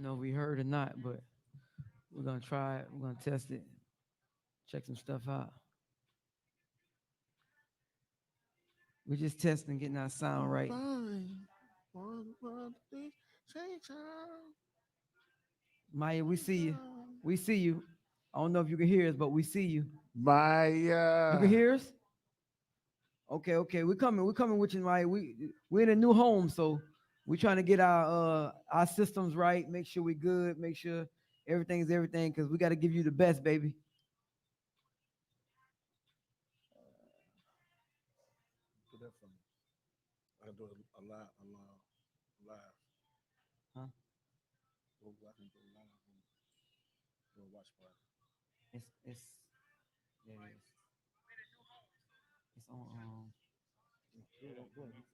know if we heard or not, but we're gonna try it. We're gonna test it, check some stuff out. We're just testing, getting our sound right. Fine. One day, take time. Maya, we Take see you. time. We see you. I don't know if you can hear us, but we see you. You can Maya. hear us? Okay, okay. We're coming. We're coming with you, Maya. We're in a new home, so we're trying to get our systems right. Make sure we're good. Make sure everything's everything, because we got to give you the best, baby. Do that for me. I can do a live, live. Huh? Well, I can do a live and do a watch party. It's yeah, it's on Go ahead.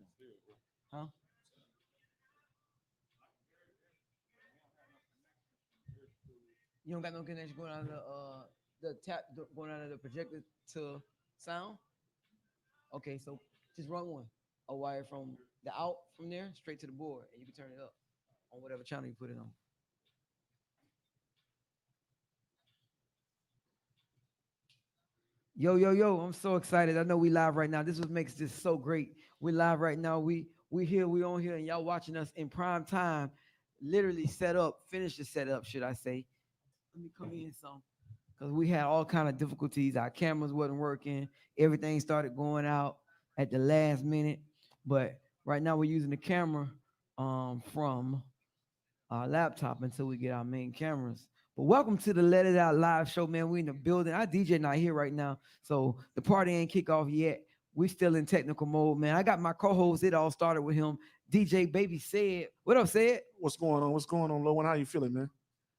huh? You don't got no connection going out of going out of the projector to sound. Okay, so just run one, a wire from the out from there straight to the board, and you can turn it up on whatever channel you put it on. Yo, yo, yo! I'm so excited. I know we live right now. This is what makes this so great. We live right now. We here. We on here, and y'all watching us in prime time. Literally set up, finish the setup, should I say? Let me come in some, because we had all kind of difficulties. Our cameras wasn't working. Everything started going out at the last minute. But right now we're using the camera from our laptop until we get our main cameras. But welcome to the Let It Out live show, man. We in the building. Our DJ not here right now, so the party ain't kick off yet. We still in technical mode, man. I got my co-host. It all started with him. DJ Baby said, "What up, said?" What's going on? What's going on, Lowen? How you feeling, man?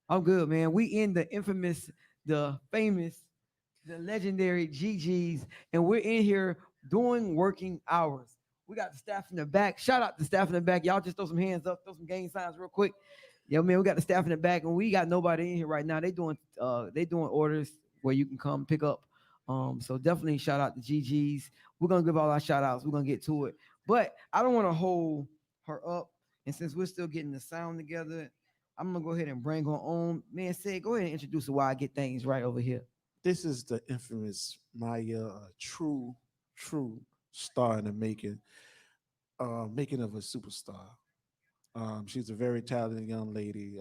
I'm good, man. We in the infamous, the famous, the legendary GG's, and we're in here doing working hours. We got the staff in the back. Shout out to the staff in the back. Y'all just throw some hands up, throw some gang signs real quick. Yeah, man, we got the staff in the back, and we got nobody in here right now. They doing orders where you can come pick up. So definitely shout out to GG's. We're gonna give all our shout outs. We're gonna get to it. But I don't want to hold her up. And since we're still getting the sound together, I'm gonna go ahead and bring her on. Man, say, go ahead and introduce her while I get things right over here. This is the infamous Maya, true star in the making of a superstar. She's a very talented young lady.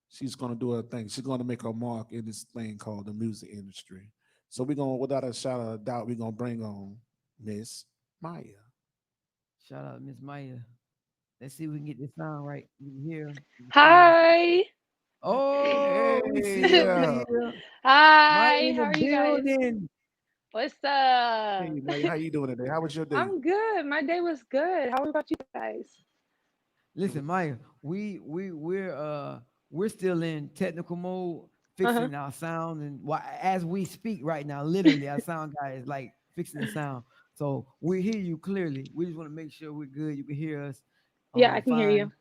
She's gonna do her thing. She's gonna make her mark in this thing called the music industry. So we're gonna, without a shadow of a doubt, we're gonna bring on Miss Maya. Shout out Miss Maya. Let's see if we can get this sound right. You can hear. You can see her. Hi. Oh, we see Hey, you, Maya. Maya Hi. in How the are you guys? building. What's up? hey, Maya, how you doing today? How was your day? I'm good. My day was good. How about you guys? Listen, Maya, we're still in technical mode, Uh-huh. fixing our sound, and as we speak right now, literally, our sound guy is like fixing the sound. So we hear you clearly. We just want to make sure we're good. You can hear us, Yeah, I can hear you. fine.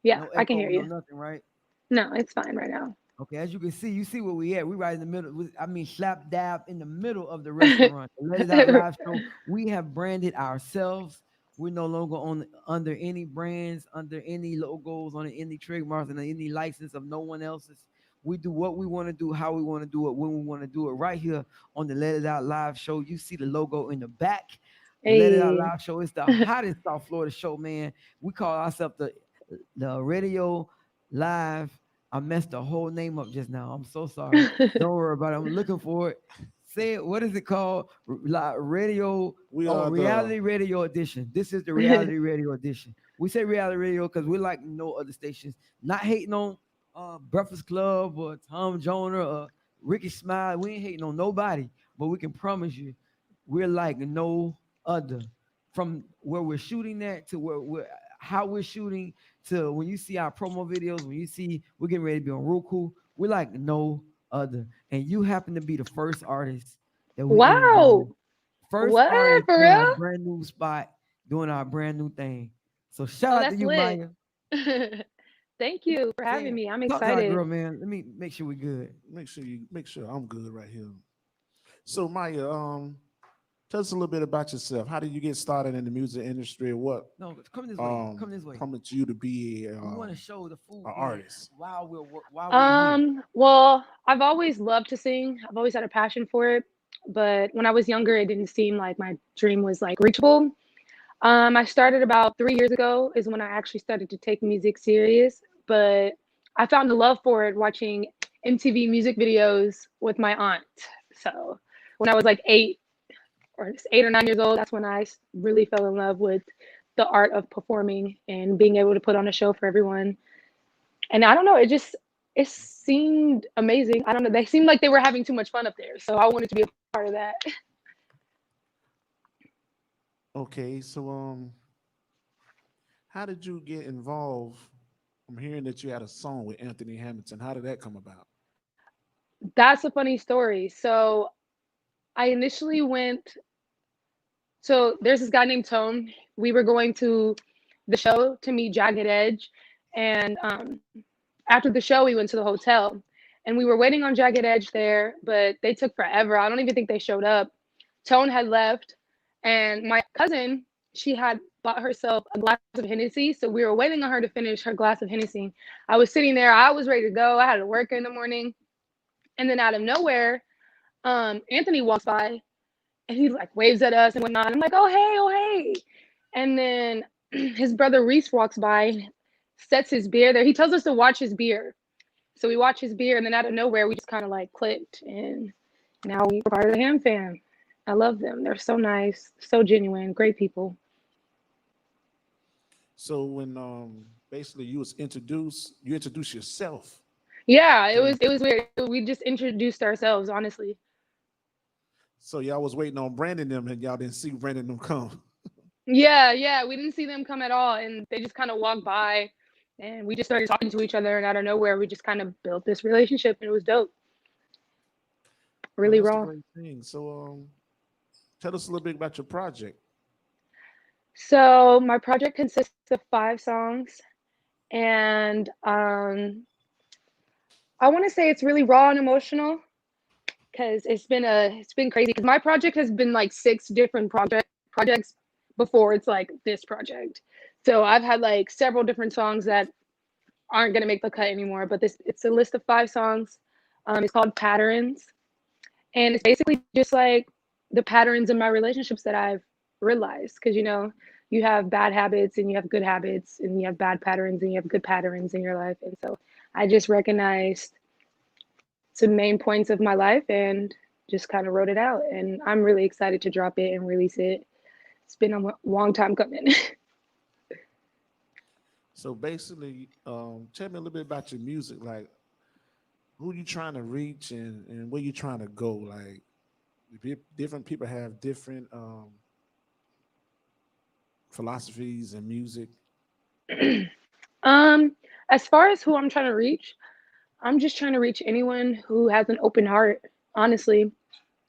Yeah, No I can echo, hear no you. nothing, right? No, it's fine right now. Okay, as you can see, you see where we at. We right in the middle. I mean, slap dab in the middle of the restaurant. The Let It Out live show. We have branded ourselves. We're no longer on under any brands, under any logos, on any trademarks, and any license of no one else's. We do what we want to do, how we want to do it, when we want to do it. Right here on the Let It Out live show. You see the logo in the back. The Let It Out Hey. live show is the hottest South Florida show, man. We call ourselves the radio live. I messed the whole name up just now. I'm so sorry. Don't worry about it. I'm looking for it. Say it. What is it called? Radio. We Oh, are the reality radio edition. This is the reality radio edition. We say reality radio because we're like no other stations. Not hating on Breakfast Club or Tom Joner or Ricky Smile. We ain't hating on nobody, but we can promise you, we're like no other. From where we're shooting at to where we're how we're shooting to when you see our promo videos, when you see we're getting ready to be on Roku, we're like no other. And you happen to be the first artist that we Wow. interviewed. First What? artist For on real? our brand new spot, doing our brand new thing. So shout Oh, out to that's you, lit. Maya. Thank you for having Saying, me. I'm talk to our excited. girl, man. Let me make sure we're good. make sure I'm good right here. So Maya, Tell us a little bit about yourself. How did you get started in the music industry? What No, come this way. Come this way. prompted you to be We want to show the a food here artist? while we're here. Well, I've always loved to sing. I've always had a passion for it. But when I was younger, it didn't seem like my dream was like reachable. I started about 3 years ago is when I actually started to take music serious. But I found a love for it watching MTV music videos with my aunt. So when I was like 8 or 9 years old, that's when really fell in love with the art of performing and being able to put on a show for everyone. And I don't know, it seemed amazing. I don't know, they seemed like they were having too much fun up there, so I wanted to be a part of that. Okay, so how did you get involved? I'm hearing that you had a song with Anthony Hamilton. How did that come about? That's a funny story. So I initially went so there's this guy named Tone. We were going to the show to meet Jagged Edge, and after the show we went to the hotel, and we were waiting on Jagged Edge there, but they took forever. I don't even think they showed up. Tone had left, and my cousin, she had bought herself a glass of Hennessy, so we were waiting on her to finish her glass of Hennessy. I was sitting there, I was ready to go. I had to work in the morning, and then out of nowhere, Anthony walks by, and he like waves at us and whatnot. I'm like, oh hey, and then his brother Reese walks by, sets his beer there. He tells us to watch his beer, so we watch his beer, and then out of nowhere, we just kind of like clicked, and now we're part of the Ham fam. I love them. They're so nice, so genuine, great people. So when basically you introduced yourself Yeah, to it them. was weird. We just introduced ourselves, honestly. So y'all was waiting on Brandon them and y'all didn't see Brandon them come. Yeah, we didn't see them come at all, and they just kind of walked by, and we just started talking to each other, and out of nowhere, we just kind of built this relationship, and it was dope, Well, really that's the raw. great thing. So tell us a little bit about your project. So my project consists of 5 songs, and I want to say it's really raw and emotional because it's been crazy because my project has been like 6 different projects before it's like this project. So I've had like several different songs that aren't gonna make the cut anymore. But this it's a list of 5 songs. It's called Patterns, and it's basically just like the patterns in my relationships that I've realized. Because you have bad habits and you have good habits, and you have bad patterns and you have good patterns in your life. And so I just recognized some main points of my life and just kind of wrote it out. And I'm really excited to drop it and release it. It's been a long time coming. So basically, tell me a little bit about your music. Like, who you trying to reach and where you trying to go? Like, different people have different philosophies and music. um, as far as who I'm trying to reach, I'm just trying to reach anyone who has an open heart, honestly.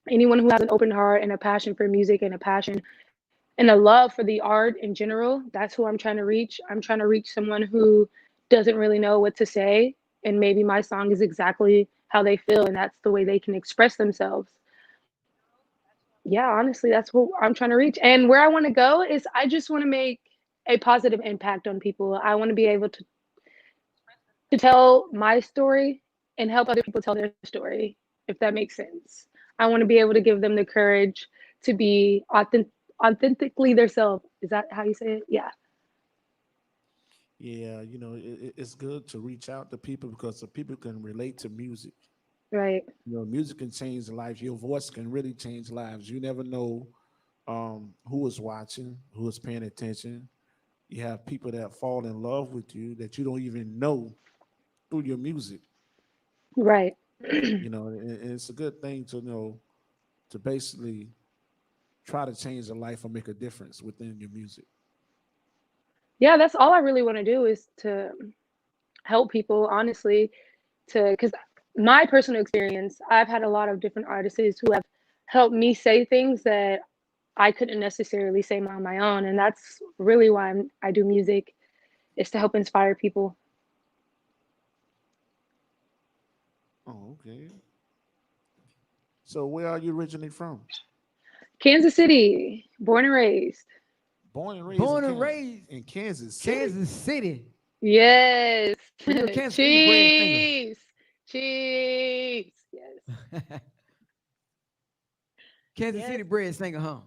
Anyone who has an open heart and a passion for music and a passion and a love for the art in general, that's who I'm trying to reach. I'm trying to reach someone who doesn't really know what to say, and maybe my song is exactly how they feel, and that's the way they can express themselves. Yeah, honestly, that's what I'm trying to reach. And where I want to go is I just want to make a positive impact on people. I want to be able to tell my story and help other people tell their story, if that makes sense. I want to be able to give them the courage to be authentically themselves. Is that how you say it? Yeah, Yeah, it's good to reach out to people because the people can relate to music. right. Music can change lives. Your voice can really change lives. You never know who is watching, who is paying attention. You have people that fall in love with you that you don't even know through your music. Right. And it's a good thing to know to basically try to change a life or make a difference within your music. Yeah, that's all I really want to do is to help people, honestly, to because my personal experience, I've had a lot of different artists who have helped me say things that I couldn't necessarily say on my own. And that's really why I do music, is to help inspire people. Oh, okay. So where are you originally from? Kansas City, born and raised. Born and raised Born and raised in Kansas City. Kansas City. Yes. So you're a Kansas City bred singer. Chiefs. Chiefs. Yes. Kansas Yes. City bred singer, huh?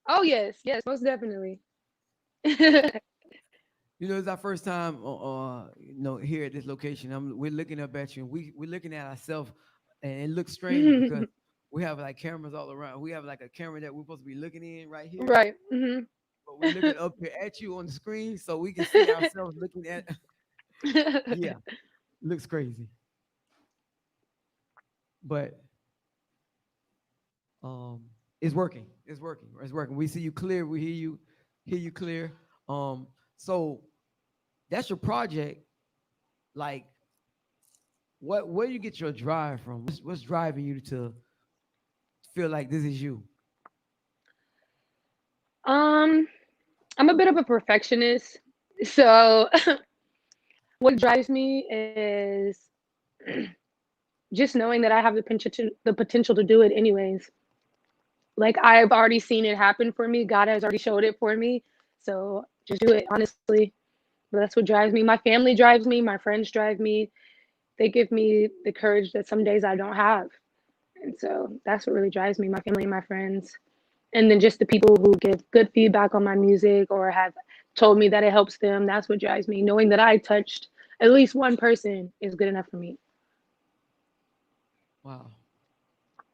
Oh yes. Yes, most definitely. You know, it's our first time, here at this location. We're looking up at you, and we're looking at ourselves, and it looks strange because we have like cameras all around. We have like a camera that we're supposed to be looking in right here, Right. Hmm. but we're looking up here at you on the screen, so we can see ourselves looking at. Yeah, looks crazy, but it's working. It's working. It's working. We see you clear. We hear you clear. So that's your project. Like, where do you get your drive from? What's driving you to feel like this is you? um, I'm a bit of a perfectionist. So what drives me is just knowing that I have the potential to do it anyways. Like I've already seen it happen for me. God has already showed it for me. So just do it, honestly. But that's what drives me. My family drives me. My friends drive me. They give me the courage that some days I don't have. And so that's what really drives me, my family and my friends. And then just the people who give good feedback on my music or have told me that it helps them. That's what drives me. Knowing that I touched at least one person is good enough for me. Wow,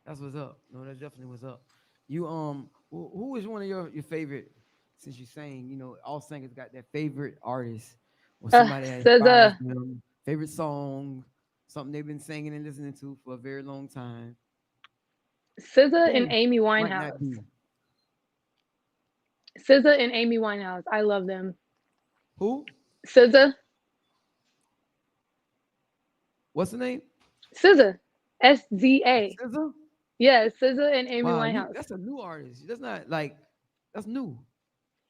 that's what's up. No, that definitely was up. You who is one of your favorite? Since you saying, all singers got their favorite artist or somebody that inspires SZA, them. Favorite song, something they've been singing and listening to for a very long time. SZA and Who Amy might not Winehouse. be? SZA and Amy Winehouse. I love them. Who? SZA, What's the name? SZA, SZA. SZA? Yeah, SZA and Amy Wow, Winehouse. that's a new artist. That's not like that's new.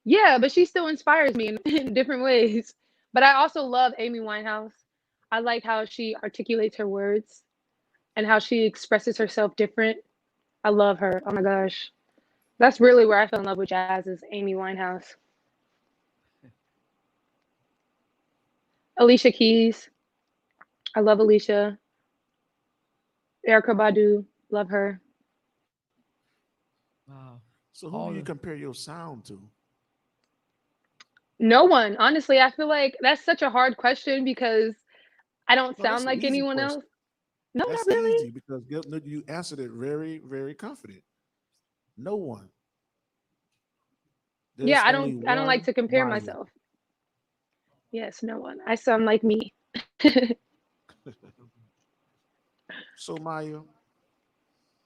Yeah, but she still inspires me in different ways. But I also love Amy Winehouse. I like how she articulates her words and how she expresses herself different. I love her. Oh my gosh. That's really where I fell in love with jazz is Amy Winehouse. Alicia Keys. I love Alicia. Erica Badu. Love her. Wow. So who do All you the compare your sound to? No one. Honestly, I feel like that's such a hard question because I don't No, that's sound an like easy anyone question. else. No, not That's really. easy because you answered it very, very confident. No one. Yeah, There's I only don't I don't like one to compare Maya. myself. Yes, no one. I sound like me. So Maya,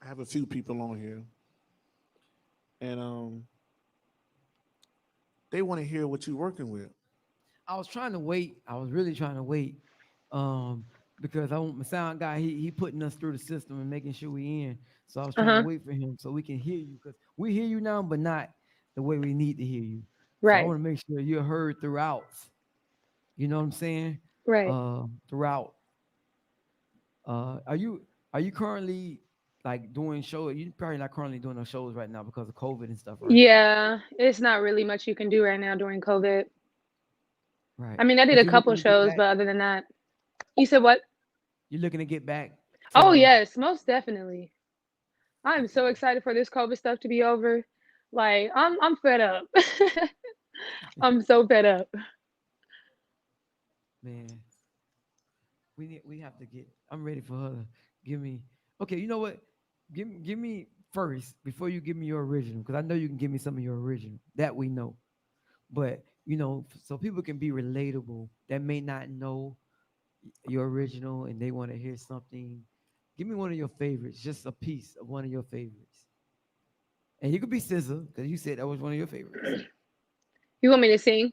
I have a few people on here, and they want to hear what you're working with. I was trying to wait. I was really trying to wait. Um, because I want my sound guy, he putting us through the system and making sure we in. So I was trying to Uh-huh. wait for him so we can hear you because we hear you now, but not the way we need to hear you. So I Right. want to make sure you're heard throughout. You know what I'm saying? Right. Throughout. Are you currently like doing shows? You probably not currently doing no shows right now because of COVID and stuff, right? Yeah, it's not really much you can do right now during COVID. Right. I mean, I did But a you're couple looking to get shows, back. but other than that, you said what? You're looking to get back Oh, to. yes, most definitely. I'm so excited for this COVID stuff to be over. Like, I'm fed up. I'm so fed up. Man, we have to get. I'm ready for her to give me. Okay, you know what? Give me first before you give me your original because I know you can give me some of your original that we know. But so people can be relatable that may not know your original and they want to hear something. Give me one of your favorites, just a piece of one of your favorites, and you could be SZA because you said that was one of your favorites. You want me to sing?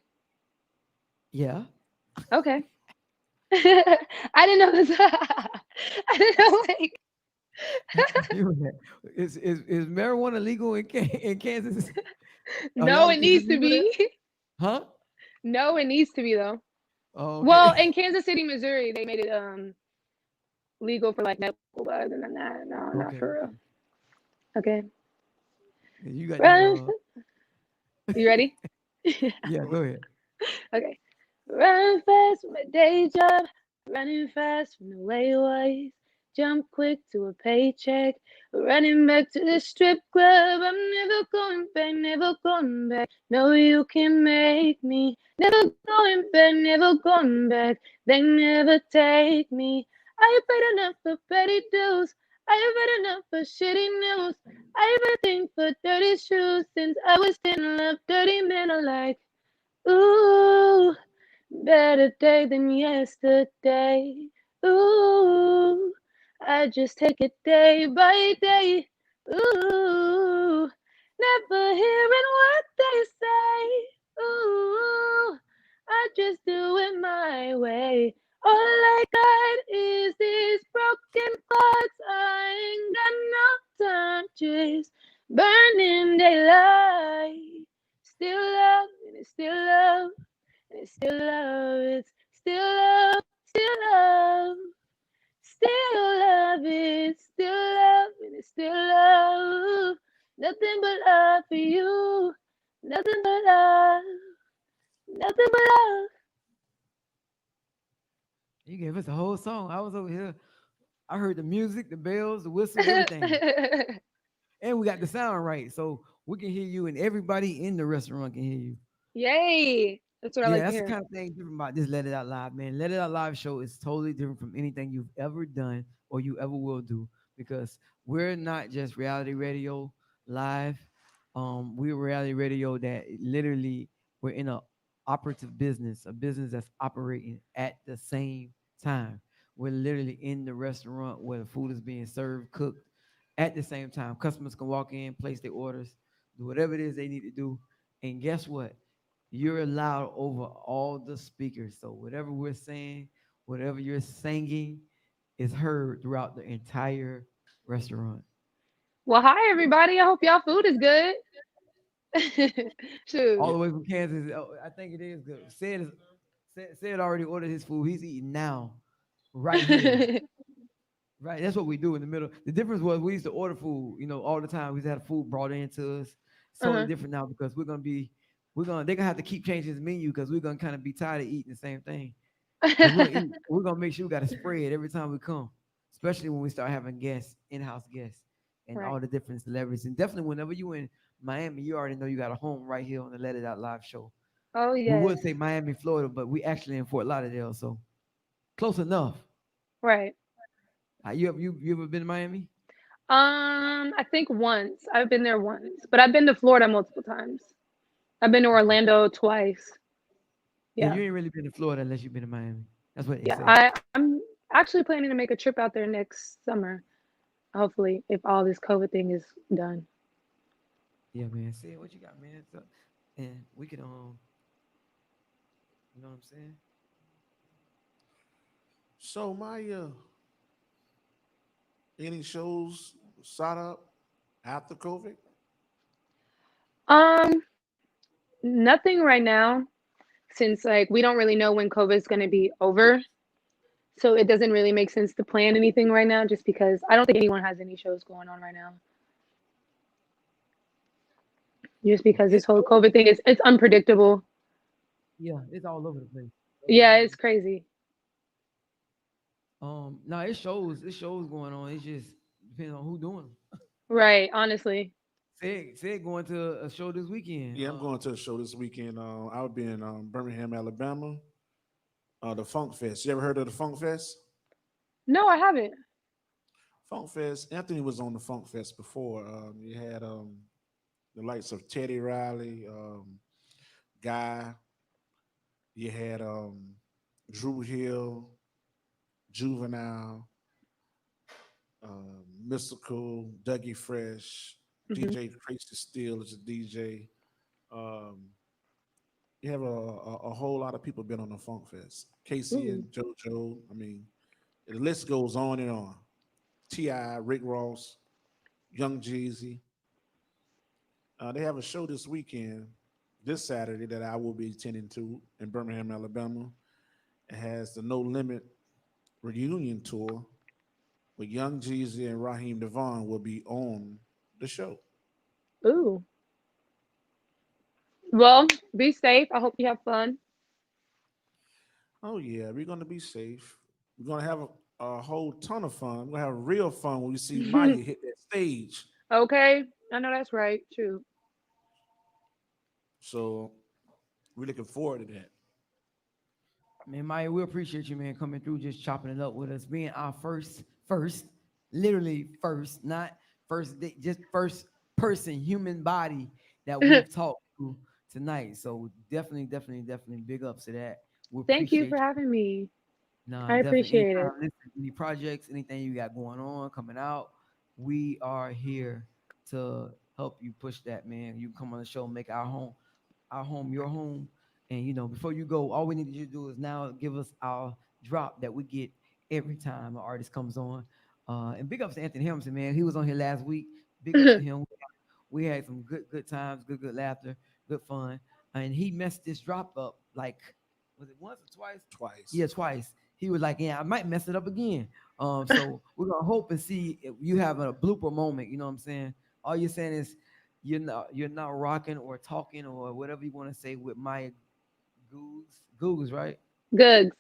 Yeah. Okay. I didn't know this. I didn't know, like, Is marijuana legal in Kansas? Are no, y'all it is it needs to legal there? be. Huh? No, it needs to be though. Oh, Well, okay. in Kansas City, Missouri, they made it legal for like medical, but other than that, no, not Okay, for real. okay. Okay. You got that. Run. You ready? Yeah, go ahead. Okay. Run fast from my day job, running fast from the wayway. Jump quick to a paycheck, running back to the strip club. I'm never going back, never going back. No, you can make me. Never going back, never going back. They never take me. I've had enough of petty dues. I've had enough of shitty news. I've had things for dirty shoes since I was in love. Dirty men are like, ooh. Better day than yesterday. Ooh, I just take it day by day. Ooh, never hearing what they say. Ooh, I just do it my way. All I got is these broken clocks. I ain't got no time, just burning daylight. Still love, and it's still love. It's still love, it's still love, still love, still love, it's still love, and it's still love. Nothing but love for you, nothing but love, nothing but love. You gave us a whole song. I was over here. I heard the music, the bells, the whistle, everything. And we got the sound right. So we can hear you and everybody in the restaurant can hear you. Yay! That's what I Yeah, like to that's the hear. kind of thing different about this Let It Out Live, man. Let It Out Live show is totally different from anything you've ever done or you ever will do because we're not just reality radio live. We're reality radio that literally we're in a operative business, a business that's operating at the same time. We're literally in the restaurant where the food is being served, cooked at the same time. Customers can walk in, place their orders, do whatever it is they need to do. And guess what? You're allowed over all the speakers. So whatever we're saying, whatever you're singing is heard throughout the entire restaurant. Well, hi everybody. I hope y'all food is good. All Shoot. the way from Kansas. Oh, I think it is good. Said already ordered his food. He's eating now, right here. Right. That's what we do in the middle. The difference was we used to order food, all the time. We used to have food brought in to us. It's totally Uh-huh. different now because they're gonna have to keep changing his menu because we're gonna kind of be tired of eating the same thing. Because we're gonna make sure we got a spread every time we come, especially when we start having guests, in-house guests, and Right. all the different celebrities. And definitely, whenever you in Miami, you already know you got a home right here on the Let It Out Live show. Oh We yes. would say Miami, Florida, but we actually in Fort Lauderdale, so close enough. Right. You ever been to Miami? I think once. I've been there once, but I've been to Florida multiple times. I've been to Okay. Orlando twice. Yeah, Yeah. you ain't really been to Florida unless you've been to Miami. That's what they Yeah. say. I'm actually planning to make a trip out there next summer. Hopefully, if all this COVID thing is done. Yeah, man. See what you got, man. So, and we can you know what I'm saying? So Maya, any shows shot up after COVID? Um, Nothing right now, since like we don't really know when COVID is going to be over. So it doesn't really make sense to plan anything right now just because I don't think anyone has any shows going on right now. Just because this It's whole shows. COVID thing is it's unpredictable. Yeah, it's all over the place. Yeah, it's crazy. No, it shows going on. It just depends on who doing them. Right, honestly. Said going to a show this weekend. Yeah, I'm going to a show this weekend. I'll be in Birmingham, Alabama. The Funk Fest. You ever heard of the Funk Fest? No, I haven't. Funk Fest. Anthony was on the Funk Fest before. You had the likes of Teddy Riley, Guy. You had Drew Hill, Juvenile, Mystical, Dougie Fresh, Hmm. DJ Tracy Steele is a DJ. Um, you have a whole lot of people been on the Funk Fest. Casey Ooh. and JoJo. I mean, the list goes on and on. Ti, Rick Ross, Young Jeezy. They have a show this weekend, this Saturday, that I will be attending to in Birmingham, Alabama. It has the No Limit reunion tour with Young Jeezy and Raheem Devon will be on the show. Ooh. Well, be safe. I hope you have fun. Oh yeah, we're gonna be safe. We're gonna have a whole ton of fun. We're gonna have real fun when we see Maya hit that stage. Okay. I know that's right. True. So we're looking forward to that. Man, Maya, we appreciate you, man, coming through, just chopping it up with us, being our first, literally first, not first, just first person, human body that we've talked to tonight. So definitely big ups to that. We Thank you for appreciate you. having me. Nah, I definitely. appreciate it. Anytime, listen, any projects, anything you got going on, coming out, we are here to help you push that, man. You come on the show, make our home, your home. And before you go, all we need you to do is now give us our drop that we get every time an artist comes on. And big ups to Anthony Hamilton, man. He was on here last week. Big ups to him. We had some good times, good laughter, good fun. And he messed this drop up like, was it once or twice? Twice. Yeah, twice. He was like, "Yeah, I might mess it up again." So we're gonna hope and see if you have a blooper moment. You know what I'm saying? All you're saying is you're not rocking or talking or whatever you want to say with Maya Googs, right? Good.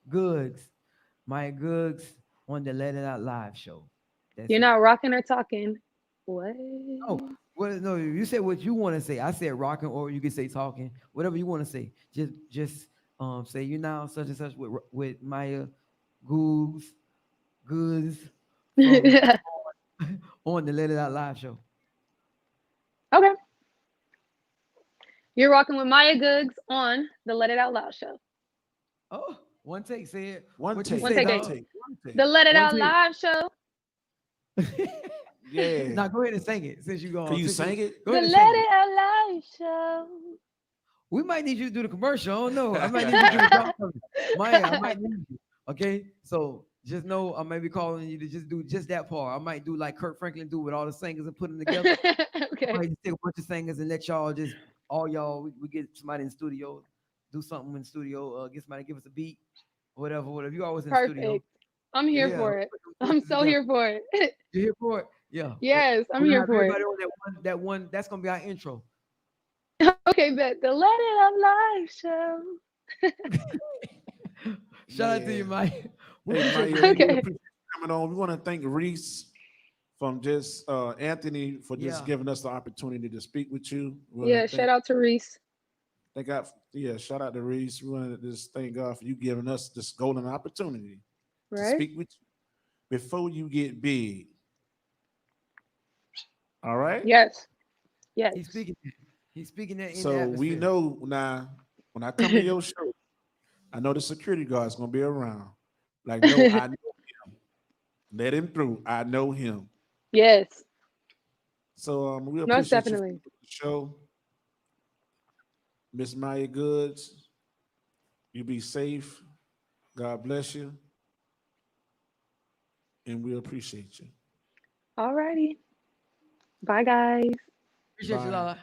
Googs, Maya Googs on the Let It Out Live show. That's You're it. not rocking or talking. What? Oh, well, no, you say what you want to say. I said rocking, or you can say talking, whatever you want to say. Just say you now such and such with Maya Googs Goods from Okay. on the Let It Out Live show. You're rocking with Maya Googs on the Let It Out Loud show. Oh, one take. Say it. One What you take, One say, take one it. dog? take, one take. The Let It One Out take. Live show. Yeah. Now go ahead and sing it since you Can gone. you Since you sing it? go The ahead and Let sing it. It Out Live show. We might need you to do the commercial. I don't know. I might need you to do the drop something. Maya, I might need you. Okay, so just know I may be calling you to just do just that part. I might do like Kurt Franklin do with all the singers and put them together. I Okay. might just take a bunch of singers and let y'all just all y'all. We get somebody in the studio, do something in the studio. Get somebody give us a beat, whatever. You always in the studio. Perfect. I'm here Yeah, for it. put them I'm voices so together. here for it. You here for it? Yeah. Yes, I'm We're gonna here have for it. everybody on that one. That's gonna be our intro. Okay, bet. The Let It Out Live show. Shout out to you, Yeah. Mike. We Hey appreciate you, Maya, man. we Okay. appreciate you coming on. We want to thank Reese from just Anthony for just Yeah. giving us the opportunity to speak with you. We want to Yeah, shout out to Reese. thank God. Yeah, shout out to Reese. We want to just thank God for you giving us this golden opportunity to Right? speak with you before you get big. All right. Yes. Yes. He's speaking. He's speaking that in the So we atmosphere. know now when I come to your show, I know the security guard's gonna be around. Like, no, I know him. Let him through. I know him. Yes. So we Most appreciate you for definitely. the show, Miss Maya Goods. You be safe. God bless you, and we appreciate you. Alrighty. Bye, guys. Appreciate you, Bye. Lala.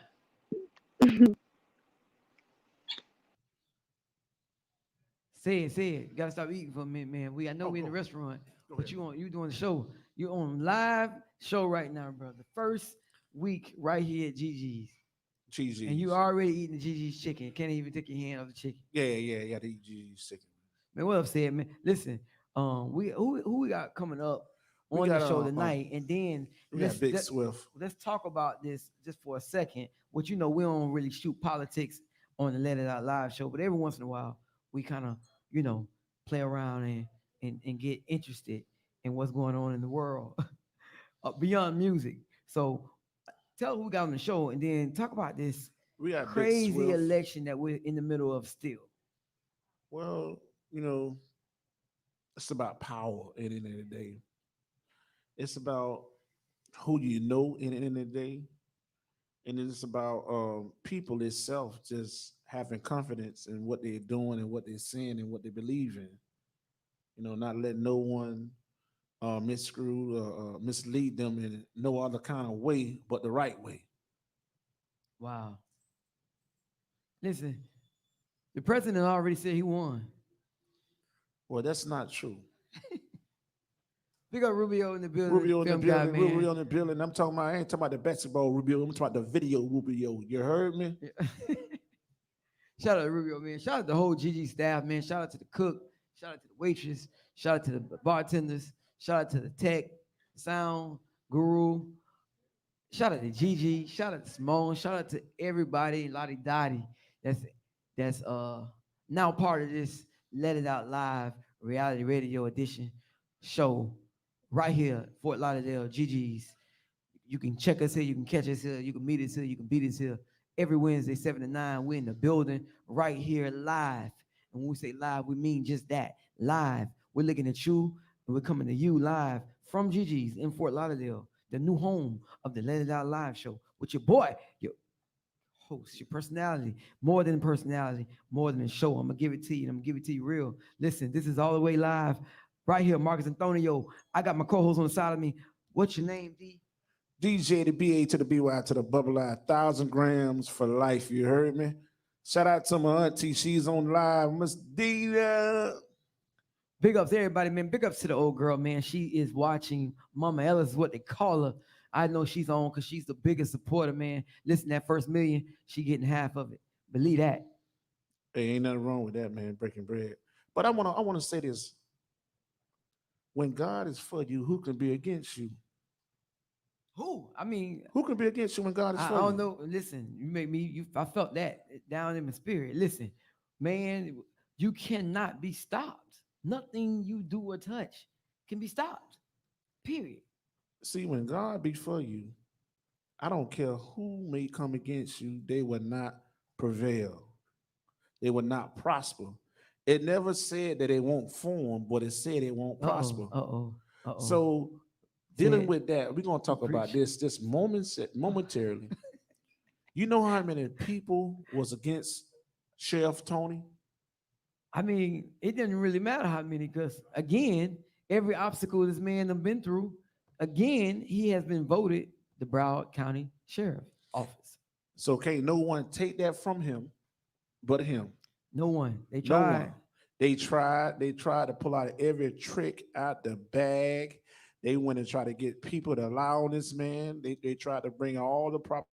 Say it. You gotta stop eating for a minute, man. I know Oh, we in the go, restaurant, go but ahead. you doing the show. You on live show right now, bro. The first week right here at GG's. And you Cheesies. already eating the GG's chicken. Can't even take your hand off the chicken. Yeah. The EG chicken. Man, what up, said, man? Listen, we who we got coming up We on the got show tonight, and then we got Big Swift. let's talk about this just for a second. What we don't really shoot politics on the Let It Out Live show, but every once in a while we kind of play around and get interested in what's going on in the world beyond music. So tell who we got on the show, and then talk about this We got Big crazy Swift. election that we're in the middle of still. Well, it's about power at the end of the day. It's about who you know in the end of the day. And it's about people itself just having confidence in what they're doing and what they're saying and what they believe in. Not letting no one miscrew or mislead them in no other kind of way but the right way. Wow. Listen, the president already said he won. Well, that's not true. Big up Rubio in the building. Rubio in the film guy, building. man. Rubio in the building. I'm talking about. I ain't talking about the basketball Rubio. I'm talking about the video Rubio. You heard me? Yeah. Shout out to Rubio, man. Shout out to the whole GG staff, man. Shout out to the cook. Shout out to the waitress. Shout out to the bartenders. Shout out to the tech, sound guru. Shout out to Gigi. Shout out to Simone. Shout out to everybody, Lottie Dottie, that's now part of this Let It Out Live reality radio edition show right here, Fort Lauderdale, Gigi's. You can check us here, you can catch us here, you can meet us here, you can beat us here. Every Wednesday, 7 to 9, we're in the building right here live. And when we say live, we mean just that, live. We're looking at you and we're coming to you live from Gigi's in Fort Lauderdale, the new home of the Let It Out Live show with your boy, your host, your personality, more than personality, more than a show. I'm gonna give it to you, and I'm gonna give it to you real. Listen, this is all the way live right here, Marcus Antonio. I got my co-host on the side of me. What's your name, D? DJ, the BA to the BY to the bubble I, 1,000 grams for life. You heard me? Shout out to my auntie. She's on live. Miss Dita. Big ups to everybody, man. Big ups to the old girl, man. She is watching Mama Ellis, is what they call her. I know she's on because she's the biggest supporter, man. Listen, that first million, she getting half of it. Believe that. Hey, ain't nothing wrong with that, man. Breaking bread. But I wanna say this. When God is for you, who can be against you? Who? I mean, Who can be against you when God is I for you? don't know. Listen, you make me. I felt that down in my spirit. Listen, man, you cannot be stopped. Nothing you do or touch can be stopped. Period. See, when God be for you, I don't care who may come against you, they will not prevail. They will not prosper. It never said that it won't form, but it said it won't prosper. Uh-oh. So Say dealing it. with that, we're gonna talk about Preach. this momentarily. You know how many people was against Sheriff Tony? I mean, it doesn't really matter how many, because again, every obstacle this man has been through, again, he has been voted the Broward County Sheriff office. So can't no one take that from him but him. No one. They No tried. one. They tried to pull out every trick out the bag. They went and tried to get people to lie on this man. They tried to bring all the proper.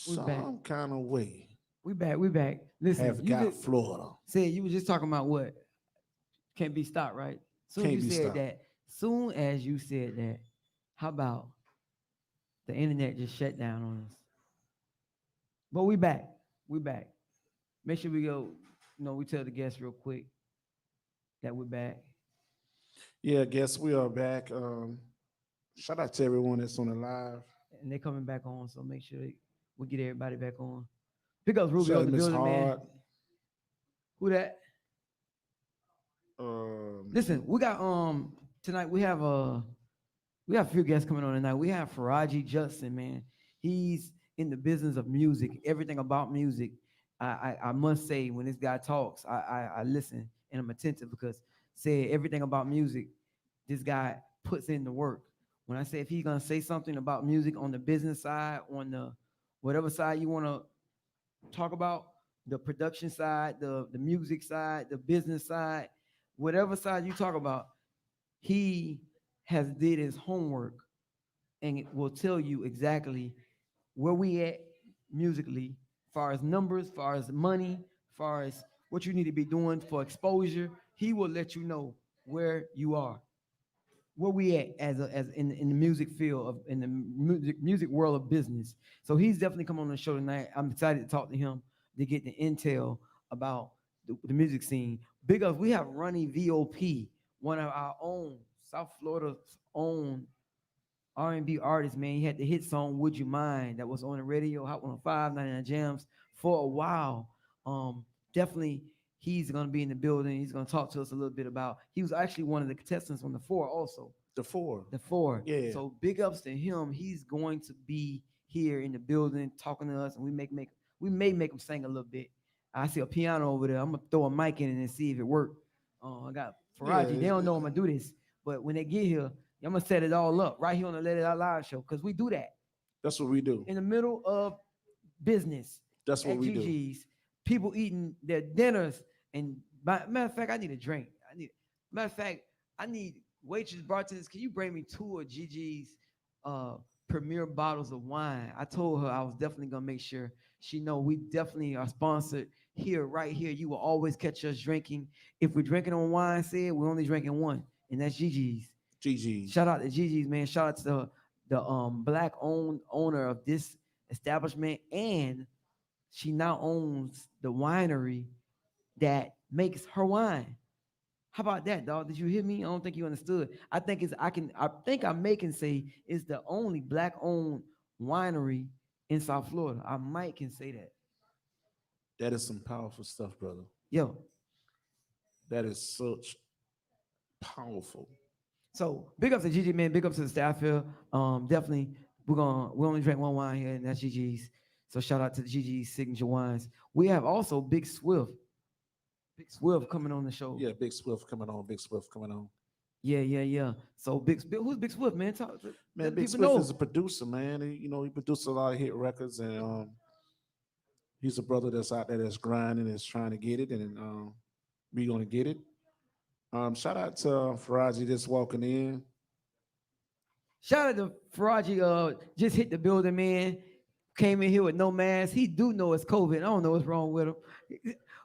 We back. Some kind of way We back. Listen, have you got just Florida. said you were just talking about what can't be stopped, right? Soon Can't you be said stopped. that. Soon as you said that, how about the internet just shut down on us? But we back. We back. Make sure we go. We tell the guests real quick that we're back. Yeah, I guess we are back. Shout out to everyone that's on the live. And they're coming back on, so make sure we get everybody back on. Pick up Rubio Shout in out the Miss building, man. Hard. Who that? Listen, we got tonight we have a few guests coming on tonight. We have Faraji Judson, man. He's in the business of music, everything about music. I must say, when this guy talks, I listen and I'm attentive because say everything about music, this guy puts in the work. When I say if he's gonna say something about music on the business side, on the whatever side you want to talk about, the production side, the music side, the business side, whatever side you talk about, he has did his homework and it will tell you exactly where we at musically, far as numbers, far as money, far as what you need to be doing for exposure. He will let you know where you are, where we at as in the music field of in the music world of business. So he's definitely come on the show tonight. I'm excited to talk to him to get the intel about the music scene. Big ups, we have Ronnie VOP, one of our own South Florida's own R&B artist, man. He had the hit song "Would You Mind" that was on the radio, Hot 105, 99 Jams for a while. Definitely, he's gonna be in the building. He's gonna talk to us a little bit about. He was actually one of the contestants on the four, also The Four. the four. Yeah. So big ups to him. He's going to be here in the building talking to us, and we may make him sing a little bit. I see a piano over there. I'm gonna throw a mic in it and see if it works. I got Faraji. They don't know I'm gonna do this, but when they get here, I'm gonna set it all up right here on the Let It Out Live show because we do that That's what we do. in the middle of business That's what at we do. GG's. People eating their dinners, and matter of fact, I need a drink. Matter of fact, I need waitress bartenders. Can you bring me 2 of GG's premier bottles of wine? I told her I was definitely gonna make sure she know we definitely are sponsored here, right here. You will always catch us drinking. If we're drinking on wine, said we're only drinking one, and that's GG's. GG. Shout out to GG's, man. Shout out to the black owned owner of this establishment, and she now owns the winery that makes her wine. How about that, dog? Did you hear me? I don't think you understood. I think I may can say it's the only black owned winery in South Florida. I might can say that. That is some powerful stuff, brother. Yo, That is such powerful. so big ups to GG, man. Big ups to the staff here. Definitely we only drink one wine here, and that's GG's. So shout out to the GG's signature wines. We have also Big Swift. Big Swift coming on the show. Yeah, Big Swift coming on. Big Swift coming on. Yeah. So who's Big Swift, man? Man, let Big people Swift know. is a producer, man. He produced a lot of hit records, and he's a brother that's out there that's grinding, that's trying to get it, and we gonna get it. Shout out to Faraji just walking in. Shout out to Faraji, just hit the building, man. Came in here with no mask. He do know it's COVID. I don't know what's wrong with him.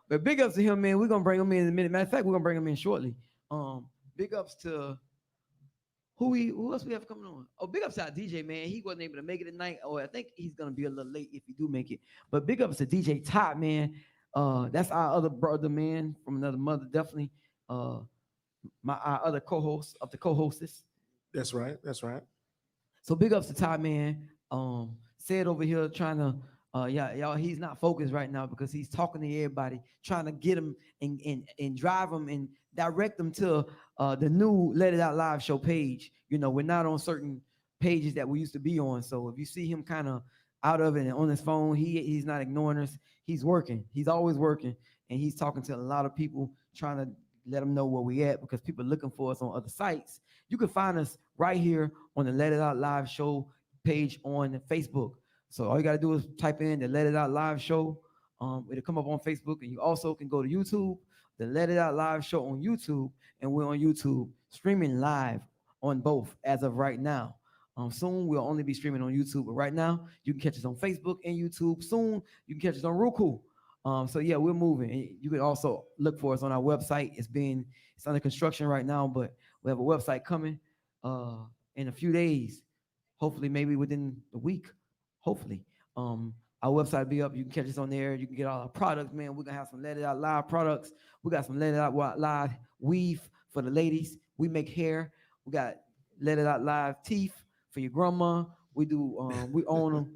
But big ups to him, man. We're gonna bring him in a minute. Matter of fact, we're gonna bring him in shortly. Big ups to who else we have coming on? Oh, big ups to our DJ, man. He wasn't able to make it tonight. Oh, I think he's gonna be a little late if he do make it. But big ups to DJ Top, man. That's our other brother, man, from another mother, definitely. Our other co-host of the co-hostess. That's right. That's right. So big ups to Ty, man. Said over here trying to y'all, he's not focused right now because he's talking to everybody, trying to get him and drive him and direct them to the new Let It Out Live show page. We're not on certain pages that we used to be on. So if you see him kind of out of it and on his phone, he's not ignoring us. He's working. He's always working, and he's talking to a lot of people, trying to let them know where we at because people are looking for us on other sites. You can find us right here on the Let It Out Live show page on Facebook. So all you got to do is type in the Let It Out Live show. It'll come up on Facebook, and you also can go to YouTube, the Let It Out Live show on YouTube, and we're on YouTube streaming live on both as of right now. Soon we'll only be streaming on YouTube, but right now you can catch us on Facebook and YouTube. Soon you can catch us on Roku. So yeah, we're moving. And you can also look for us on our website. It's under construction right now, but we have a website coming in a few days. Hopefully, maybe within the week. Hopefully, our website will be up. You can catch us on there. You can get all our products, man. We're gonna have some Let It Out Live products. We got some Let It Out Live weave for the ladies. We make hair. We got Let It Out Live teeth for your grandma. We do. We own them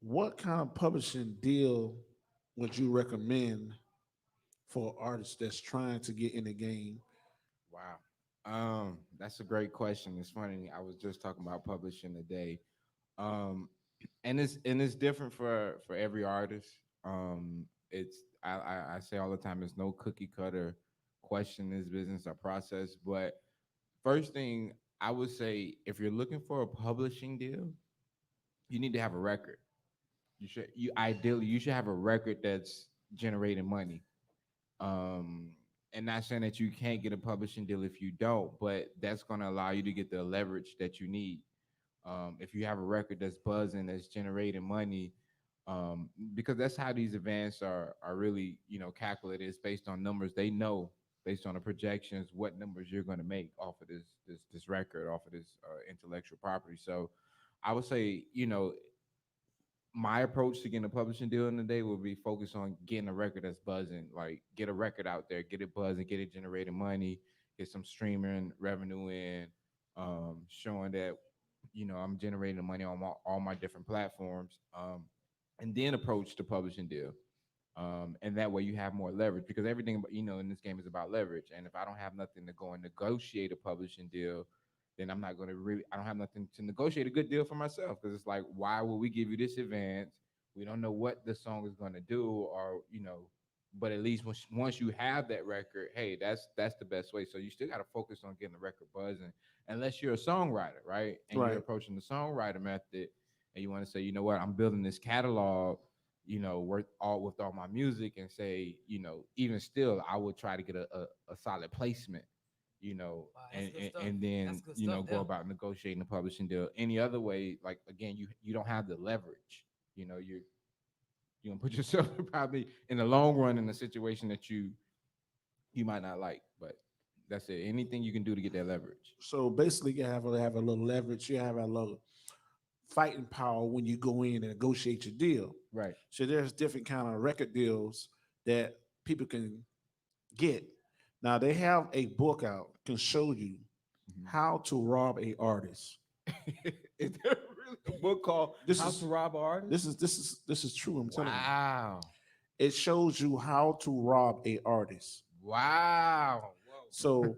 what kind of publishing deal would you recommend for an artist that's trying to get in the game? Wow. That's a great question. It's funny. I was just talking about publishing today. Um, and it's different for every artist. It's I say all the time, it's no cookie cutter question in this business or process. But first thing I would say, if you're looking for a publishing deal, you need to have a record. You should have a record that's generating money. Um, and not saying that you can't get a publishing deal if you don't, but that's going to allow you to get the leverage that you need. If you have a record that's buzzing, that's generating money, because that's how these events are really, calculated. It's based on numbers. They know based on the projections what numbers you're going to make off of this record, off of this intellectual property. So I would say, my approach to getting a publishing deal in the day would be focused on getting a record that's buzzing. Like, get a record out there, get it buzzing, get it generating money, get some streaming revenue in, showing that I'm generating money on all my different platforms, and then approach the publishing deal. And that way you have more leverage, because everything in this game is about leverage. And if I don't have nothing to go and negotiate a publishing deal, then I don't have nothing to negotiate a good deal for myself, because it's like, why would we give you this advance? We don't know what the song is going to do, or but at least once you have that record, hey, that's the best way. So you still got to focus on getting the record buzzing, unless you're a songwriter, right? And Right. you're approaching the songwriter method, and you want to say, you know what, I'm building this catalog, with all my music, and say, even still, I would try to get a solid placement, Wow, that's and, good and stuff. and That's then good stuff go there. about negotiating a publishing deal. Any other way, like, again, you don't have the leverage. You're gonna put yourself probably in the long run in a situation that you might not like. But that's it. Anything you can do to get that leverage. So basically, you have a little leverage. You have a little fighting power when you go in and negotiate your deal. Right. So there's different kind of record deals that people can get. Now they have a book out can show you Mhm. how to rob a artist. Is there really a book called This How is- to Rob an Artist? This is true. I'm telling you. Wow. It shows you how to rob a artist. Wow. Whoa. So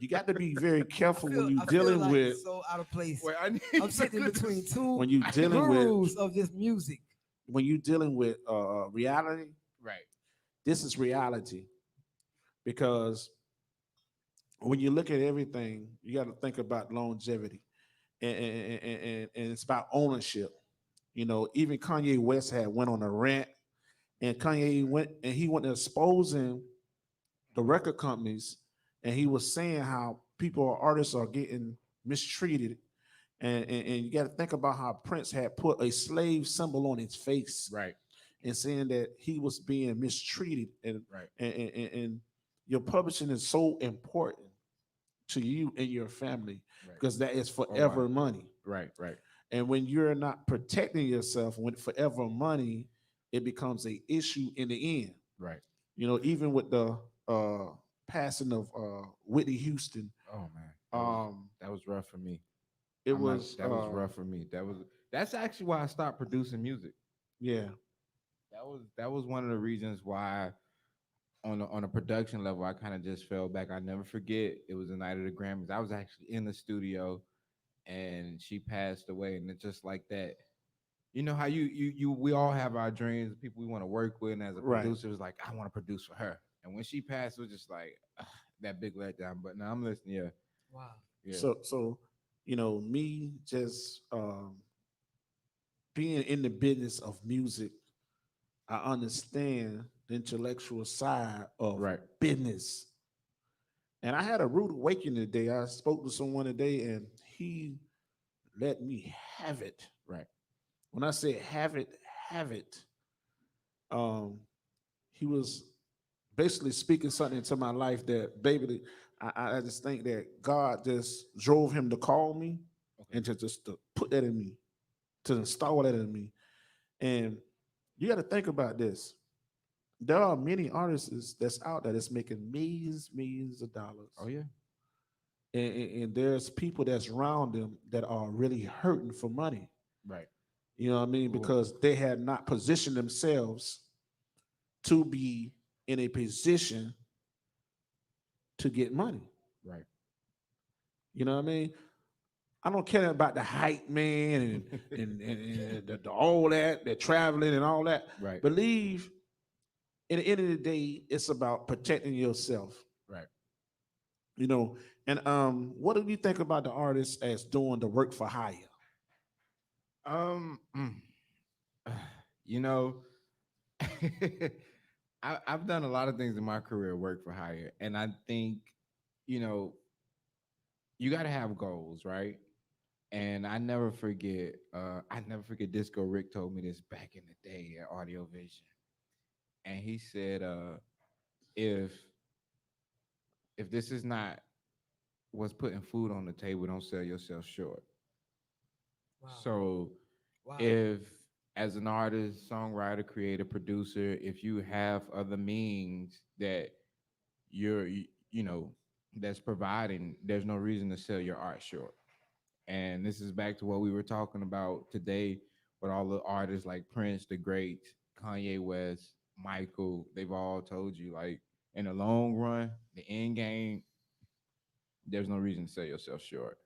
you got to be very careful when I you're feel dealing like with so out of place. Wait, I need I'm sitting in between two when you're dealing with gurus of this music. when you're dealing with reality. Right. This is reality because when you look at everything, you got to think about longevity, and it's about ownership. Even Kanye West had went on a rant, and he went exposing the record companies, and he was saying how people or artists are getting mistreated, and you got to think about how Prince had put a slave symbol on his face, Right. and saying that he was being mistreated, and Right. and your publishing is so important to you and your family Right. because that is wow. forever money. Right. Right. And when you're not protecting yourself with forever money, it becomes a issue in the end. Right. Even with the passing of Whitney Houston, Oh man. That was rough for me. it I'm not- was that was rough for me. That's actually why I stopped producing music. Yeah, That was one of the reasons why on a production level I kind of just fell back. I never forget, it was the night of the Grammys. I was actually in the studio and she passed away, and it's just like that. You know how we all have our dreams, the people we want to work with, and as a Right. producer, it was like, I want to produce for her. And when she passed, it was just like that big letdown. But now I'm listening. Yeah. Wow. Yeah. So me just being in the business of music, I understand the intellectual side of Right. business. And I had a rude awakening today. I spoke to someone today, and he let me have it. Right. When I say have it, he was basically speaking something into my life that, baby, I just think that God just drove him to call me Okay. and to put that in me, to install that in me. And you got to think about this. There are many artists that's out there that's making millions of dollars. Oh yeah. And there's people that's around them that are really hurting for money. Right. You know what I mean? Well, Because they had not positioned themselves to be in a position to get money. right. You know what I mean? I don't care about the hype man and all that, the traveling and all that. Right. Believe at the end of the day, it's about protecting yourself. Right. You know, and what do you think about the artists as doing the work for hire? Um, mm, you know, I've done a lot of things in my career, work for hire, and I think, you know, you got to have goals, right? And I never forget Disco Rick told me this back in the day at Audio Vision. And he said, if this is not what's putting food on the table, don't sell yourself short. Wow. So Wow. if as an artist, songwriter, creator, producer, if you have other means that you know that's providing, there's no reason to sell your art short. And this is back to what we were talking about today with all the artists like Prince, the Greats, Kanye West, Michael. They've all told you, like, in the long run, the end game, there's no reason to sell yourself short.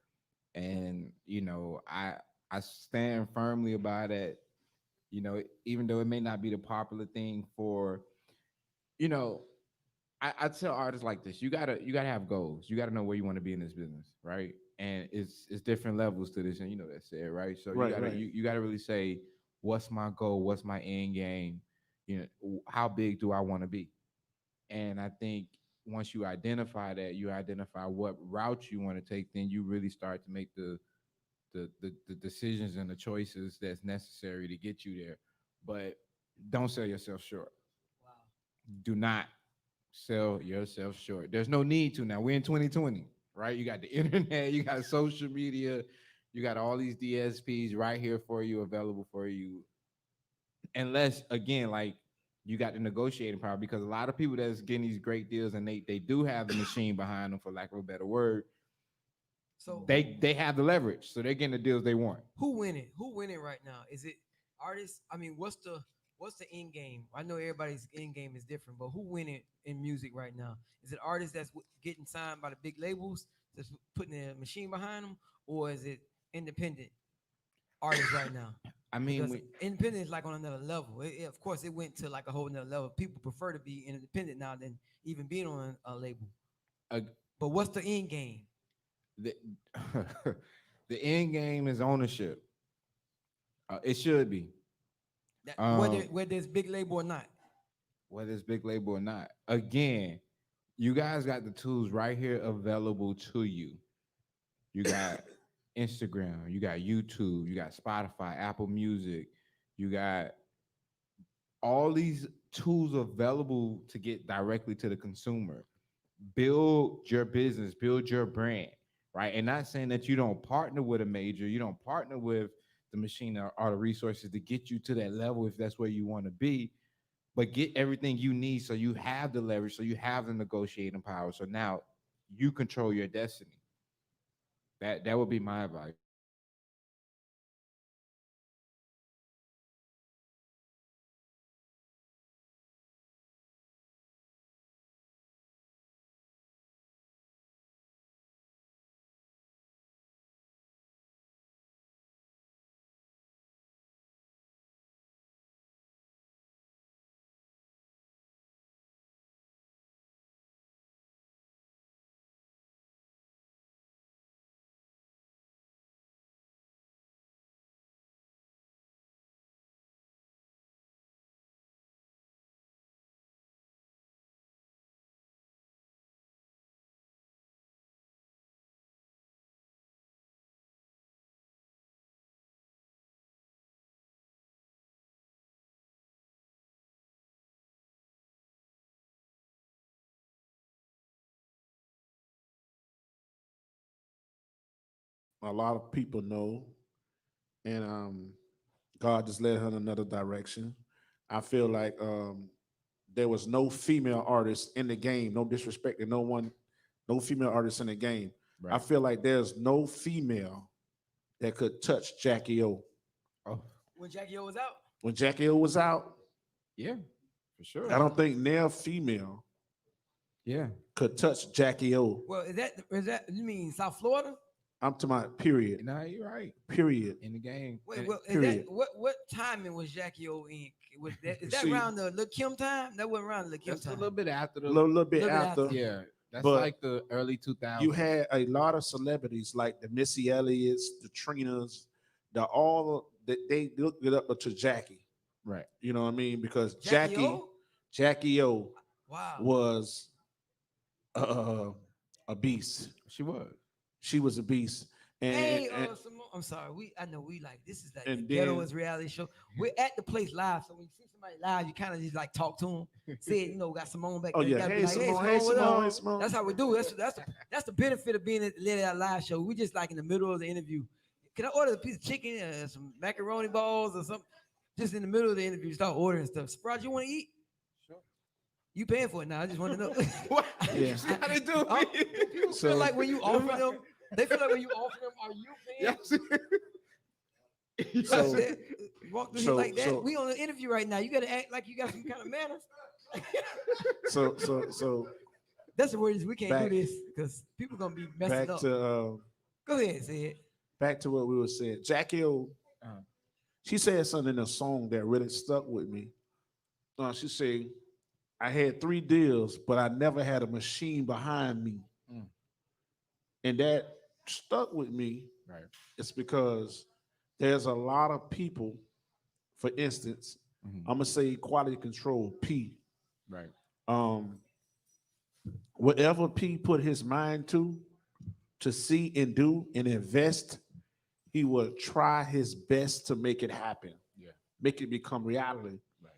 And I stand firmly about it. Even though it may not be the popular thing for, you know, I tell artists like this: you gotta have goals. You gotta know where you want to be in this business, right? And it's different levels to this, and you know that said, right? So you Right, gotta right. you gotta really say, what's my goal? What's my end game? How big do I want to be? And I think once you identify that, you identify what route you want to take, then you really start to make the decisions and the choices that's necessary to get you there. But don't sell yourself short. Wow. Do not sell yourself short. There's no need to now. We're in 2020, right? You got the internet, you got social media, you got all these DSPs right here for you, available for you. Unless again, like you got the negotiating power, because a lot of people that's getting these great deals and they do have the machine behind them, for lack of a better word. So They have the leverage, so they're getting the deals they want. who winning? Who winning right now? Is it artists? I mean, what's the end game? I know everybody's end game is different, but who winning in music right now? Is it artists that's getting signed by the big labels, that's putting a machine behind them, or is it independent artists right now? I mean, Because independent is like on another level. Of course, it went to like a whole another level. People prefer to be independent now than even being on a label. uh, But what's the end game? the the end game is ownership. It should be. That, Um, whether it's big label or not. whether it's big label or not. Again, you guys got the tools right here available to you. You got Instagram, you got YouTube, you got Spotify, Apple Music, you got all these tools available to get directly to the consumer. Build your business, build your brand, right? And not saying that you don't partner with a major, you don't partner with the machine or the resources to get you to that level if that's where you want to be, but get everything you need so you have the leverage, so you have the negotiating power. So now you control your destiny. That would be my advice. A lot of people know, and God just led her in another direction. I feel like there was no female artist in the game. No disrespect to no one, no female artist in the game. I Right. feel like there's no female that could touch Jackie O. Oh, When Jackie O was out. When Jackie O was out, Yeah, for sure. I don't think near female Yeah. could touch Jackie O. Well, is that you mean South Florida? I'm talking about period. No, you're right. Period. In the game. Wait, And- well, is period. that what timing was Jackie O in? Was that is that See- around the Lil Kim time? That wasn't around the Lil Kim that's a time. little bit after the. A little bit Little bit after. after. Yeah, that's But like the early 2000s. You had a lot of celebrities like the Missy Elliott's, the Trinas, the all that they looked it up to Jackie. right. You know what I mean? Because Jackie Jackie O? Jackie O Wow. was a beast. She was. She was a beast. And, Hey, and- Simone, I'm sorry. I know we like this is like And the then- ghettoest reality show. We're at the place live, so when you see somebody live, you kind of just like talk to them. Say, you know, we got Simone back oh there. You yeah, gotta hey be like, Simone, hey what up? Simone, hey Simone. That's how we do. That's the benefit of being at the Let It Out live show. We just like in the middle of the interview. Can I order a piece of chicken, some macaroni balls, or something? Just in the middle of the interview, start ordering stuff. Surprise, you want to eat? Sure. You paying for it now? I just want to know. What? Yeah. See how they do I'm- me? People So- feel like when you offer them, they feel like when you offer them, are you paying? Yeah. So- Walk through so- here like that. so- We on an interview right now. You got to act like you got some kind of manners. So That's the words we can't Back- do this because people gonna be messing back up. to Go ahead, say it. back to what we were saying. Jackie O, Uh-huh. she said something in a song that really stuck with me. She said, I had 3 deals, but I never had a machine behind me. Mm. And that stuck with me. Right. It's because there's a lot of people, for instance, Mhm. I'm gonna say quality control, P. Right. Whatever P put his mind to see and do and invest, he will try his best to make it happen. Yeah. Make it become reality. Right.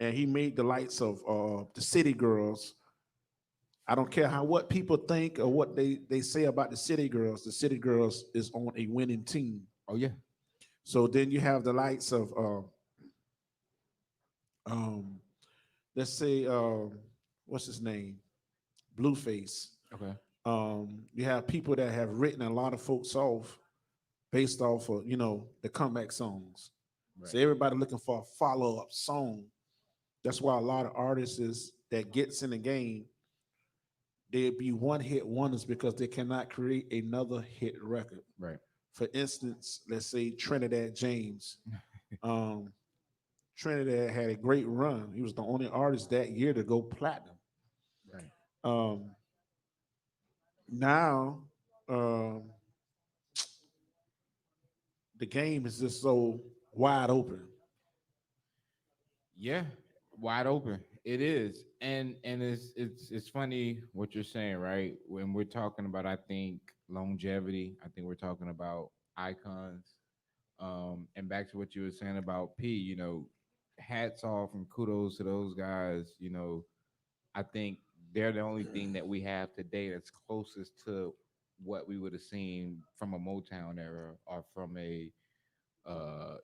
And he made the likes of the City Girls. I don't care what people think or what they say about the City Girls. The City Girls is on a winning team. Oh yeah. So then you have the likes of let's say what's his name? Blueface. Okay. You have people that have written a lot of folks off based off of, the comeback songs. Right. So everybody looking for a follow-up song. That's why a lot of artists that gets in the game, they'd be one-hit wonders because they cannot create another hit record. Right. For instance, let's say Trinidad James. Trinidad had a great run. He was the only artist that year to go platinum. Right. Now, the game is just so wide open. Yeah, wide open. It is, and it's funny what you're saying, right? When we're talking about, I think longevity. I think we're talking about icons. And back to what you were saying about P. Hats off and kudos to those guys. I think they're the only thing that we have today that's closest to what we would have seen from a Motown era or from a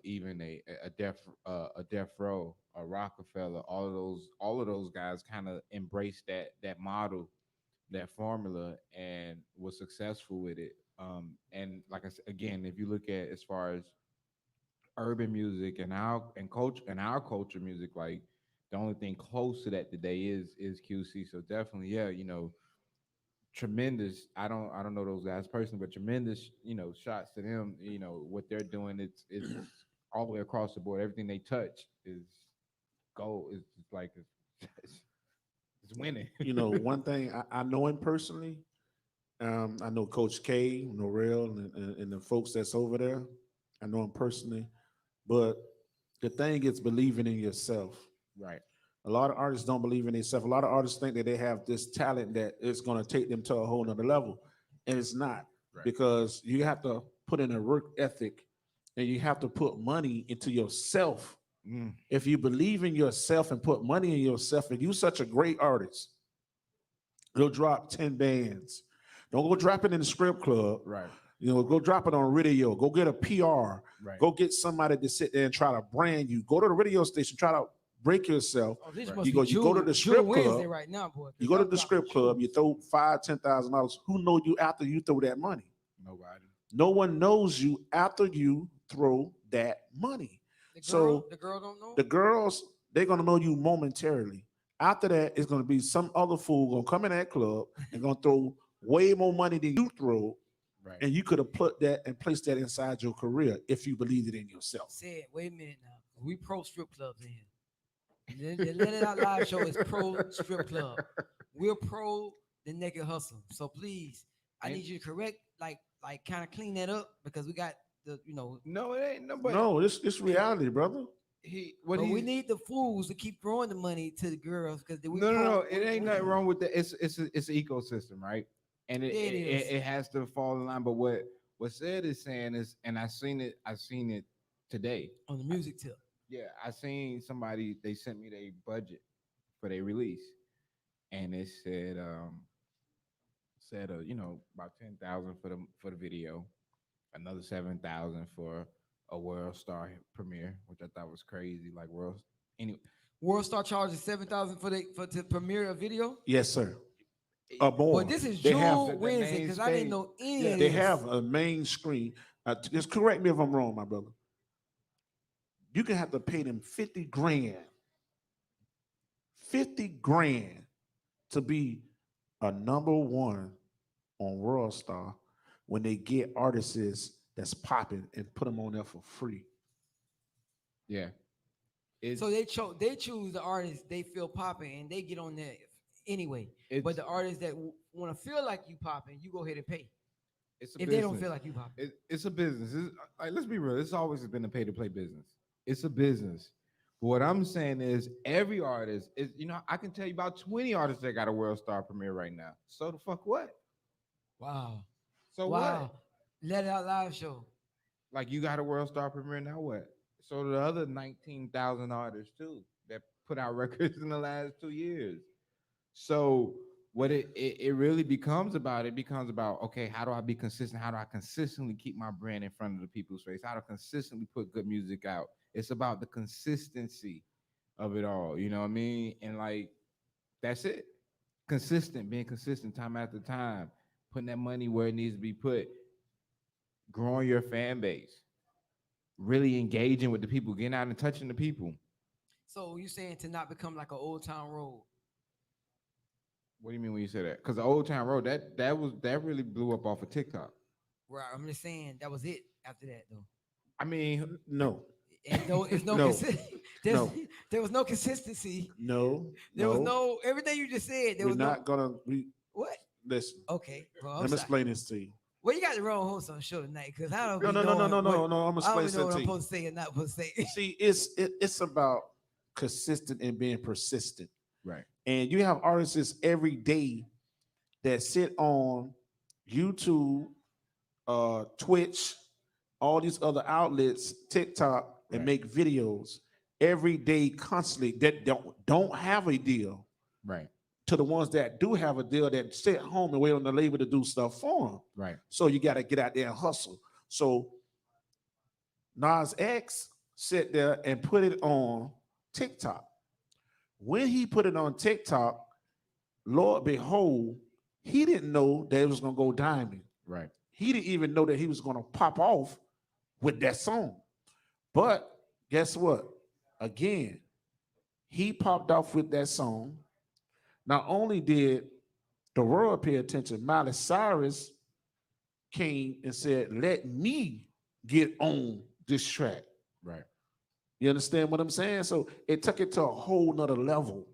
even a Death Row, a Rockefeller. All of those guys kind of embraced that model, that formula, and was successful with it. And like I said again, if you look at as far as urban music and our culture music, like the only thing close to that today is QC. So definitely, yeah, tremendous. I don't know those guys personally, but tremendous, shots to them. What they're doing, it's all the way across the board. Everything they touch is gold. It's like it's winning. One thing I know him personally. I know Coach K, Norrell, and the folks that's over there. I know him personally, but the thing is believing in yourself. Right. A lot of artists don't believe in themselves. A lot of artists think that they have this talent that is going to take them to a whole nother level, and it's not. Right. Because you have to put in a work ethic, and you have to put money into yourself. Mm. If you believe in yourself and put money in yourself, and you're such a great artist, go drop 10 bands. Don't go drop it in the strip club. Right. Go drop it on radio. Go get a PR. Right. Go get somebody to sit there and try to brand you. Go to the radio station. Try to break yourself. Oh, this Right. must You be go to Jewel- the Jewel strip Wednesday club. right now, boy. You go to the strip club. You throw $5,000, $10,000. Who know you after you throw that money? Nobody. No one knows you after you throw that money. So the girl don't know. the girls, they're gonna know you momentarily. After that, it's gonna be some other fool gonna come in that club and gonna throw way more money than you throw, Right. and you could have put that and placed that inside your career if you believed it in yourself. Said, wait a minute now. We pro strip clubs in here. The Let It Out Live show is pro strip club. We're pro the naked hustle. So please, I And- need you to correct, like kind of clean that up because we got the, No, it ain't. No, but No, it's reality, brother. what but we he need the fools to keep throwing the money to the girls because we no, no, pro. no. It ain't nothing wrong with that. It's an ecosystem, right? And Yeah, it is. it has to fall in line. But what said is saying is, and I seen it today. On the music tip. Yeah, I seen somebody. They sent me their budget for their release, and it said about 10,000 for the video, another 7,000 for a world star premiere, which I thought was crazy. Like world anyway. World Star charges 7,000 for to premiere a video. Yes, sir. More. But this is They June have the Wednesday main because I didn't stage. know any Yeah, of they this. have a main screen. Just correct me if I'm wrong, my brother. You can have to pay them 50 grand. 50 grand to be a number one on World Star when they get artists that's popping and put them on there for free. Yeah. It's, So they choose the artists they feel popping and they get on there anyway. But It's- the artists that want to feel like you popping, you go ahead and pay. it's a If business. they don't feel like you popping. It's a business. Like, let's be real. It's always been a pay to play business. It's a business. But what I'm saying is, every artist is. I can tell you about 20 artists that got a world star premiere right now. So the fuck what? Wow. So Wow. what? Let It Out Live show. Like, you got a world star premiere now. What? So the other 19,000 artists too that put out records in the last 2 years. So what it really becomes about, okay, how do I be consistent? How do I consistently keep my brand in front of the people's face? How to consistently put good music out? It's about the consistency of it all. You know what I mean? And like, that's it. Being consistent time after time, putting that money where it needs to be put, growing your fan base, really engaging with the people, getting out and touching the people. So you saying to not become like an old town road? What do you mean when you say that? Because the Old Town Road, that really blew up off of TikTok. Right. I'm just saying that was it after that though. I mean, No, And no, it's no, No. there's- No. there was no consistency. no, There was no everything you just said. There We're was not gonna. what? Listen. Okay. Well, Let I'm me sorry. explain this to you. Well, you got the wrong host on the show tonight because I don't. No, be no, no, no, knowing no, no, what- no. I'm I gonna don't explain even know what I'm something to you. supposed to say and not supposed to say. See, it's about consistent and being persistent. right. And you have artists every day that sit on YouTube, Twitch, all these other outlets, TikTok, and Right. make videos every day, constantly, that don't have a deal. Right. To the ones that do have a deal, that sit home and wait on the label to do stuff for them. Right. So you got to get out there and hustle. So Nas X sit there and put it on TikTok. When he put it on TikTok, Lord behold, he didn't know that it was gonna go diamond. Right. He didn't even know that he was gonna pop off with that song. But guess what? Again, he popped off with that song. Not only did the world pay attention, Miley Cyrus came and said, "Let me get on this track." Right. You understand what I'm saying? So it took it to a whole nother level.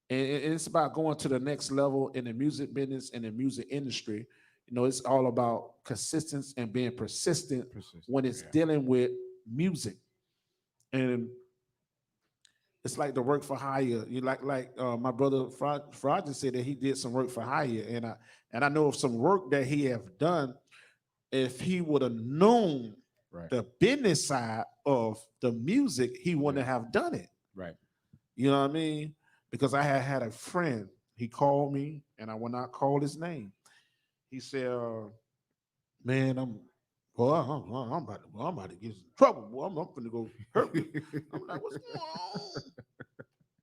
And it's about going to the next level in the music business and the music industry. You know, it's all about consistency and being persistent when it's yeah. dealing with music. And it's like the work for hire. You like my brother Fraud just said that he did some work for hire. And I know of some work that he have done. If he would have known Right. the business side of the music, he wouldn't Yeah. have done it. Right. You know what I mean? Because I had a friend, he called me, and I will not call his name. He said, "Man, I'm about to get in trouble. Boy. I'm gonna go hurt me." I'm like, "What's going on?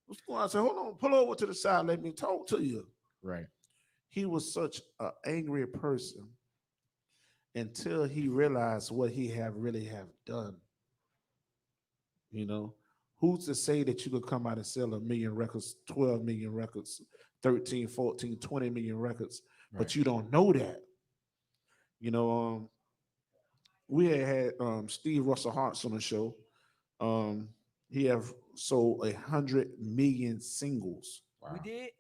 What's going on?" I said, "Hold on, pull over to the side. Let me talk to you." Right. He was such an angry person until he realized what he really have done. You know, who's to say that you could come out and sell 1 million records, 12 million records, 13, 14, 20 million records, Right. but you don't know that. You know, we had Steve Russell Hartz on the show. Um, he have sold 100 million singles. We Wow. did.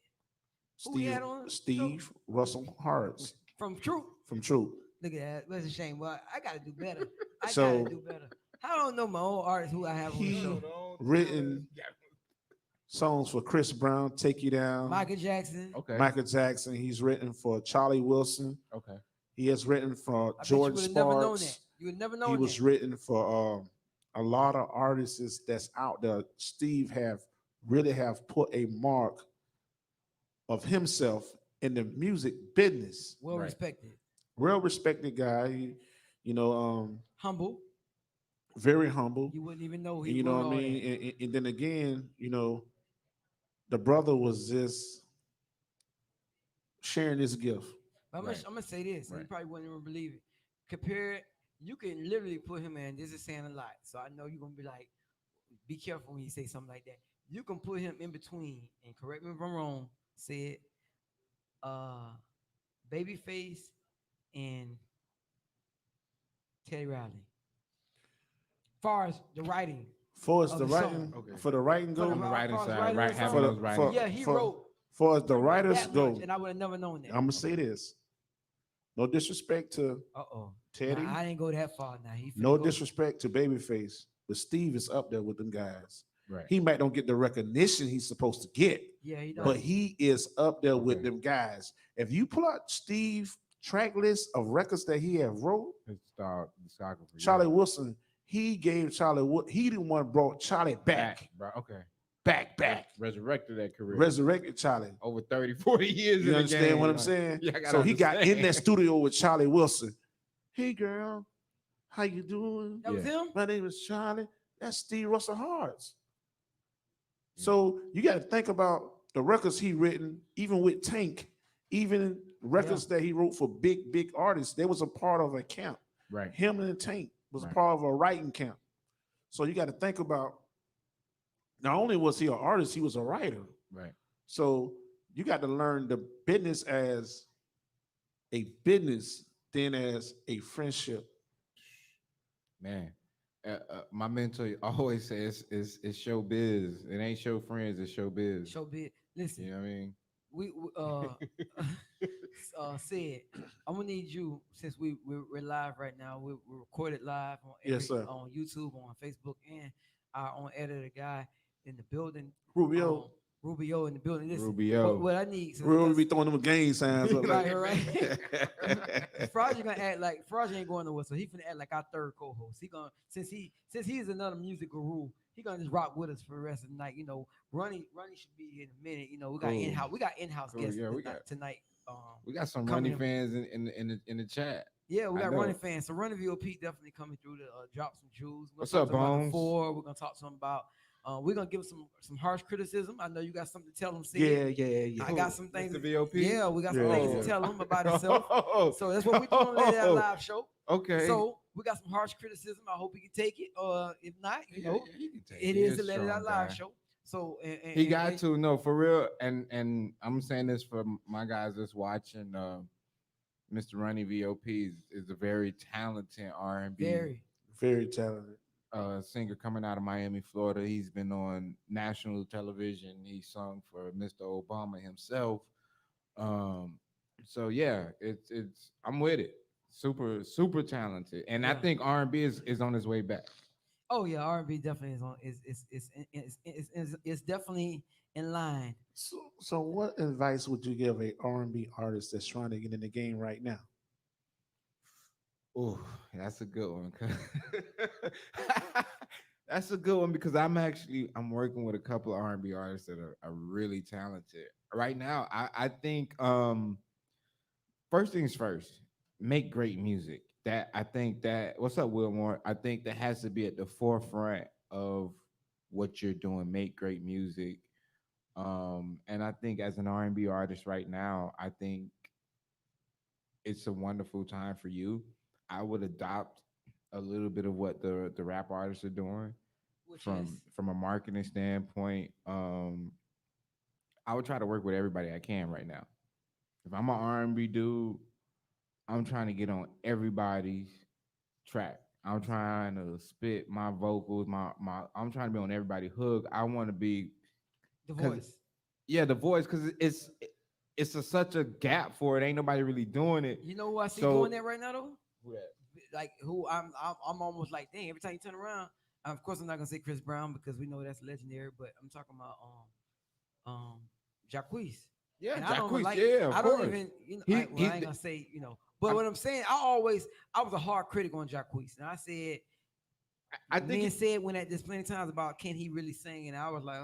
Who we Steve had on the show? Steve Russell Hartz From True. from True. Look at that. That's a shame. Well, I gotta do better. I So gotta do better. I don't know my own artists who I have on the he show. written songs for Chris Brown, Take You Down, Michael Jackson. Okay. Michael Jackson. He's written for Charlie Wilson. Okay. He has written for I bet you George would have never known that. Sparks. You would never He known was that. written for a lot of artists that's out there. Steve have really have put a mark of himself in the music business. Well Right. respected. Well respected guy. You know, Humble. very humble. You wouldn't even know he You know wrote what I all mean? that. And then again, you know, the brother was just sharing his gift. But I'm Right. gonna say this, and you Right. probably wouldn't even believe it. Compare it, you can literally put him in. This is saying a lot, so I know you're gonna be like, be careful when you say something like that. You can put him in between, and correct me if I'm wrong. Said, Babyface and Teddy Riley. Far as the writing, For as Of the the writing, song. Okay. for the writing For the go, On the As writing far as side, writing right, on having the those song? writing. yeah, he for- wrote for as the writers that go, much, and I would have never known that. I'm gonna say this. No disrespect to Uh-oh. Teddy. Nah, I didn't go that far. Now he No finna go- disrespect to Babyface, but Steve is up there with them guys. Right. He might don't get the recognition he's supposed to get, Yeah, he does. but he is up there with Okay. them guys. If you pull out Steve track list of records that he have wrote, His discography. yeah. Charlie Wilson, he gave Charlie Wood, he the one brought Charlie back, bro. Okay. back, Resurrected that career. resurrected Charlie. Over 30, 40 years. You in the understand game, what I'm like, saying? Yeah, I gotta So he got in that understand. studio with Charlie Wilson. Hey girl, how you doing? That was Yeah. him. My name is Charlie. That's Steve Russell Hartz. So you got to think about the records he written, even with Tank, even records that he wrote for big artists. They was a part of a camp. Right. Him and Tank was Right. a part of a writing camp. So you got to think about. Not only was he an artist, he was a writer. Right. So you got to learn the business as a business, then as a friendship. Man. My mentor always says it's show biz. It ain't show friends, it's show biz. Show bit. Listen, You know what I mean? we said I'm gonna need you since we're live right now. We're recorded live on Yes, sir. on YouTube, on Facebook, and our own editor guy in the building. Rubio, Rubio in the building. Listen, Rubio. What I need. So Rubio be throwing them gang signs up. Right, like- Fraj gonna act like Fraj ain't going nowhere, so he finna act like our third co-host. He gonna since he's another music guru, he gonna just rock with us for the rest of the night. You know, Ronnie should be here in a minute. You know, we got Cool. in-house Cool, guests yeah, we tonight. We got some coming running in. fans in the chat. Yeah, we I got know. running fans. So running VOP definitely coming through to drop some jewels. We're What's gonna up, talk to 'em about the Bones? Four. We're gonna talk to them about. We're gonna give some harsh criticism. I know you got something to tell them. Sid. yeah. I got some things. Mr. VOP? Yeah, we got some Yeah. things to tell him about himself. Oh, So that's what we're doing on that live show. okay. So we got some harsh criticism. I hope he can take it. If not, you know, he can take it He is a the Let It Out strong live guy. show. So He got to no for real, and I'm saying this for my guys that's watching. Mr. Ronnie VOP is a very talented R&B very. talented. singer coming out of Miami, Florida. He's been on national television. He sung for Mr. Obama himself. So yeah, it's I'm with it. Super talented, and I Yeah. think R&B is on his way back. Oh yeah, R&B definitely is on. It's definitely in line. So what advice would you give a R&B artist that's trying to get in the game right now? Oh, that's a good one. That's a good one because I'm working with a couple of R&B artists that are really talented right now. I think first things first, make great music. That I think that what's up, Wilmore? I think that has to be at the forefront of what you're doing. Make great music. And I think as an R&B artist right now, I think it's a wonderful time for you. I would adopt a little bit of what the rap artists are doing. Which from is from a marketing standpoint. I would try to work with everybody I can right now. If I'm an R&B dude, I'm trying to get on everybody's track. I'm trying to spit my vocals, my I'm trying to be on everybody's hook. I want to be the cuz voice. yeah, the voice cuz such a gap for it. Ain't nobody really doing it. You know who I see So doing that right now though? who that? Like who I'm almost like, dang, every time you turn around, of course I'm not gonna say Chris Brown because we know that's legendary, but I'm talking about Jacquees. Yeah, And I don't even Jacquees, like, yeah, of I don't course. even, you know, He well, I he ain't gonna say, but I'm- what I'm saying, I was a hard critic on Jacquees. And I said, I think men said when at this plenty of times about can he really sing, and I was like,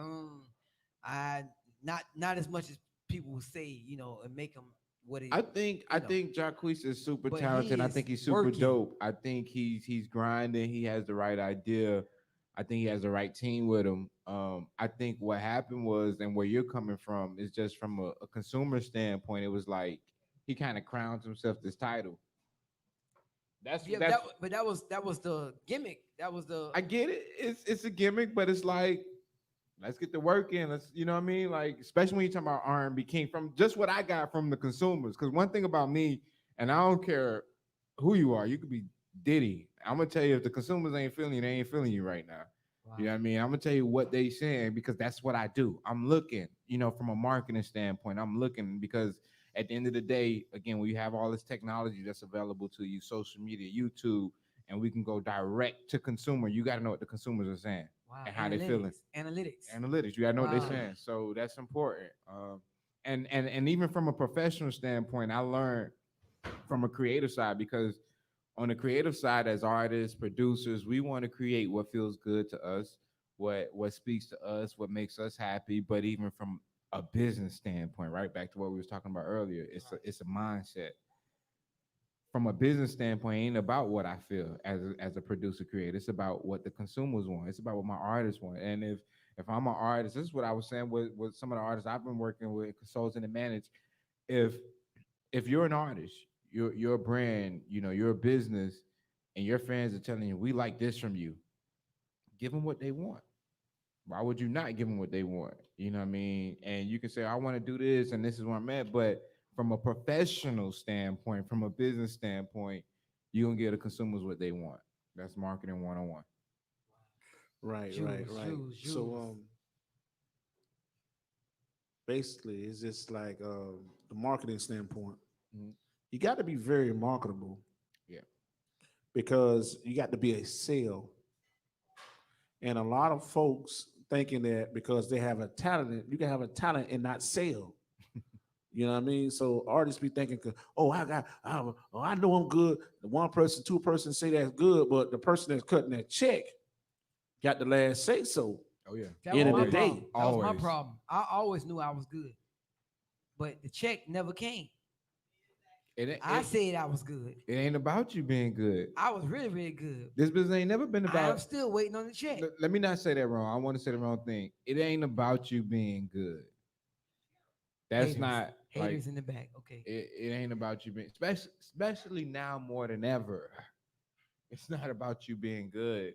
I not as much as people would say, and make him what it, I think Jacquees is super but talented. he I is think he's super working. dope. I think he's grinding. He has the right idea. I think he has the right team with him. I think what happened was, and where you're coming from, is just from a consumer standpoint. It was like he kind of crowns himself this title. Yeah, That's but that was the gimmick. That was the I get it. It's a gimmick, but it's like let's get the work in. Let's you know what I mean? Like, especially when you talk about R&B King, from just what I got from the consumers. Because one thing about me, and I don't care who you are, you could be Diddy. I'm gonna tell you if the consumers ain't feeling you, they ain't feeling you right now. You know what I mean? I'm gonna tell you what they saying because that's what I do. I'm looking, from a marketing standpoint. I'm looking because at the end of the day, again, we have all this technology that's available to you, social media, YouTube, and we can go direct to consumer. You got to know what the consumers are saying wow, and how they feeling. analytics. Analytics, you got to know what they're Wow. saying. So that's important. And even from a professional standpoint, I learned from a creative side because on the creative side, as artists, producers, we want to create what feels good to us, what speaks to us, what makes us happy. But even from a business standpoint, right back to what we was talking about earlier, it's a mindset. From a business standpoint, it ain't about what I feel as a producer creator. It's about what the consumers want. It's about what my artists want. And if I'm an artist, this is what I was saying with some of the artists I've been working with, consulting and manage. If if you're an artist, you're a brand, you're a business, and your fans are telling you we like this from you, give them what they want. Why would you not give them what they want? You know what I mean? And you can say I want to do this, and this is where I'm at. But from a professional standpoint, from a business standpoint, you're gonna give the consumers what they want. That's marketing 101. Right, right, Jules, right. Jules, So Jules. basically it's just like the marketing standpoint. Mhm. You got to be very marketable Yeah. because you got to be a sale. And a lot of folks thinking that because they have a talent, you can have a talent and not sell. You know what I mean? So artists be thinking, oh, I know I'm good. The one person, two person say that's good, but the person that's cutting that check got the last say so. Oh yeah. That End was of my the day. problem. That was my Always. problem. I always knew I was good, but the check never came. I said I was good. It ain't about you being good. I was really, really good. This business ain't never been I am about. still waiting on the check. Let me not say that wrong. I want to say the wrong thing. It ain't about you being good. That's Haters. not like Haters in the back. Okay. it ain't about you being especially now more than ever. It's not about you being good.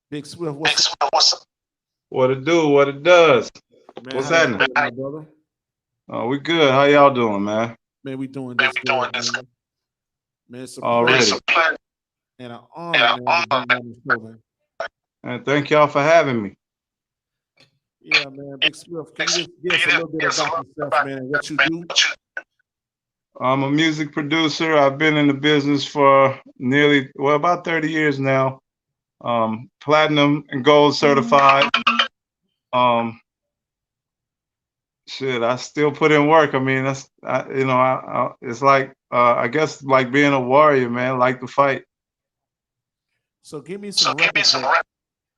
Big Swift, what's What it do? What it does? man? What's How you happening? feeling, my brother? We good. How y'all doing, man? Man, we doing this good, man. Man, it's a Already. pleasure and an honor, man, to be on the show, man. And thank y'all for having me. Yeah, man. Big Swift, can you just give us a little bit about yourself, man, and what you do? I'm a music producer. I've been in the business for about 30 years now. Platinum and gold certified. Shit, I still put in work. I mean, it's like, I guess like being a warrior, man, like to fight. So give me some records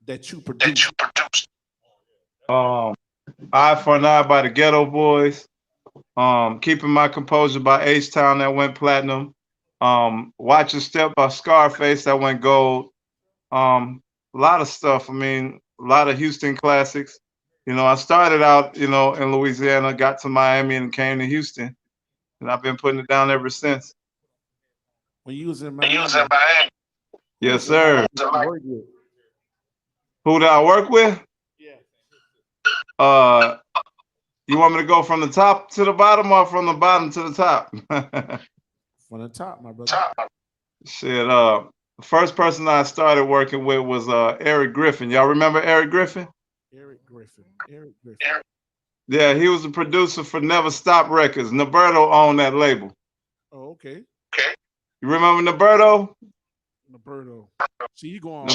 that you produce. Eye for an Eye by the Ghetto Boys. Keeping My Composure by H-Town that went platinum. Watch Your Step by Scarface that went gold. A lot of stuff. I mean, a lot of Houston classics. You know, I started out, in Louisiana, got to Miami and came to Houston. And I've been putting it down ever since. When you was in Miami. Yes, sir. Who Who did I work with? Yeah. You want me to go from the top to the bottom or from the bottom to the top? From the top, my brother. Shit, the first person I started working with was Eric Griffin. Y'all remember Eric Griffin? Eric Griffin. Yeah, he was a producer for Never Stop Records. Naberto owned that label. Oh, okay. You remember Naberto? Naberto. See, you going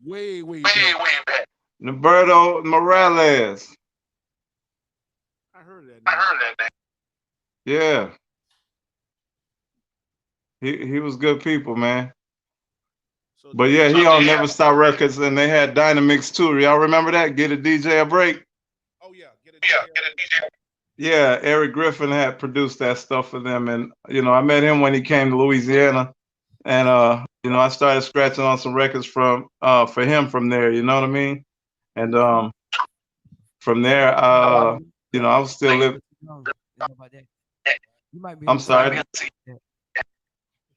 way back. Naberto Morales. I heard that name. Yeah. He was good people, man. So But yeah, he on Never Stop Records, and they had Dynamix too. Y'all remember that? Get a DJ a break. Oh yeah, get a DJ. Yeah, Eric Griffin had produced that stuff for them, and I met him when he came to Louisiana, and I started scratching on some records for him from there. You know what I mean? And from there, I was still living. I'm sorry.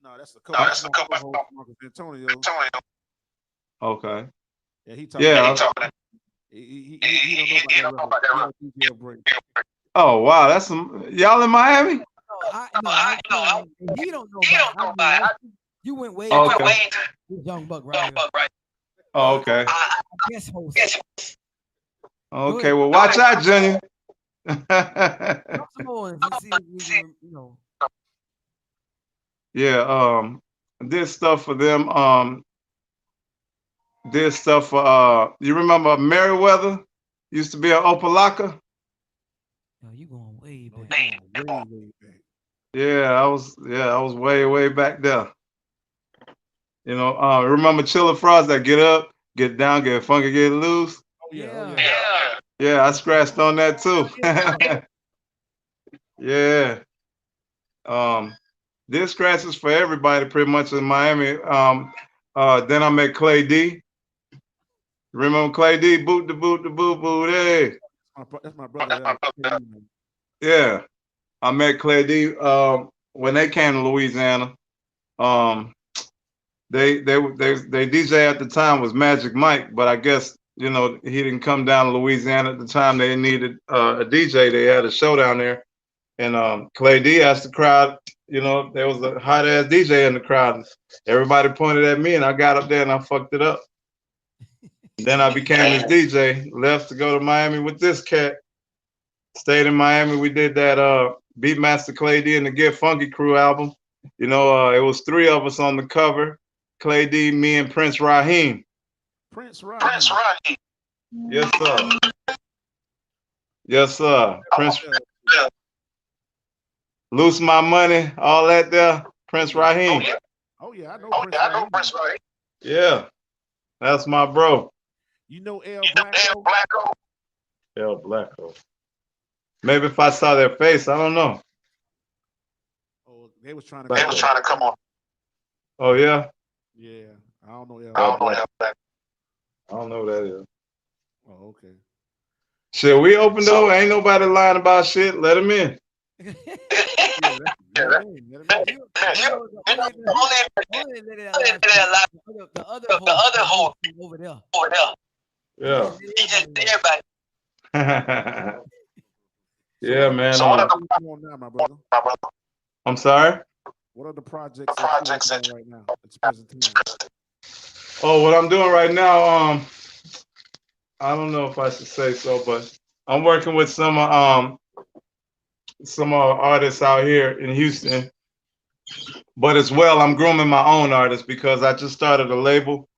No, that's a couple. Antonio. Okay. Yeah, he talking. Yeah. He don't know about that record. Break. Oh wow, that's y'all in Miami? No, he don't know about it. You went way okay. Young Buck, right? Oh, okay. Guest host. Okay, well, watch out, Junior. Yeah, did stuff for them. Did stuff for you remember Merriweather? Used to be an Opalaka. No, you going way back. Way back. Yeah, I was way back there. Remember Chilla Frost that Get Up, Get Down, Get Funky, Get Loose? Oh yeah. Yeah, I scratched on that too. Yeah. Did scratches for everybody pretty much in Miami. Then I met Clay D. Remember Clay D? Boot the boot the boot boot, hey. That's my brother. Yeah. I met Clay D when they came to Louisiana. They DJ at the time was Magic Mike, but I guess he didn't come down to Louisiana at the time. They needed a DJ. They had a show down there, and Clay D asked the crowd. There was a hot ass DJ in the crowd. Everybody pointed at me, and I got up there and I fucked it up. Then I became his DJ. Left to go to Miami with this cat. Stayed in Miami. We did that Beatmaster Clay D and the Get Funky Crew album. It was 3 of us on the cover. Clay D, me, and Prince Raheem. Prince Raheem. Yes, sir. Yes, sir. Prince. Loose My Money, all that there. Prince Raheem. Oh yeah, I know Prince Raheem. Yeah, that's my bro. You know El Blacko? El Blacko. Maybe if I saw their face, I don't know. Oh, they was trying to come on. Oh yeah. Yeah, I don't know. I don't know who that is. Oh, okay. Shit, we open door. Ain't nobody lying about shit. Let him in. Yeah, let him in. Let him in. The other host over there. Yeah. He just everybody. Yeah, what man. are you working on now, my brother? I'm sorry. What are the projects that you're working on right now at the present time? Oh, what I'm doing right now, I don't know if I should say so, but I'm working with some artists out here in Houston. But as well, I'm grooming my own artists because I just started a label,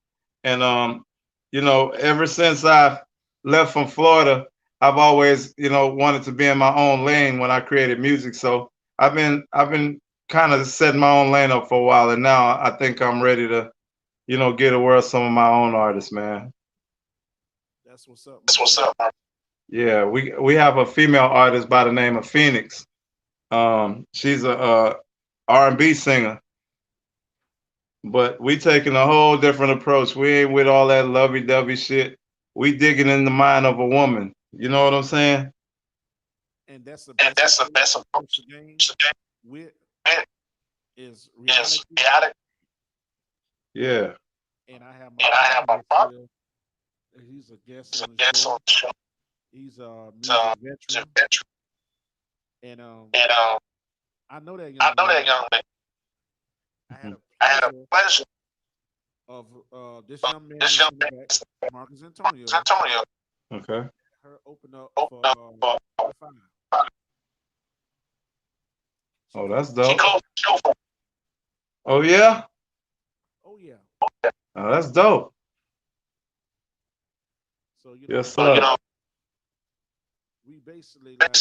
and you know, ever since I left from Florida, I've always, you know, wanted to be in my own lane when I created music. So I've been kind of setting my own lane up for a while, and now I think I'm ready to, you know, get aware of some of my own artists, man. That's what's up. That's what's up. Yeah, we have a female artist by the name of Phoenix. She's a R&B singer, but we taking a whole different approach. We ain't with all that lovey-dovey shit. We digging in the mind of a woman. You know what I'm saying? And that's the best approach to game with is reality. Yeah. And I have my partner. He's a guest on the show. He's a music veteran. And I know that young man. I had a pleasure of this young man, Marcus Antonio. Okay. Her open up for Fine. Oh, that's dope. Oh yeah. Oh yeah. Oh, that's dope. So yes, sir. We basically like,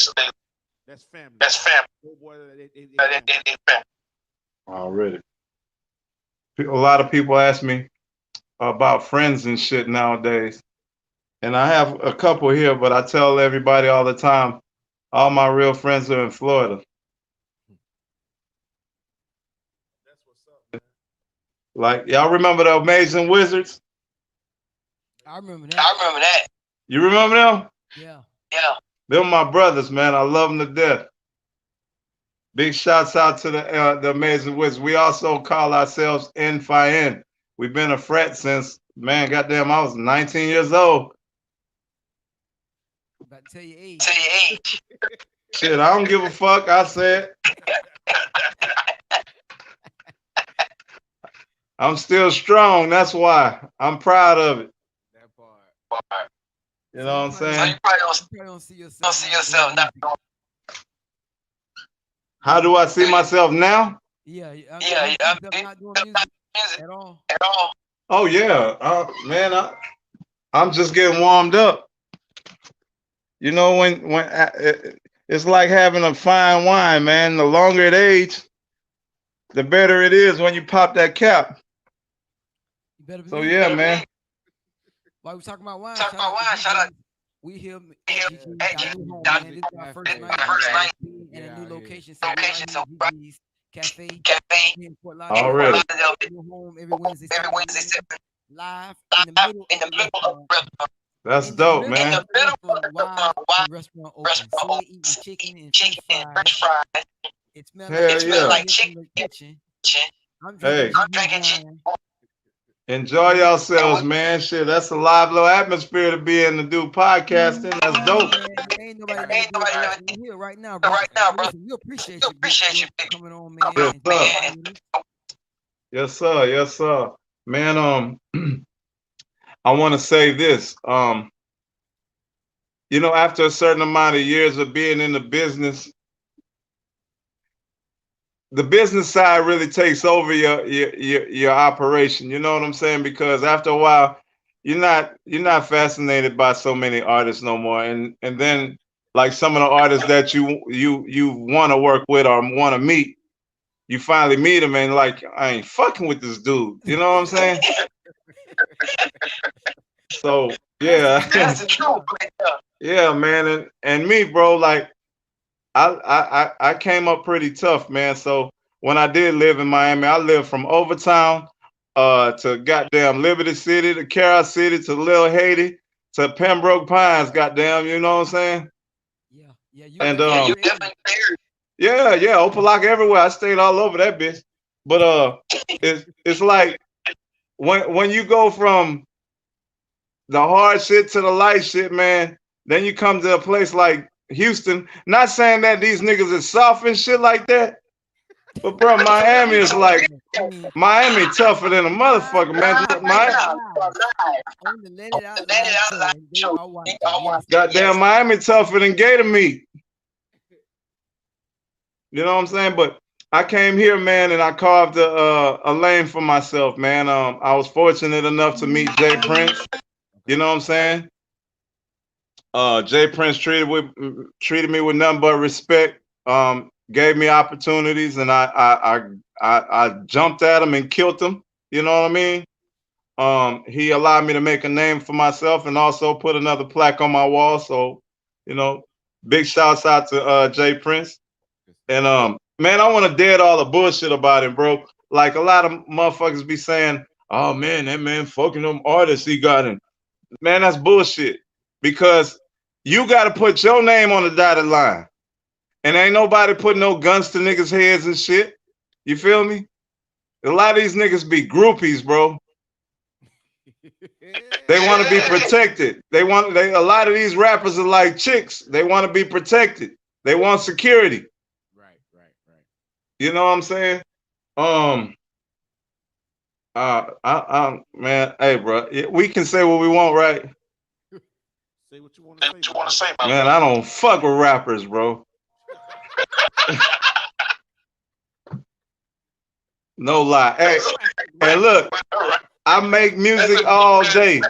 that's family. That's family. Oh boy, family. Already. A lot of people ask me about friends and shit nowadays. And I have a couple here, but I tell everybody all the time, all my real friends are in Florida. That's what's up, man. Like, y'all remember the Amazing Wizards? I remember that. You remember them? Yeah. They're my brothers, man. I love them to death. Big shouts out to the Amazing Wizards. We also call ourselves NFIN. We've been a frat since, man, goddamn, I was 19 years old. About to tell your age. Shit, I don't give a fuck. I said. I'm still strong. That's why. I'm proud of it. That part. You know what I'm saying? So you probably don't see yourself now. How do I see myself now? Yeah. I'm not doing music at all. Oh yeah, man. I'm just getting warmed up. You know, when it's like having a fine wine, man. The longer it ages, the better it is when you pop that cap. So yeah, man. While we talking about wine, shout out. We here at GG. This is our first night in a new location. So GG's Cafe in Fort Lauderdale. Already. We're home every Wednesday, live in the middle of That's dope, man. In the middle of the restaurant open. So we're eating chicken and French fries. It smells like chicken in the kitchen. I'm drinking chicken. Enjoy yourselves, man. Shit, that's a live little atmosphere to be in to do podcasting. That's dope. Ain't nobody here right now, bro. Listen, we appreciate you coming on, man. Yes, sir. Man, I want to say this. You know, after a certain amount of years of being in the business side really takes over your operation. You know what I'm saying? Because after a while, you're not fascinated by so many artists no more. And then like some of the artists that you want to work with or want to meet, you finally meet them and like, I ain't fucking with this dude. You know what I'm saying? So yeah, that's the truth. Yeah, man, and me, bro, like I came up pretty tough, man. So when I did live in Miami, I lived from Overtown to goddamn Liberty City, to Carol City, to Little Haiti, to Pembroke Pines, goddamn, you know what I'm saying? Yeah. And Yeah, yeah, Opalaka everywhere. I stayed all over that bitch. But it's like when you go from the hard shit to the light shit, man, then you come to a place like Houston. Not saying that these niggas is soft and shit like that, but bro, Miami is like Miami tougher than a motherfucker, man. On the let it out as I say, and they are watching. Yes. Goddamn, Miami tougher than gator meat. You know what I'm saying? But I came here, man, and I carved a lane for myself, man. I was fortunate enough to meet Jay Prince. You know what I'm saying? Jay Prince treated me with nothing but respect. Gave me opportunities, and I jumped at him and killed him. You know what I mean? He allowed me to make a name for myself and also put another plaque on my wall. So, you know, big shouts out to Jay Prince. And man, I want to dead all the bullshit about him, bro. Like a lot of motherfuckers be saying, "Oh man, that man fucking them artists he got in." Man, that's bullshit. Because you got to put your name on the dotted line, and ain't nobody putting no guns to niggas' heads and shit. You feel me? A lot of these niggas be groupies, bro. They want to be protected. A lot of these rappers are like chicks. They want to be protected. They want security. You know what I'm saying? Man, hey, bro, we can say what we want, right? Say what you want to say, man. I don't fuck with rappers, bro. No lie. Hey, look, I make music all day.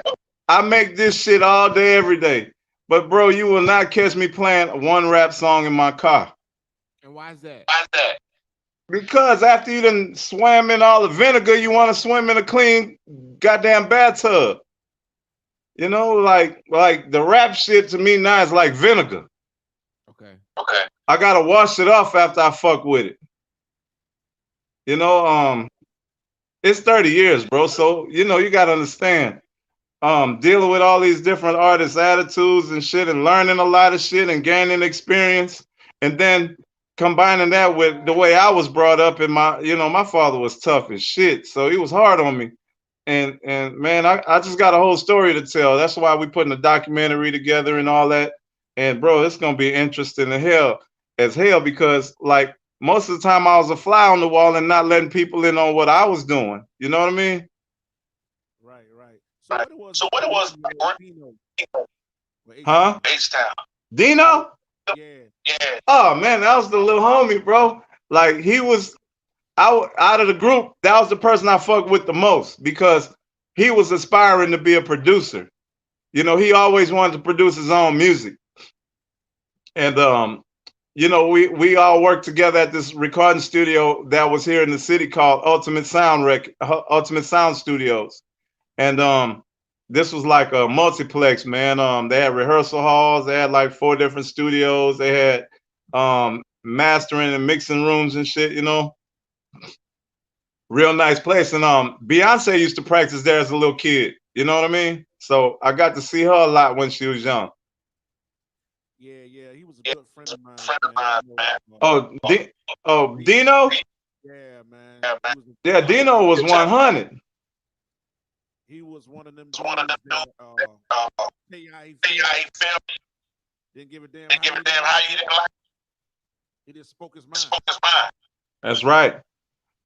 I make this shit all day, every day. But bro, you will not catch me playing one rap song in my car. And why is that? Because after you done swam in all the vinegar, you want to swim in a clean goddamn bathtub. You know, like the rap shit to me now is like vinegar. Okay. I gotta wash it off after I fuck with it. You know, it's 30 years, bro. So, you know, you gotta understand. Dealing with all these different artists' attitudes and shit and learning a lot of shit and gaining experience. And then combining that with the way I was brought up in my father was tough as shit. So he was hard on me. And man, I just got a whole story to tell. That's why we putting a documentary together and all that. And bro, it's gonna be interesting as hell because like most of the time I was a fly on the wall and not letting people in on what I was doing. You know what I mean? Right. So what it was? Huh? H-Town. Dino? Yeah. Oh man, that was the little homie, bro. Like he was out of the group. That was the person I fucked with the most because he was aspiring to be a producer. You know, he always wanted to produce his own music. And you know, we all worked together at this recording studio that was here in the city called Ultimate Sound Studios. And this was like a multiplex, man. They had rehearsal halls. They had like 4 different studios. They had mastering and mixing rooms and shit, you know. Real nice place. And Beyonce used to practice there as a little kid. You know what I mean? So I got to see her a lot when she was young. Yeah. He was a good friend of mine. Oh, Dino? Yeah, man. Yeah, Dino was 100. He was one of them dudes that tell you how he felt. Didn't give a damn how you didn't like. He just spoke his mind. That's right.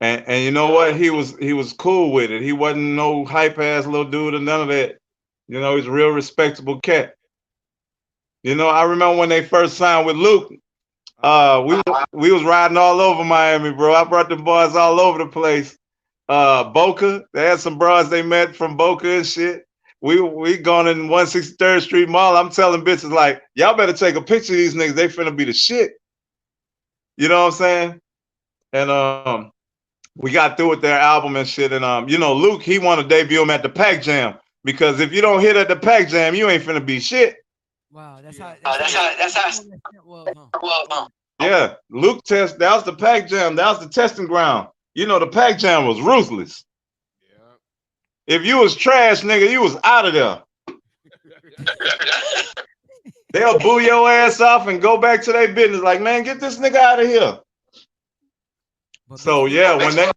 And you know what? He was cool with it. He wasn't no hype ass little dude or none of that. You know, he's a real respectable cat. You know, I remember when they first signed with Luke. We was riding all over Miami, bro. I brought the boys all over the place. Boca, they had some bros they met from Boca and shit. We gone in 163rd Street Mall. I'm telling bitches like, y'all better take a picture of these niggas. They finna be the shit. You know what I'm saying? And we got through with their album and shit. And you know, Luke, he wanted to debut him at the Pac Jam because if you don't hit at the Pac Jam, you ain't finna be shit. Wow, that's Yeah. how. Yeah, Luke that was the Pac Jam. That was the testing ground. You know, the Pac Jam was ruthless. Yeah. If you was trash, nigga, you was out of there. They'll boo your ass off and go back to their business. Like, man, get this nigga out of here. But So Big yeah, Swift,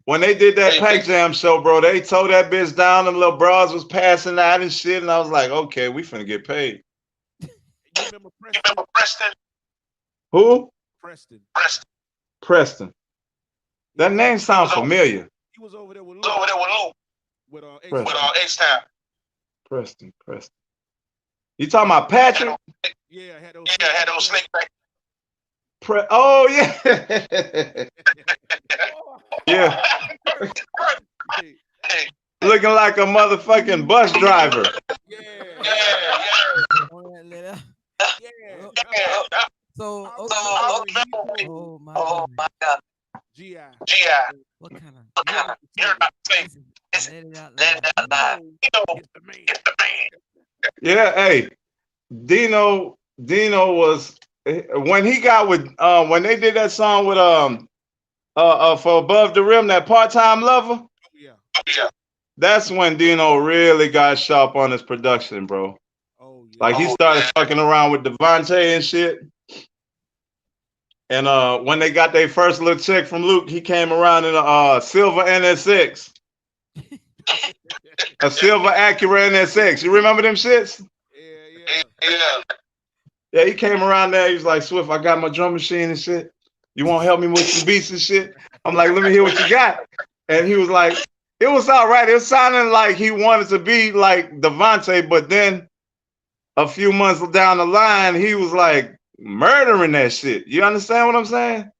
when they did that Pack Jam show, bro, they tore that bitch down. Them little bras was passing out and shit, and I was like, okay, we finna get paid. You remember Preston? Who? Preston. Preston. That name sounds familiar. He was over there with Luke. With H-Town. Preston. You talking about Patrick? Yeah, had those snake back. Oh yeah. Yeah. Looking like a motherfucking bus driver. So, okay. Oh my God. G.I. What kind of? Let it out loud. Yeah, hey, Dino was when he got with when they did that song with for Above the Rim, that Part-Time Lover. Yeah. That's when Dino really got sharp on his production, bro. Oh yeah. Like he started fucking around with Devontae and shit. And when they got their first little check from Luke, he came around in a silver NSX. A silver Acura NSX. You remember them shits? Yeah, he came around there. He was like, Swift, I got my drum machine and shit. You want to help me with some beats and shit? I'm like, let me hear what you got. And he was like, it was all right. It was sounding like he wanted to be like Devontae, but then a few months down the line, he was like murdering that shit. You understand what I'm saying?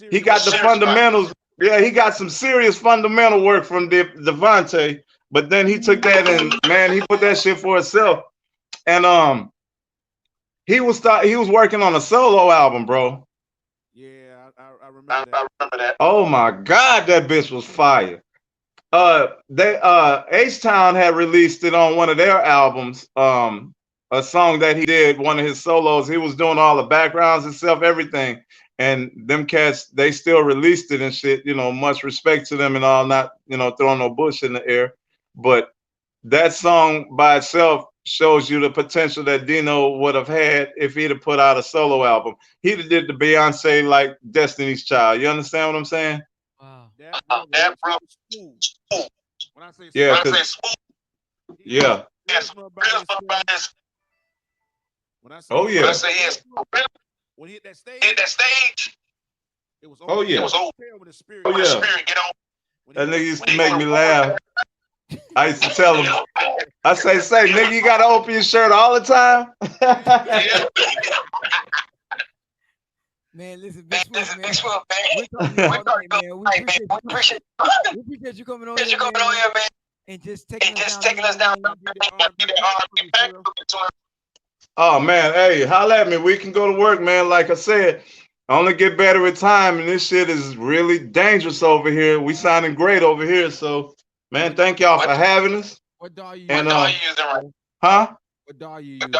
He got the fundamentals. Yeah, he got some serious fundamental work from Devontae, but then he took that and man, he put that shit for himself. And he was working on a solo album, bro. Yeah, I remember that. Oh my God, that bitch was fire. H-Town had released it on one of their albums. A song that he did, one of his solos. He was doing all the backgrounds himself, everything. And them cats, they still released it and shit. You know, much respect to them and all. Not throwing no bush in the air, but that song by itself shows you the potential that Dino would have had if he'd have put out a solo album. He'd have did the Beyonce like Destiny's Child. You understand what I'm saying? Wow. That bro. When I say Yeah, yeah. Oh yeah. When he hit that stage, it was over. Oh yeah. It was over. When the spirit, Oh yeah. That nigga used to make me laugh. I used to tell him, I say, nigga, you gotta open your shirt all the time. Man, listen, Big Swift, man. We're talking all night, man. We appreciate you coming on here, man. And just taking us down. Oh man, hey, holla at me. We can go to work, man. Like I said, I only get better with time, and this shit is really dangerous over here. We sounding great over here, so man, thank y'all for having us. What DAW you And using? huh? What DAW you using?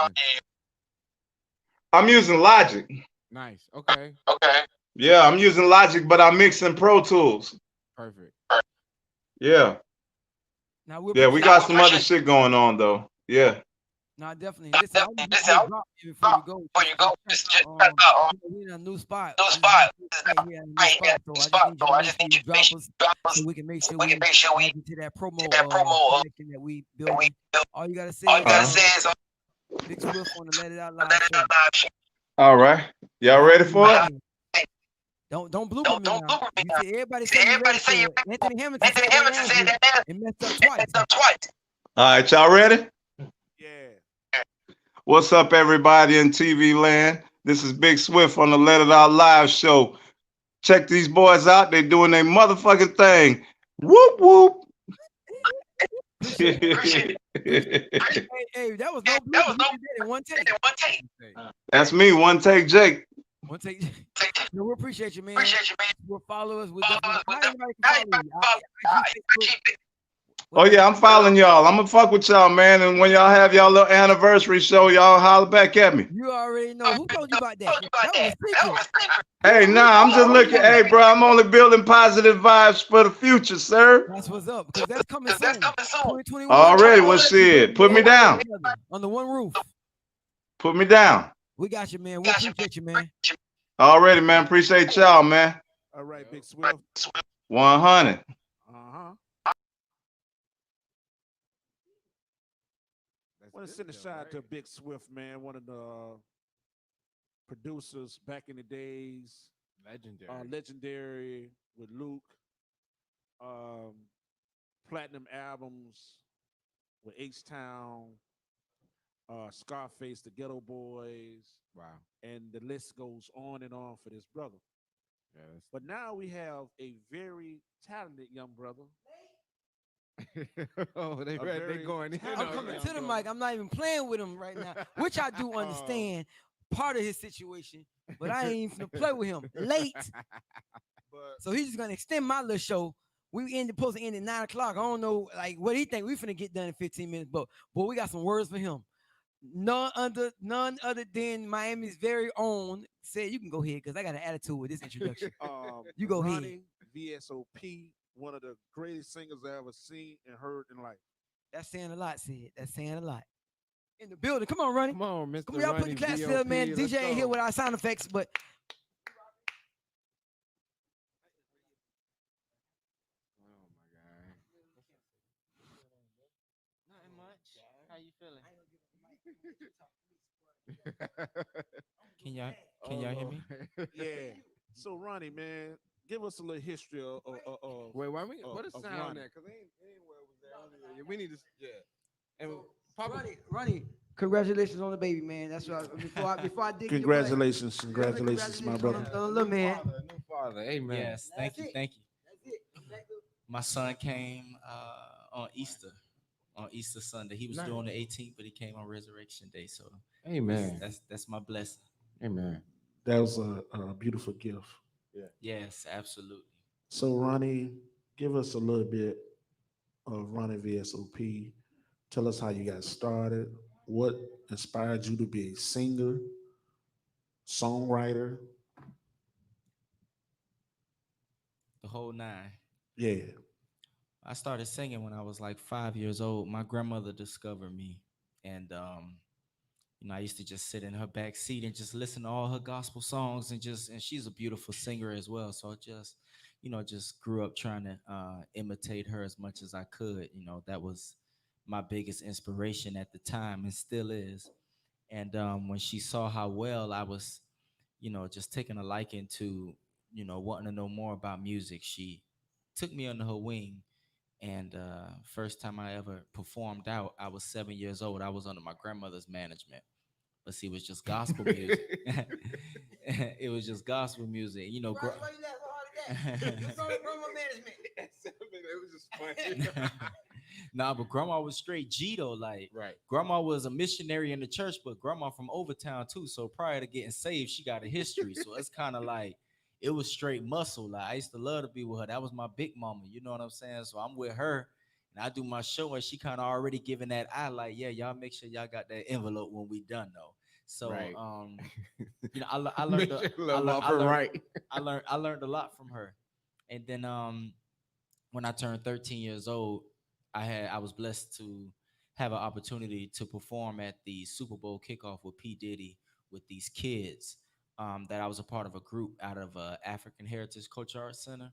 I'm using Logic. Nice. Okay. Yeah, I'm using Logic, but I'm mixing Pro Tools. Perfect. Yeah. Now We got some other shit going on though. Yeah. No, definitely. Listen, before you go, just check out. We're in a new spot. So I just need you to drop us so we can make sure we add you to that promo section that we built. All you gotta say is Big Swift on the Let It Out Live show. All right. Y'all ready for it? Don't blooper me now. You see, everybody say Anthony Hamilton said that and messed up twice. All right, y'all ready? Yeah. What's up, everybody in TV land? This is Big Swift on the Let It Out Live show. Check these boys out. They doing their motherfucking thing. Whoop, whoop. Hey, that was no blooper. You did it one take. That's me, one take Jake. One take. No, we appreciate you, man. We'll follow us. We'll definitely. How anybody can follow you? Oh yeah, I'm following y'all. I'm gonna fuck with y'all, man. And when y'all have y'all little anniversary show, y'all holler back at me. You already know. Who told you about that? That was a secret. Hey, nah, I'm just looking. Hey, bro, I'm only building positive vibes for the future, sir. That's what's up because that's coming soon. 2021. Already, well, shit. Put me down. Under one roof. Put me down. We got you, man. We appreciate you, man. Already, man. Appreciate y'all, man. All right, Big Swift. 100. Uh-huh. Want to send a shout out to Big Swift, man, one of the producers back in the days. Legendary with Luke. Platinum albums with H-Town, Scarface, the Ghetto Boys. Wow. And the list goes on and on for this brother. Yes. But now we have a very talented young brother. Oh, they going in. I'm coming to the mic. I'm not even playing with him right now, which I do understand part of his situation, but I ain't even gonna play with him late. So he's just gonna extend my little show. We supposed to end at 9 o'clock. I don't know like what he think we finna get done in 15 minutes, but we got some words for him. None other than Miami's very own said, you can go ahead because I got an attitude with this introduction. You go ahead. Ronnie VSOP, one of the greatest singers I ever seen and heard in life. That's saying a lot, Sid. That's saying a lot. In the building. Come on, Ronnie. Come on, Mr. Come on, y'all put the class together, man. DJ ain't here with our sound effects, but Oh my Nothing much. How you feeling? God. Can y'all hear me? Yeah. So Ronnie, man, give us a little history of Wait, why we? What is of sound Ronnie. there? Cause ain't where was there. We need to. Yeah. And Papa, Ronnie, congratulations on the baby, man. That's what before I dig into play. Congratulations, my brother. on the little man. new father. Amen. Yes, thank you. That's it. My son came on Easter Sunday. He was Nice. due on the 18th, but he came on Resurrection Day. So Amen. that's my blessing. Amen. That was a beautiful gift. Yes, absolutely. So Ronnie, give us a little bit of Ronnie VSOP. Tell us how you got started. What inspired you to be a singer, songwriter? The whole nine. Yeah. I started singing when I was like 5 years old. My grandmother discovered me, and I used to just sit in her back seat and just listen to all her gospel songs, and she's a beautiful singer as well. So I just grew up trying to imitate her as much as I could. That was my biggest inspiration at the time, and still is. And when she saw how well I was, just taking a liking to, wanting to know more about music, she took me under her wing. And first time I ever performed out, I was 7 years old. I was under my grandmother's management. But see, it was just gospel music. It was just gospel music. Why you laugh so hard at that? You're from grandma management. It was just funny. Nah, but grandma was straight G though. Like, Right. grandma was a missionary in the church, but grandma from Overtown too. So prior to getting saved, she got a history. So it's kind of like it was straight muscle. Like I used to love to be with her. That was my big mama. You know what I'm saying? So I'm with her and I do my show, and she kind of already giving that eye, like, yeah, y'all make sure y'all got that envelope when we done though. So Right. I learned Right. I learned a lot from her. And then when I turned 13 years old, I was blessed to have an opportunity to perform at the Super Bowl kickoff with P. Diddy with these kids. That I was a part of a group out of African Heritage Culture Arts Center.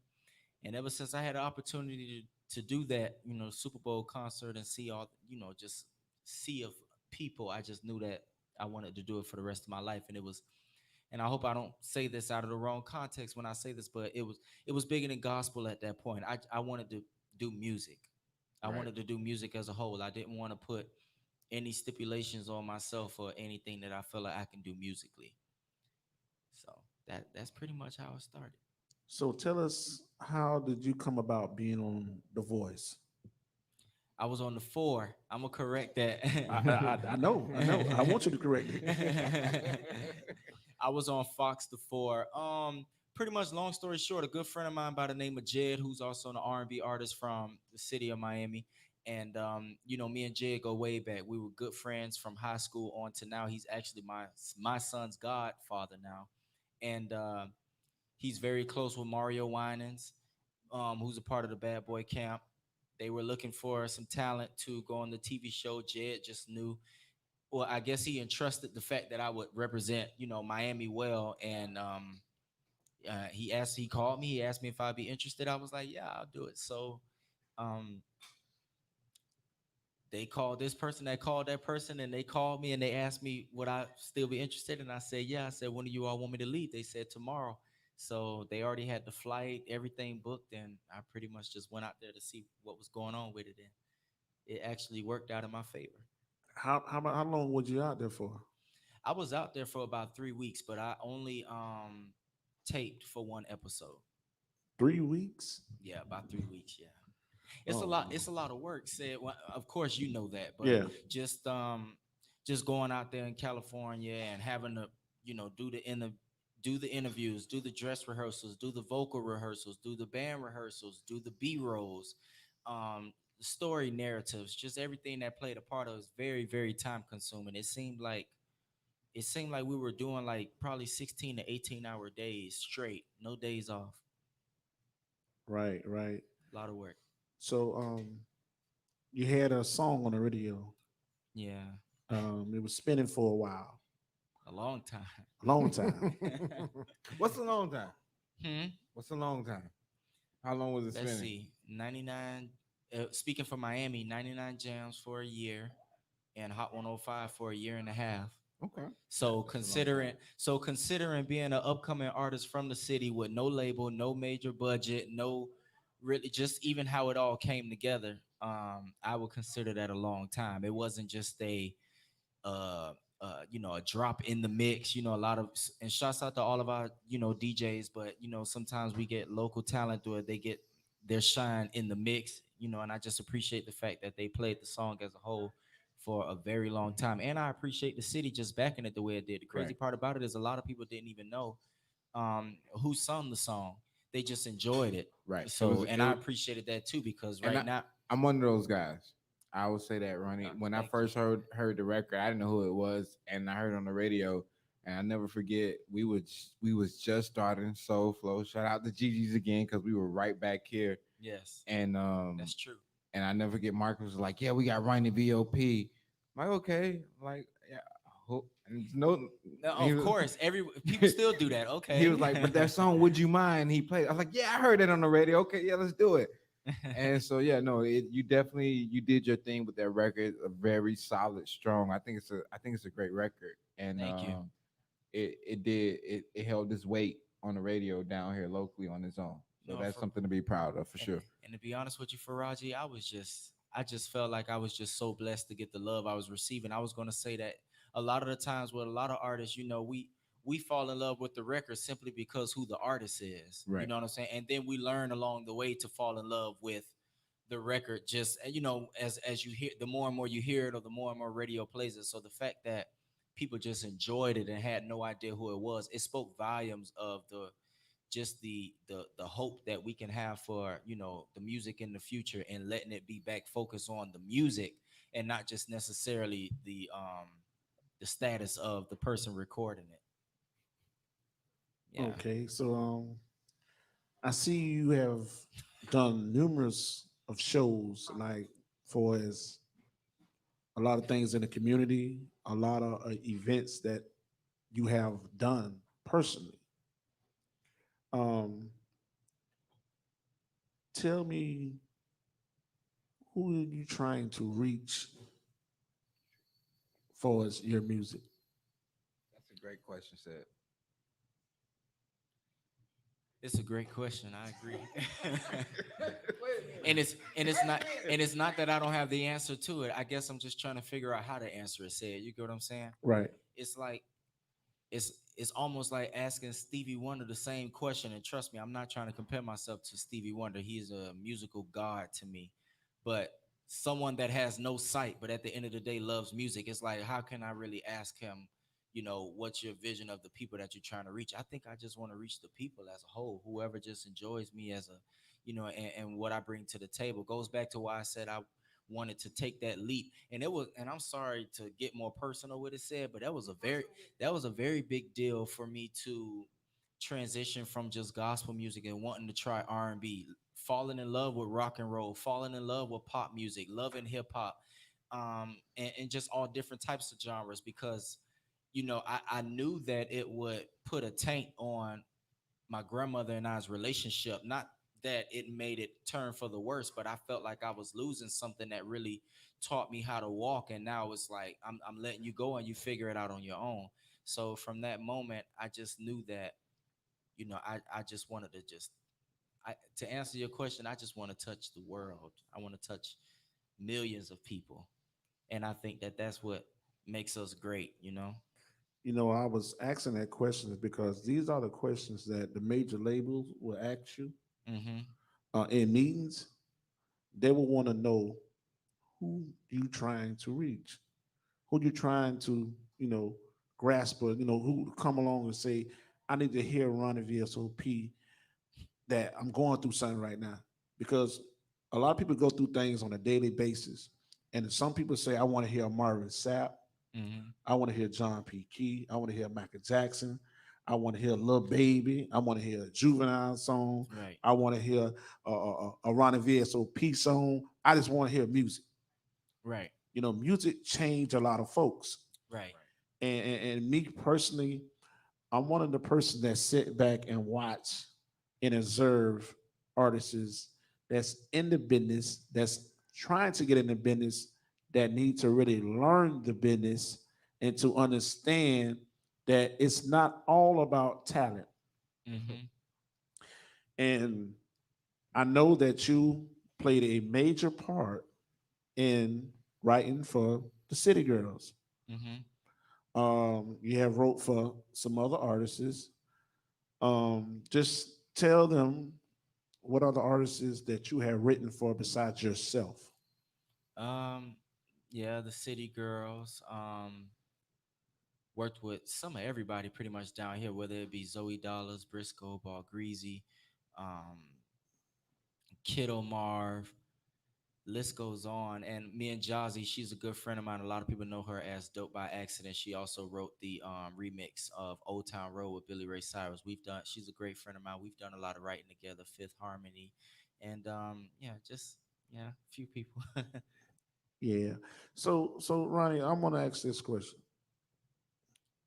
And ever since I had an opportunity to do that, Super Bowl concert and see all, just sea of people, I just knew that I wanted to do it for the rest of my life. And I hope I don't say this out of the wrong context when I say this, but it was bigger than gospel at that point. I wanted to do music. I wanted to do music as a whole. I didn't want to put any stipulations on myself or anything that I feel like I can do musically. So that's pretty much how it started. So tell us, how did you come about being on The Voice? I was on the 4. I'm gonna correct that. I know. I want you to correct it. I was on Fox the 4. Pretty much, long story short, a good friend of mine by the name of Jed, who's also an R&B artist from the city of Miami, And me and Jay go way back. We were good friends from high school on to now. He's actually my son's godfather now, and he's very close with Mario Winans, who's a part of the Bad Boy Camp. They were looking for some talent to go on the TV show. Jed just knew, well, I guess he entrusted the fact that I would represent, Miami well, and he called me, he asked me if I'd be interested. I was like, yeah, I'll do it. So, um, they called this person that called that person, and they called me and they asked me would I still be interested, and I said yeah. I said, when do you all want me to leave? They said tomorrow. So they already had the flight, everything booked, and I pretty much just went out there to see what was going on with it, and it actually worked out in my favor. How long was you out there for? I was out there for about 3 weeks, but I only taped for one episode. 3 weeks? Yeah, about 3 weeks. Yeah, it's a Oh, lot. no. It's a lot of work. Said, well, of course you know that, but Yeah. just going out there in California and having to do the interviews, do the dress rehearsals, do the vocal rehearsals, do the band rehearsals, do the B rolls, the story narratives, just everything that played a part of it is very, very time consuming. It seemed like we were doing like probably 16 to 18-hour days straight, no days off. Right, right. A lot of work. So you had a song on the radio. Yeah, It was spinning for a while. a long time. A long time. What's a long time? Hmm? What's a long time? How long was it Let's spinning? see, 99. Speaking for Miami, 99 jams for a year, and Hot 105 for a year and a half. Okay. So That's a long considering being an upcoming artist from the city with no label, no major budget, no really just even how it all came together, I would consider that a long time. It wasn't just uh a drop in the mix. A lot of, and shouts out to all of our DJs, but sometimes we get local talent or they get their shine in the mix, and I just appreciate the fact that they played the song as a whole for a very long time, and I appreciate the city just backing it the way it did. The crazy Right. part about it is a lot of people didn't even know who sung the song. They just enjoyed it. Right. So, and I appreciated that too, because And right now, I'm one of those guys. I would say that, Ronnie. When I thank first heard the record, I didn't know who it was, and I heard it on the radio. And I never forget, we was just starting Soul Flow. Shout out to Gigi's again, because we were right back here. yes, And that's true. and I never forget, Marcus was like, "Yeah, we got Ronnie VOP." I'm like, okay, like, yeah, and no, No, he of was- course, every people still do that. Okay. He was like, "But that song, Would You Mind?" He played. I was like, "Yeah, I heard it on the radio. Okay, yeah, let's do it." And so yeah, no, you definitely you did your thing with that record. A very solid, strong. I think it's a great record, and Thank you. it held its weight on the radio down here locally on its own. So No, that's for- something to be proud of for and, sure. and to be honest with you, Faraji, I just felt like I was just so blessed to get the love I was receiving. I was going to say that a lot of the times with a lot of artists, we fall in love with the record simply because who the artist is. You Right. know what I'm saying? And then we learn along the way to fall in love with the record. Just as you hear, the more and more you hear it, or the more and more radio plays it. So the fact that people just enjoyed it and had no idea who it was, it spoke volumes of the hope that we can have for the music in the future, and letting it be back focused on the music and not just necessarily the status of the person recording it. Yeah. Okay, so I see you have done numerous of shows, like for as a lot of things in the community, a lot of events that you have done personally. Um, Tell me, who are you trying to reach for as your music? That's a great question, Seth. It's a great question. I agree. And it's not that I don't have the answer to it. I guess I'm just trying to figure out how to answer it. Say it. You get what I'm saying? Right. It's like it's almost like asking Stevie Wonder the same question. And trust me, I'm not trying to compare myself to Stevie Wonder. He is a musical god to me. But someone that has no sight, but at the end of the day loves music, it's like, how can I really ask him, what's your vision of the people that you're trying to reach? I think I just want to reach the people as a whole, whoever just enjoys me as a, and what I bring to the table. Goes back to why I said I wanted to take that leap. And I'm sorry to get more personal with it said, but that was a very big deal for me to transition from just gospel music and wanting to try R&B, falling in love with rock and roll, falling in love with pop music, loving hip hop, and just all different types of genres, because I knew that it would put a taint on my grandmother and I's relationship. Not that it made it turn for the worse, but I felt like I was losing something that really taught me how to walk. And now it's like I'm letting you go and you figure it out on your own. So from that moment, I just knew that, I just wanted to to answer your question, I just want to touch the world. I want to touch millions of people. And I think that that's what makes us great. I was asking that question because these are the questions that the major labels will ask you Mm-hmm. in meetings. They will want to know who you trying to reach, who you trying to, grasp, or who come along and say, I need to hear Ronnie VSOP, that I'm going through something right now. Because a lot of people go through things on a daily basis. And some people say, I want to hear Marvin Sapp. Mm-hmm. I want to hear John P. Key. I want to hear Michael Jackson. I want to hear Lil Baby. I want to hear a Juvenile song. Right. I want to hear a Ronnie VSOP song. I just want to hear music. Right. Music changed a lot of folks. Right. And me personally, I'm one of the persons that sit back and watch and observe artists that's in the business, that's trying to get in the business, that need to really learn the business and to understand that it's not all about talent. Mm-hmm. And I know that you played a major part in writing for the City Girls. Mm-hmm. You have wrote for some other artists. Just tell them what other artists that you have written for besides yourself. Um, yeah, the City Girls. Worked with some of everybody pretty much down here, whether it be Zoe Dollars, Briscoe, Ball Greasy, um, Kiddo Marv, list goes on. And me and Jazzy, she's a good friend of mine. A lot of people know her as Dope by Accident. She also wrote the remix of Old Town Road with Billy Ray Cyrus. She's a great friend of mine. We've done a lot of writing together, Fifth Harmony, and a few people. Yeah. So Ronnie, I'm gonna ask this question.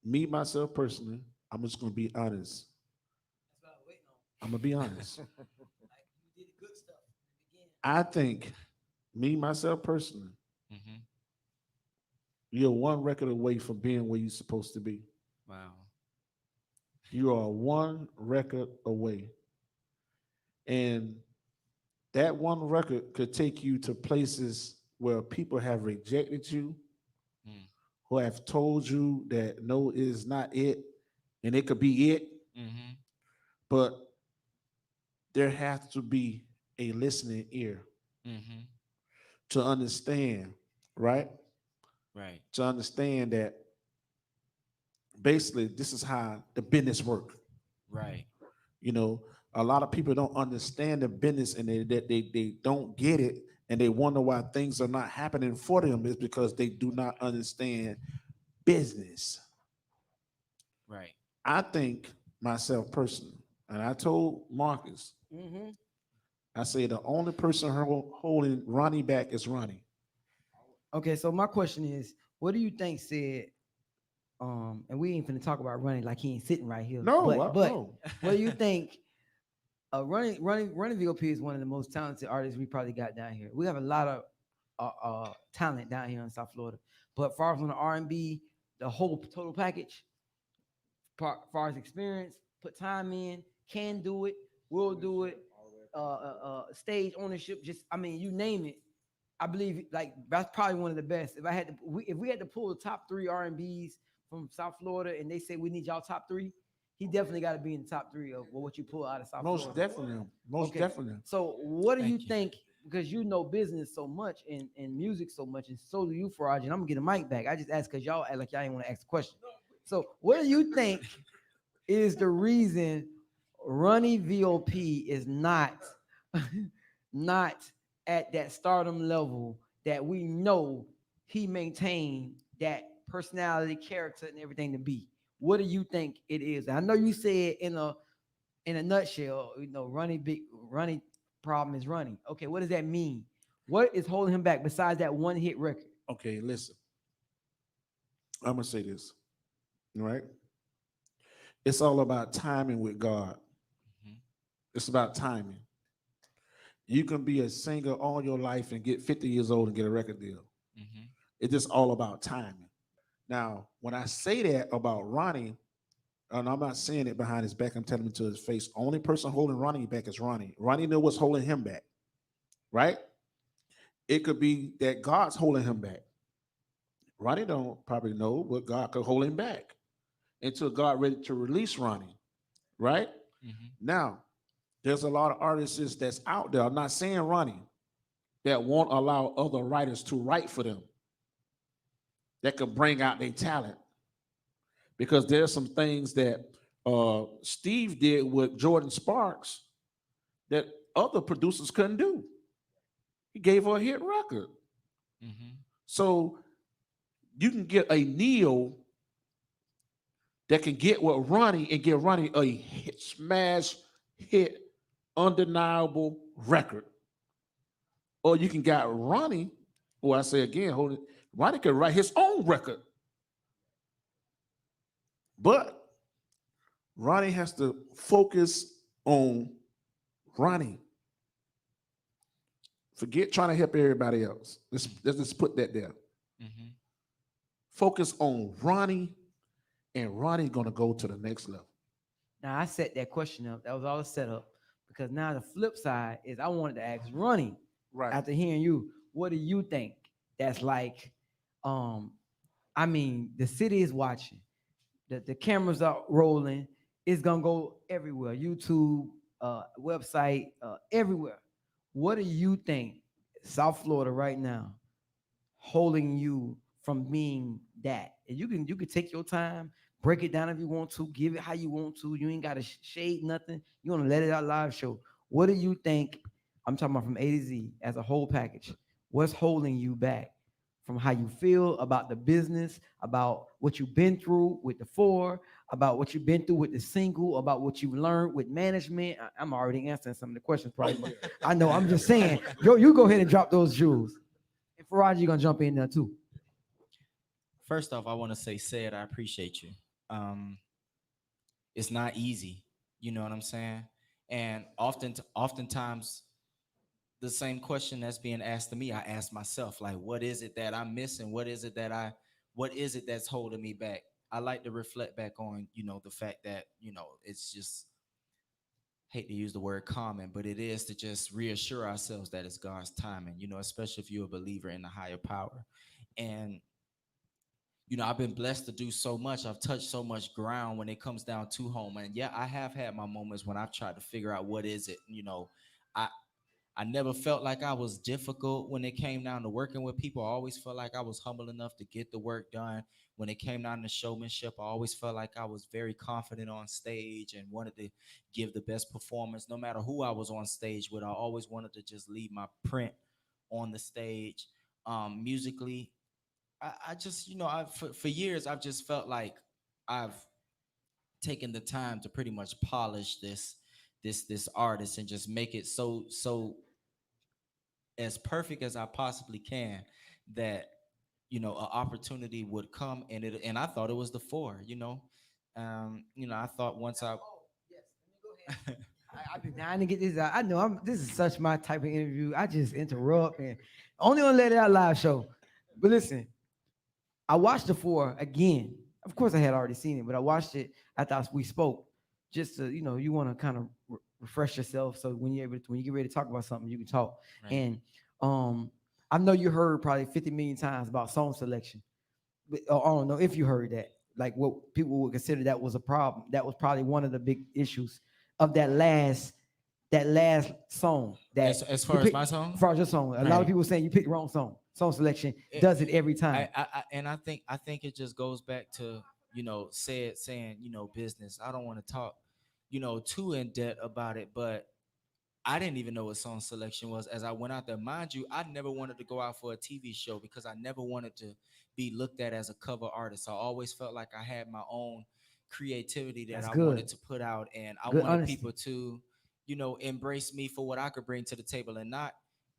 Me myself personally, I'm just gonna be honest. That's what I was waiting on. I'm gonna be honest. Like you did the good stuff in the beginning. I think me myself personally, Hmm. you're one record away from being where you're supposed to be. Wow. You are one record away. And that one record could take you to places where people have rejected you, Mm. who have told you that no, it is not it, and it could be it, Mm-hmm. but there has to be a listening ear Mm-hmm. to understand, right? Right. To understand that basically this is how the business work. Right. You know, a lot of people don't understand the business, and they don't get it, and they wonder why things are not happening for them. Is because they do not understand business. Right. I think myself personally, and I told Marcus, Mm-hmm. I say the only person holding Ronnie back is Ronnie. Okay, so my question is, what do you think said? And we ain't finna talk about running like he ain't sitting right here. No, But no. what do you think? Running VOP is one of the most talented artists we probably got down here. We have a lot of talent down here in South Florida. But far from the R&B, the whole total package, far as experience, put time in, can do it, will do it. Stage ownership, just I mean, you name it. I believe like that's probably one of the best. If we had to pull the top three R&Bs from South Florida, and they say we need y'all top three, he definitely got to be in the top three of what you pull out of South Most Florida. definitely. Most Okay. definitely. So what do you Thank you. think? Because you know business so much and music so much, and so do you, Faraj. And I'm gonna get a mic back. I just asked because y'all act like y'all ain't want to ask a question. So what do you think is the reason Ronnie VOP is not not at that stardom level that we know he maintained that personality, character, and everything to be? What do you think it is? I know you said in a nutshell, Ronnie problem is running. Okay, what does that mean? What is holding him back besides that one hit record? Okay, listen. I'm gonna say this, right? It's all about timing with God. Mhm. It's about timing. You can be a singer all your life and get 50 years old and get a record deal. Mhm. It's just all about timing. Now, when I say that about Ronnie, and I'm not saying it behind his back, I'm telling him to his face. Only person holding Ronnie back is Ronnie. Ronnie knew what's holding him back, right? It could be that God's holding him back. Ronnie don't probably know what God could hold him back until God ready to release Ronnie, right? Mhm. Now, there's a lot of artists that's out there, I'm not saying Ronnie, that won't allow other writers to write for them, that could bring out their talent. Because there's some things that Steve did with Jordan Sparks that other producers couldn't do. He gave her a hit record. Mhm. So you can get a Neo that can get with Ronnie and give Ronnie a smash hit, undeniable record. Or you can get Ronnie, who I say again, hold it, Ronnie can write his own record. But Ronnie has to focus on Ronnie. Forget trying to help everybody else. Let's just put that there. Mhm. Focus on Ronnie, and Ronnie's gonna go to the next level. Now I set that question up. That was all set up because now the flip side is I wanted to ask Ronnie Right. after hearing you, what do you think that's like? Um, I mean, the city is watching, the cameras are rolling, it's gonna go everywhere, YouTube, website, everywhere. What do you think South Florida right now holding you from being that? And you can take your time, break it down if you want to, give it how you want to. You ain't got to shade nothing. You want to let it out live show. What do you think? I'm talking about from A to Z as a whole package. What's holding you back from how you feel about the business, about what you've been through with the four, about what you've been through with the single, about what you've learned with management? I'm already answering some of the questions, probably, but I know I'm just saying. Yo, you go ahead and drop those jewels. And Faraj, you're gonna jump in there too. First off, I want to say, said I appreciate you. Um, it's not easy, you know what I'm saying? And oftentimes, the same question that's being asked to me, I ask myself, like, what is it that I'm missing? What is it that's holding me back? I like to reflect back on, the fact that, it's just, hate to use the word common, but it is to just reassure ourselves that it's God's timing, especially if you're a believer in the higher power. And I've been blessed to do so much. I've touched so much ground when it comes down to home. And yeah, I have had my moments when I've tried to figure out what is it. I I never felt like I was difficult when it came down to working with people. I always felt like I was humble enough to get the work done. When it came down to showmanship, I always felt like I was very confident on stage and wanted to give the best performance. No matter who I was on stage with, I always wanted to just leave my print on the stage. Musically, I just, for years, I've just felt like I've taken the time to pretty much polish this artist and just make it so as perfect as I possibly can, that an opportunity would come, and I thought it was the four. I thought once I Oh, yes. Let me go ahead. I've been dying to get this out. I know this is such my type of interview. I just interrupt and only on Let It Out Live show. But listen, I watched the four again. Of course, I had already seen it, but I watched it after we spoke, just to you want to kind of refresh yourself. So when when you get ready to talk about something, you can talk. right. And um, I know you heard probably 50 million times about song selection, but I don't know if you heard that. Like what people would consider that was a problem. That was probably one of the big issues of that last song. That As you far as picked- my song, as far as your song, a lot Right. of people saying you picked the wrong song. Song selection It- does it every time. and I think it just goes back to saying business. I don't want to talk too in depth about it, but I didn't even know what song selection was as I went out there. Mind you, I never wanted to go out for a TV show because I never wanted to be looked at as a cover artist. I always felt like I had my own creativity that That's I good. wanted to put out, and I Good wanted honesty. people to, embrace me for what I could bring to the table, and not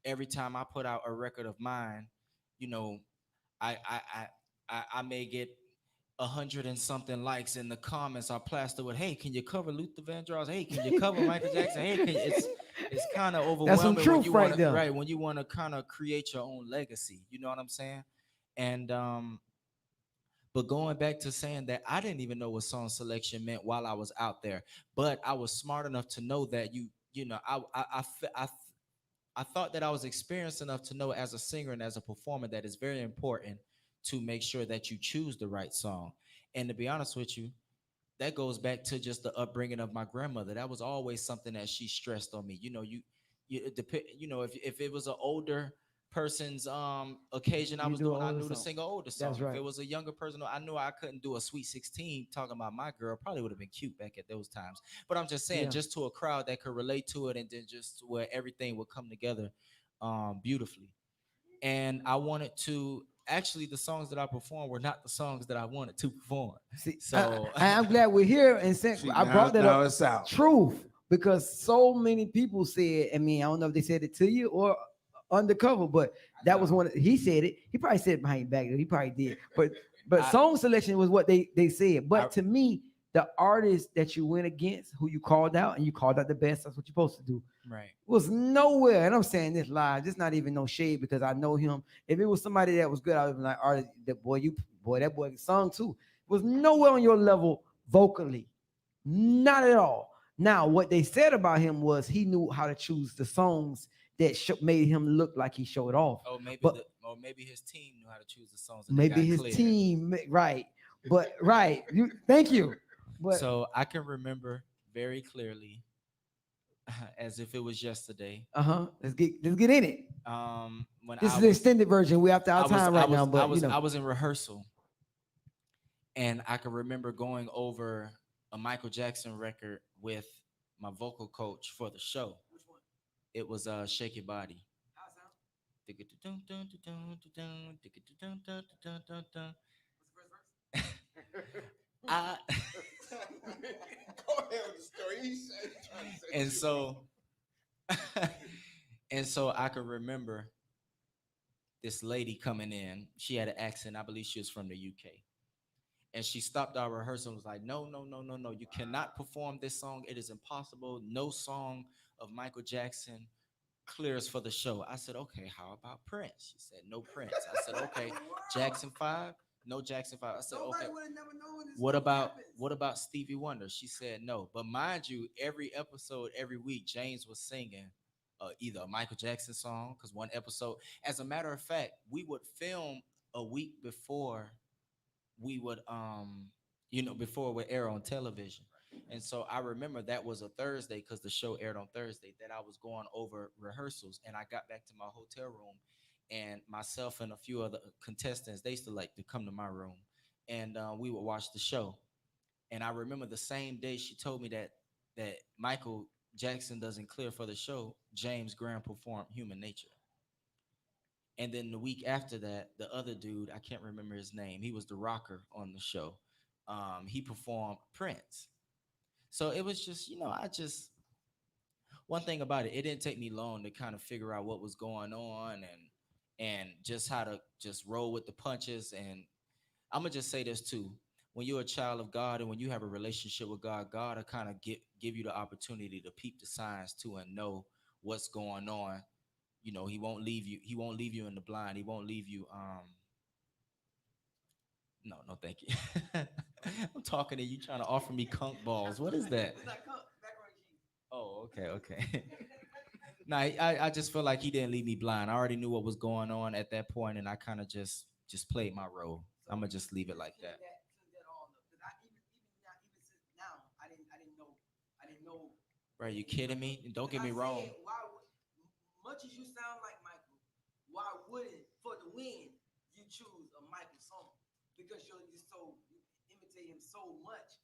every time I put out a record of mine, you know, I may get 100 and something likes in the comments are plastered with, "Hey, can you cover Luther Vandross? Hey, can you cover Michael Jackson? Hey, it's kind of That's some overwhelming when truth you right want to there. right when you want to kind of create your own legacy. You know what I'm saying? And but going back to saying that I didn't even know what song selection meant while I was out there, but I was smart enough to know that I thought that I was experienced enough to know as a singer and as a performer that it's very important to make sure that you choose the right song. And to be honest with you, that goes back to just the upbringing of my grandmother. That was always something that she stressed on me. If it was an older person's occasion I You was do an doing, I older knew to song. sing an older song. That's If right. it was a younger person, I knew I couldn't do a Sweet 16 talking about my girl. Probably would have been cute back at those times. But I'm just saying, Yeah. just to a crowd that could relate to it, and then just where everything would come together beautifully. And I wanted to actually, the songs that I performed were not the songs that I wanted to perform. See, So I'm glad we're here and saying See, I brought that now up. it's out. Truth, because so many people said. I mean, I don't know if they said it to you or undercover, but that was No. one. He said it. He probably said it behind your back. He probably did. But I- song selection was what they said. But I- to me, the artist that you went against, who you called out, and you called out the best. That's what you're supposed to do. right. Was nowhere, and I'm saying this live. Just not even no shade because I know him. If it was somebody that was good, I would be like, "Artist, that boy sung too." Was nowhere on your level vocally, not at all. Now, what they said about him was he knew how to choose the songs that made him look like he showed off. But Or maybe his team knew how to choose the songs. And they maybe got his cleared. team, right? But right, thank you. But So I can remember very clearly, as if it was yesterday. let's get in it. When This I is the was, extended version. We're after our time right now, but I was in rehearsal, and I can remember going over a Michael Jackson record with my vocal coach for the show. It was "Shake Your Body." I Go ahead with the story. He's trying to say and shit. so and so I could remember this lady coming in. She had an accent. I believe she was from the UK. And she stopped our rehearsal and was like, "No, no, no, no, no. You cannot perform this song. It is impossible. No song of Michael Jackson clears for the show." I said, "Okay, how about Prince?" She said, "No Prince." I said, "Okay, Jackson 5? No Jackson 5." I said, "Okay. What about Stevie Wonder?" She said, "No." But mind you, every episode, every week, James was singing either a Michael Jackson song, because one episode, as a matter of fact, we would film a week before we would before it would air on television. And so I remember that was a Thursday, because the show aired on Thursday, that I was going over rehearsals, and I got back to my hotel room, and myself and a few other contestants, they used to like to come to my room, and we would watch the show. And I remember the same day she told me that Michael Jackson doesn't clear for the show, James Graham performed Human Nature. And then the week after that, the other dude, I can't remember his name, he was the rocker on the show. He performed Prince. So it was just, one thing about it, it didn't take me long to kind of figure out what was going on, and just how to just roll with the punches. And I'm gonna just say this too. When you're a child of God and when you have a relationship with God, God will kind of give you the opportunity to peep the signs too and know what's going on. He won't leave you. He won't leave you in the blind. He won't leave you. No, no, thank you. I'm talking to you, trying to offer me conch balls. What is that? Oh, okay, okay. No, I just feel like he didn't leave me blind. I already knew what was going on at that point, and I kind of just played my role. I'm gonna just leave it like that. Right? You kidding me? And don't get me wrong. Much as you sound like Michael, why wouldn't for the win you choose a Michael song? Because you imitate him so much.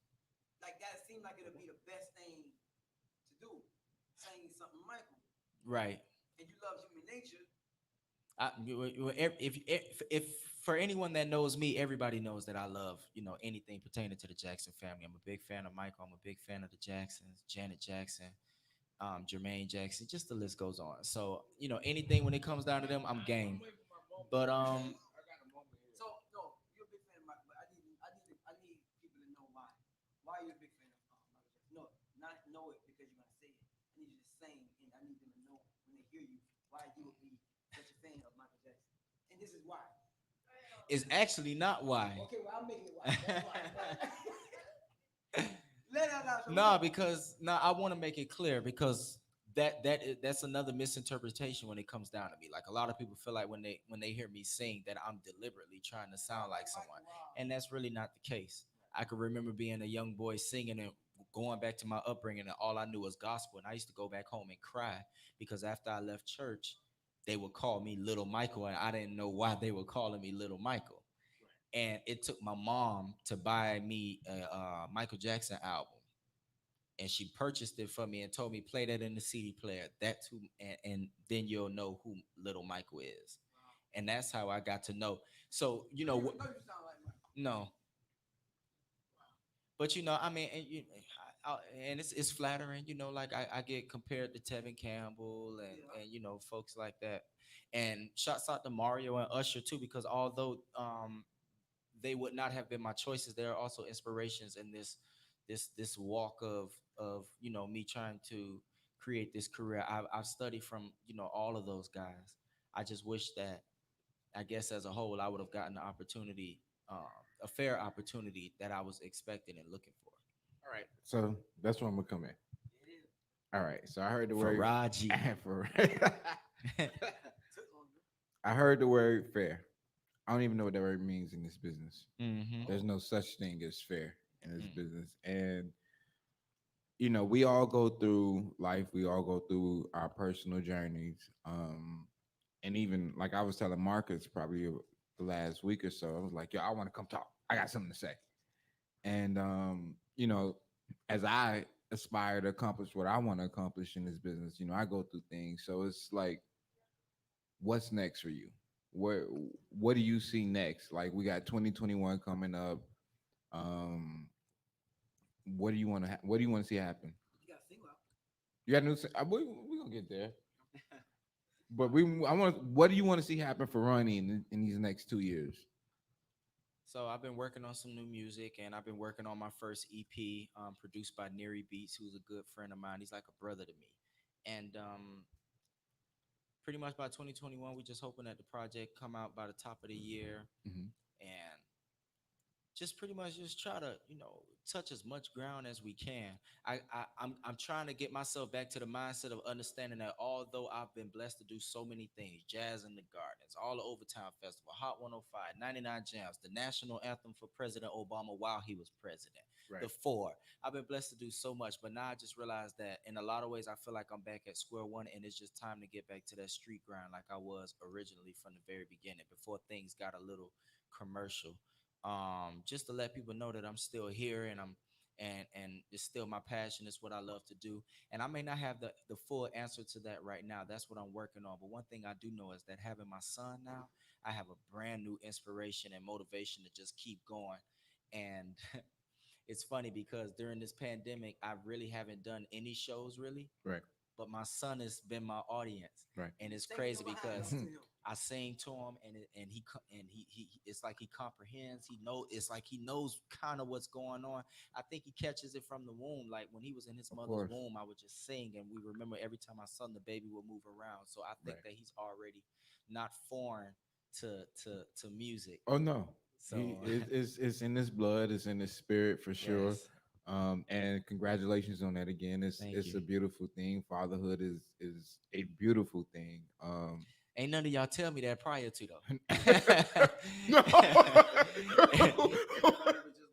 Like that seemed like it'll be the best thing to do. Same ain't something Michael, Right. and you love human nature. If for anyone that knows me, everybody knows that I love, anything pertaining to the Jackson family. I'm a big fan of Michael. I'm a big fan of the Jacksons, Janet Jackson, Jermaine Jackson, just the list goes on. So, anything when it comes down to them, I'm game. But So no, you're a big fan of Michael, but I need people to know why. Why you're a big fan of Michael Jackson? No, not know it because you're gonna say it. I need you to sing, and I need them to know when they hear you why you would be such a fan of Michael Jackson. And this is why. it's actually not why. Okay, well I'm making it why. That's why. Let it out. No, because I want to make it clear because that's another misinterpretation when it comes down to me. Like a lot of people feel like when they hear me sing that I'm deliberately trying to sound like someone, and that's really not the case. I can remember being a young boy singing and going back to my upbringing, and all I knew was gospel. And I used to go back home and cry because after I left church, they would call me Little Michael, and I didn't know why they were calling me Little Michael. And it took my mom to buy me a Michael Jackson album, and she purchased it for me and told me play that in the CD player. That's who, and then you'll know who Little Michael is, and that's how I got to know. So no, but I mean, and it's flattering, like I get compared to Tevin Campbell and folks like that, and shouts out to Mario and Usher too, because although they would not have been my choices, there are also inspirations in this walk of me trying to create this career. I've studied from all of those guys. I just wish that, I guess as a whole, I would have gotten the opportunity, a fair opportunity that I was expecting and looking for. All right. So that's where I'm gonna come in. All right. So I heard the word Faraji. I heard the word fair. I don't even know what that word means in this business. Mm-hmm. There's no such thing as fair in this business. And we all go through life, we all go through our personal journeys. And even like I was telling Marcus probably the last week or so, I was like, yo, I want to come talk. I got something to say. And as I aspire to accomplish what I want to accomplish in this business, I go through things. So it's like, what's next for you? What do you see next? Like we got 2021 coming up. What do you want to see happen? You got a single out. You got new. We gonna get there. But what do you want to see happen for Ronnie in these next 2 years? So I've been working on some new music, and I've been working on my first EP, produced by Neri Beats, who's a good friend of mine. He's like a brother to me. And pretty much by 2021, we're just hoping that the project come out by the top of the year, Mhm. and just pretty much just try to touch as much ground as we can. I'm trying to get myself back to the mindset of understanding that although I've been blessed to do so many things, Jazz in the Gardens, all the Overtime Festival, Hot 105, 99 Jams, the national anthem for President Obama while he was president, Right. the four. I've been blessed to do so much, but now I just realized that in a lot of ways I feel like I'm back at square one, and it's just time to get back to that street grind like I was originally from the very beginning, before things got a little commercial. Just to let people know that I'm still here, and and it's still my passion. It's what I love to do, and I may not have the full answer to that right now. That's what I'm working on. But one thing I do know is that having my son now, I have a brand new inspiration and motivation to just keep going. And it's funny because during this pandemic, I really haven't done any shows really, Right. but my son has been my audience. Right. And it's Say crazy no behind because to him. I sing to him, and he it's like he comprehends. It's like he knows kind of what's going on. I think he catches it from the womb. Like when he was in his Of mother's course. womb, I would just sing, and we remember every time I sung, the baby would move around. So I think Right. that he's already not foreign to music. Oh no. So It's in his blood, it's in his spirit for sure. yes. And congratulations on that again. It's Thank it's you. a beautiful thing. Fatherhood is a beautiful thing. Ain't none of y'all tell me that prior to though. No. Just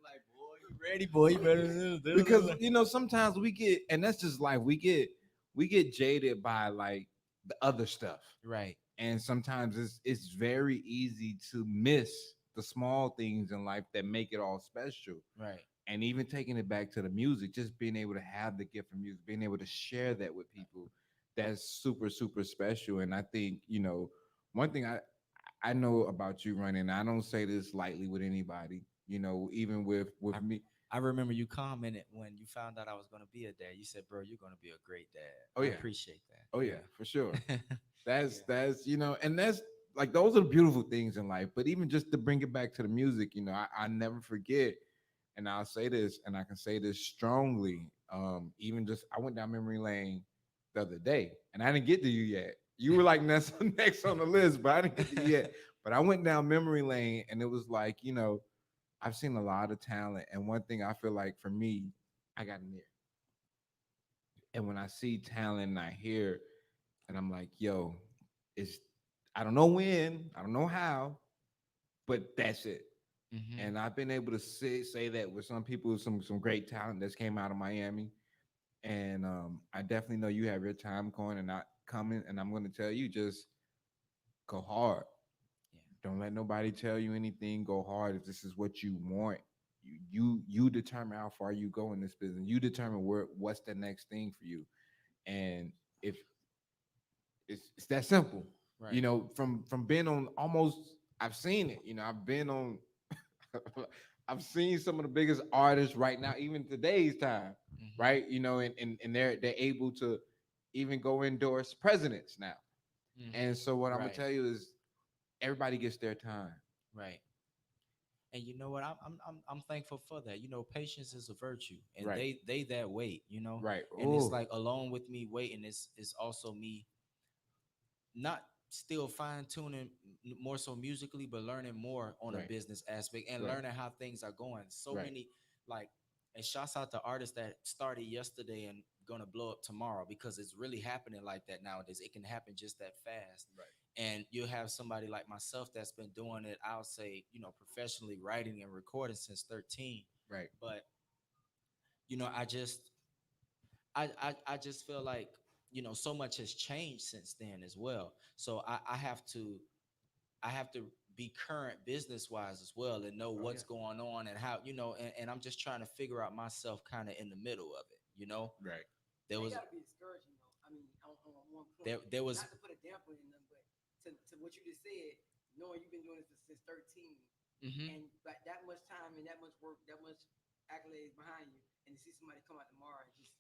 like, boy, you ready, boy? You better Because sometimes we get, and that's just life. We get jaded by like the other stuff, right. and sometimes it's very easy to miss the small things in life that make it all special. Right. and even taking it back to the music, just being able to have the gift of music, being able to share that with people, that's super, super special. And I think, one thing I know about you, running, I don't say this lightly with anybody, even with I, me. I remember you commented when you found out I was gonna be a dad. You said, "Bro, you're gonna be a great dad." Oh I yeah. appreciate that. Oh yeah, for sure. Yeah. That's and that's like those are the beautiful things in life. But even just to bring it back to the music, I never forget, and I'll say this, and I can say this strongly. Even just I went down memory lane the other day, and I didn't get to you yet. You were like next, next on the list, but I didn't get to you yet. But I went down memory lane, and it was like, I've seen a lot of talent, and one thing I feel like for me, I got an ear, and when I see talent, and I hear, and I'm like, yo, it's I don't know when, I don't know how, but that's it. Hmm. And I've been able to say that with some people, some great talent that's came out of Miami. And I definitely know you have your time going and not coming. And I'm going to tell you, just go hard. Yeah. Don't let nobody tell you anything. Go hard. If this is what you want, you determine how far you go in this business. You determine what's the next thing for you. And if it's that simple. Right. From being on almost, I've seen it. I've been on I've seen some of the biggest artists right now, even today's time, Hmm. right? And they're able to even go endorse presidents now. Hmm. And so what I'm gonna Right. tell you is everybody gets their time. Right. And you know what? I'm thankful for that. Patience is a virtue, and Right. they that wait. Right. And it's Oh, like along with me waiting is also me not still fine tuning more so musically, but learning more on a right. business aspect and Right. learning how things are going. So Right. many like, and shouts out to artists that started yesterday and gonna blow up tomorrow because it's really happening like that nowadays. It can happen just that fast. Right. And you'll have somebody like myself that's been doing it, I'll say, professionally writing and recording since 13. Right. But, I just feel like so much has changed since then as well. So I have to be current business wise as well and know Oh what's yeah. going on and how and I'm just trying to figure out myself kind of in the middle of it. Right. There They was gotta be discouraging though. I mean, on one point, there was not to put a damper in them, but to what you just said, knowing you've been doing this since 13, hmm and like that much time and that much work, that much accolades behind you, and to see somebody come out tomorrow and just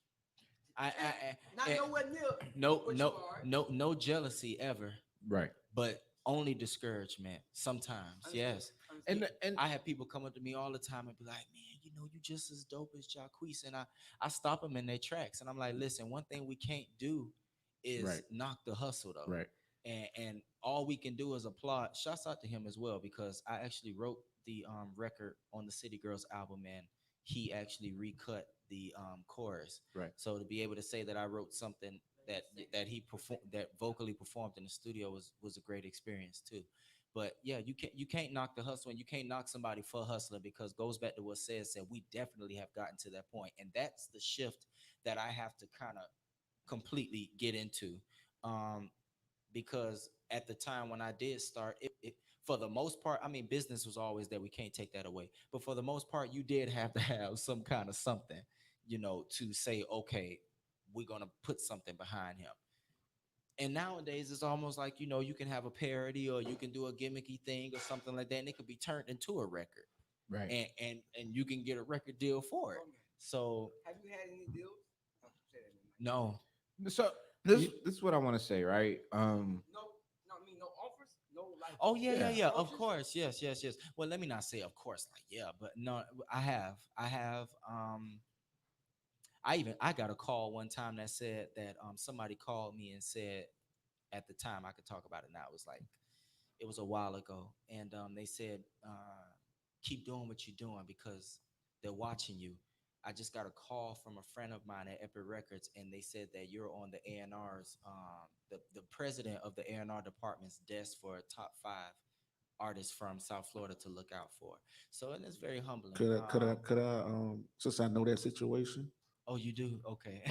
not I nowhere near no what you no are. no jealousy ever, Right. but only discouragement sometimes. Understood. Yes. Understood. And I have people come up to me all the time and be like, "Man, you just as dope as Jacquees," and I stop them in their tracks, and I'm like, "Listen, one thing we can't do is right. knock the hustle though, Right. and all we can do is applaud." Shouts out to him as well because I actually wrote the record on the City Girls album, and he actually recut the chorus. Right. So to be able to say that I wrote something that he performed that vocally performed in the studio was a great experience too. But yeah, you can't knock the hustle and you can't knock somebody for hustling because goes back to what said we definitely have gotten to that point, and that's the shift that I have to kind of completely get into, um, because at the time when I did start, it for the most part, I mean, business was always there. We can't take that away, but for the most part, you did have to have some kind of something, to say, okay, we're gonna put something behind him. And nowadays it's almost like you can have a parody or you can do a gimmicky thing or something like that and it could be turned into a record, Right. and you can get a record deal for it. Okay. So Have you had any deals? Oh, say that in the mic. no. So this is what I want to say, right? No, no, I mean no offers, no like. Oh yeah, yeah, Yeah. yeah, of approaches? course, yes, yes, yes. Well, let me not say of course like yeah, but no, I have I got a call one time that said that somebody called me and said, at the time, I could talk about it now, it was a while ago, and they said, keep doing what you're doing because they're watching you. I just got a call from a friend of mine at Epic Records, and they said that you're on the A&R's, the president of the A&R department's desk for a top 5 artists from South Florida to look out for. So, and it's very humbling. Since I know that situation, Oh, you do? Okay.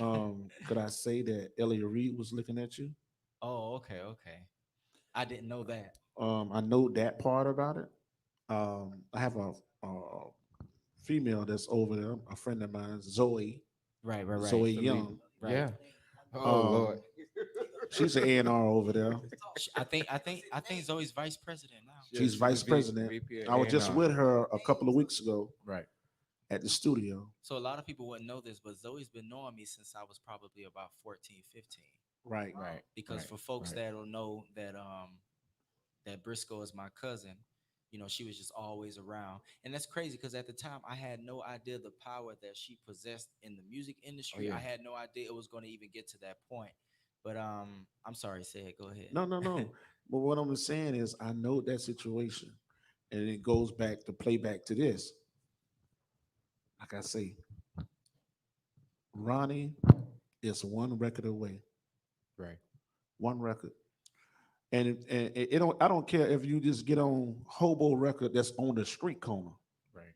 could I say that Elliot Reed was looking at you? Oh, okay, okay. I didn't know that. I know that part about it. I have a female that's over there, a friend of mine, Zoe, Right, right, right. Zoe Salute. Young. Right. Yeah. Oh Um, Lord. She's an A&R over there. I think Zoe's vice president now. Yeah, She's she's vice the president. VP of I was just A&R. with her a couple of weeks ago Right. at the studio. So a lot of people wouldn't know this, but Zoe's been knowing me since I was probably about 14, 15. Right. Right. Because right, for folks right. that don't know that Briscoe is my cousin, she was just always around. And that's crazy because at the time I had no idea the power that she possessed in the music industry. yeah. I had no idea it was going to even get to that point. But I'm sorry, say it. Go ahead. No, no, no. But what I'm saying is, I know that situation, and it goes back to play back to this. Like I say, Ronnie is one record away, Right. one record, and it don't. I don't care if you just get on Hobo record that's on the street corner. Right.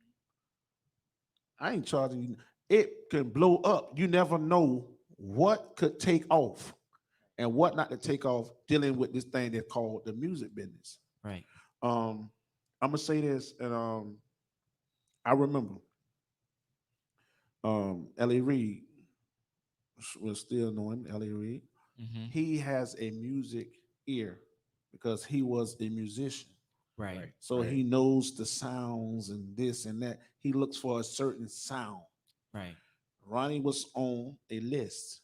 I ain't charging you. It can blow up. You never know what could take off and what not to take off dealing with this thing that's called the music business. Right. I'm gonna say this, and I remember L.A. Reid was still know him, L.A. Reid. Mm-hmm. He has a music ear because he was a musician. Right. Right. So he knows the sounds and this and that. He looks for a certain sound. Right. Ronnie was on a list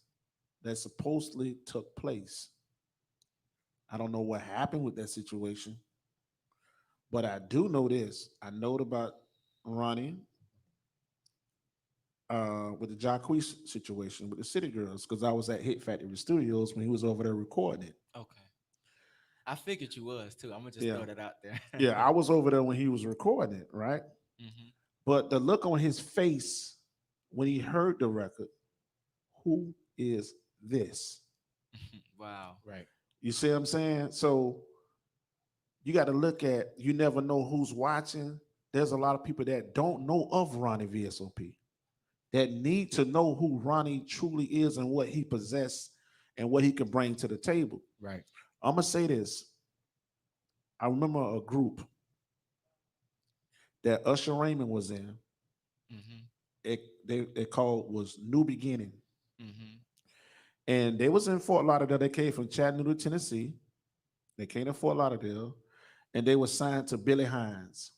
that supposedly took place. I don't know what happened with that situation, but I do know this. I know about Ronnie with the Jacquees situation with the City Girls because I was at Hit Factory Studios when he was over there recording it. Okay. I figured you was too. I'm gonna just Yeah. throw that out there. Yeah, I was over there when he was recording it, right? Mm-hmm. But the look on his face when he heard the record, who is this? Wow. Right. You see what I'm saying? So you got to look at, you never know who's watching. There's a lot of people that don't know of Ronnie VSOP that need to know who Ronnie truly is and what he possesses and what he can bring to the table. Right. I'm going to say this. I remember a group that Usher Raymond was in. Mm-hmm. They called was New Beginning. Mm-hmm. And they was in Fort Lauderdale. They came from Chattanooga, Tennessee. They came to Fort Lauderdale, and they were signed to Billy Hines,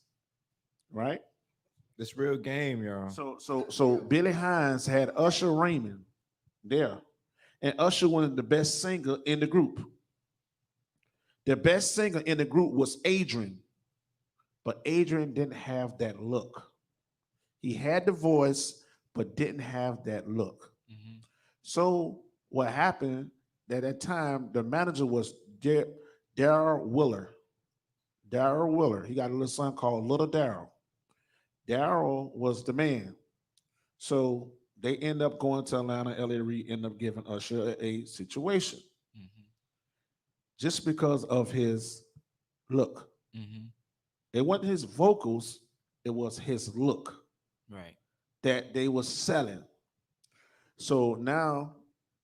right? This real game, y'all. So Billy Hines had Usher Raymond there, and Usher was the best singer in the group. The best singer in the group was Adrian, but Adrian didn't have that look. He had the voice, but didn't have that look. Mm-hmm. So what happened at that time, the manager was Darryl Willer. Darryl Willer. He got a little son called Little Darryl. Darryl was the man. So they end up going to Atlanta. L.A. Reid ended up giving Usher a situation Mm-hmm. just because of his look. Mm-hmm. It wasn't his vocals, it was his look Right. that they was selling. So now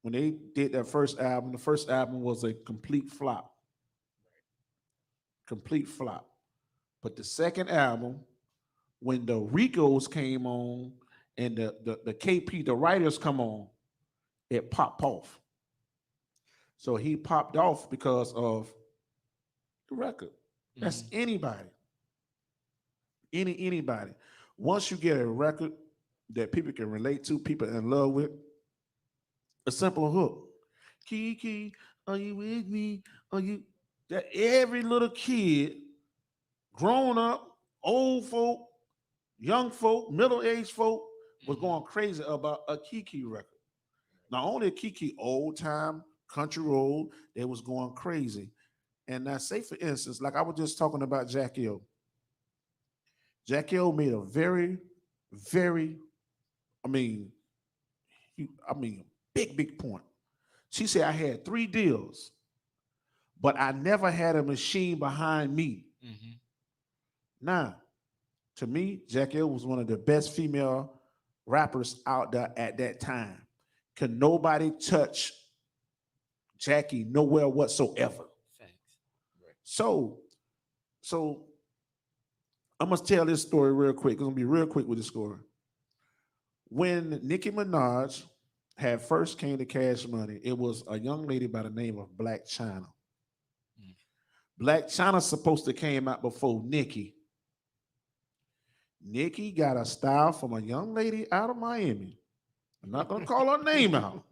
when they did their first album, the first album was a complete flop. Complete flop. But the second album, when the Ricos came on and the KP, the writers come on, it popped off. So he popped off because of the record. That's anybody. Anybody. Once you get a record that people can relate to, people in love with, a simple hook. Kiki, are you with me? Are you that every little kid, grown up, old folk, young folk, middle-aged folk was going crazy about a Kiki record. Not only a Kiki old time, country road, they was going crazy. And now, say for instance, like I was just talking about Jackie O. Jackie O made a very, very, big point. She said, I had 3 deals, but I never had a machine behind me. Mm-hmm. Now, to me, Jackie O was one of the best female rappers out there at that time. Could nobody touch Jackie nowhere whatsoever. Facts. So I must tell this story real quick. I'm gonna be real quick with the story. When Nicki Minaj had first came to Cash Money, it was a young lady by the name of Black China. Mm. Black China supposed to came out before Nicki. Nicki got a style from a young lady out of Miami. I'm not gonna call her name out,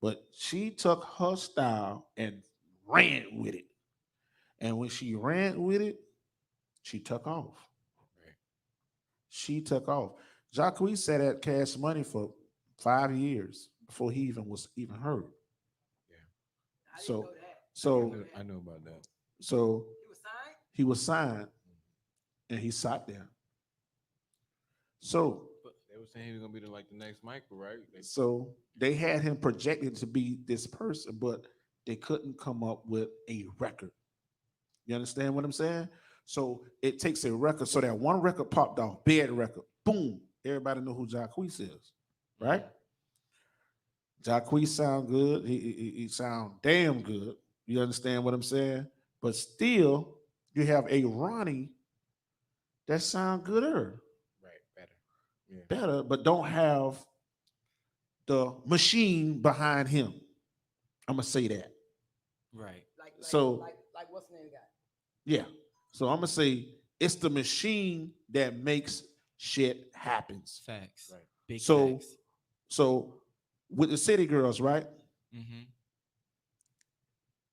but she took her style and ran with it. And when she ran with it, she took off. Right. She took off. Jacquees sat at Cash Money for 5 years before he even was even heard. I didn't So, know that. so, I know about that. so He was signed. he was signed and he sat there. So, But they were saying he was gonna be like the next Michael, right? so they had him projected to be this person, but they couldn't come up with a record. You understand what I'm saying? So it takes a record. So that one record popped off, bad record, boom. Everybody know who Jacquees is, right? Jacquees sound good. He sound damn good. You understand what I'm saying? But still, you have a Ronnie that sound gooder, Right, better. Yeah. better, but don't have the machine behind him. I'm gonna say that. Right. So like what's the name guy? yeah. So I'm gonna say it's the machine that makes shit happens. Facts. Right. Big So facts. so with the City Girls, right? Mm-hmm.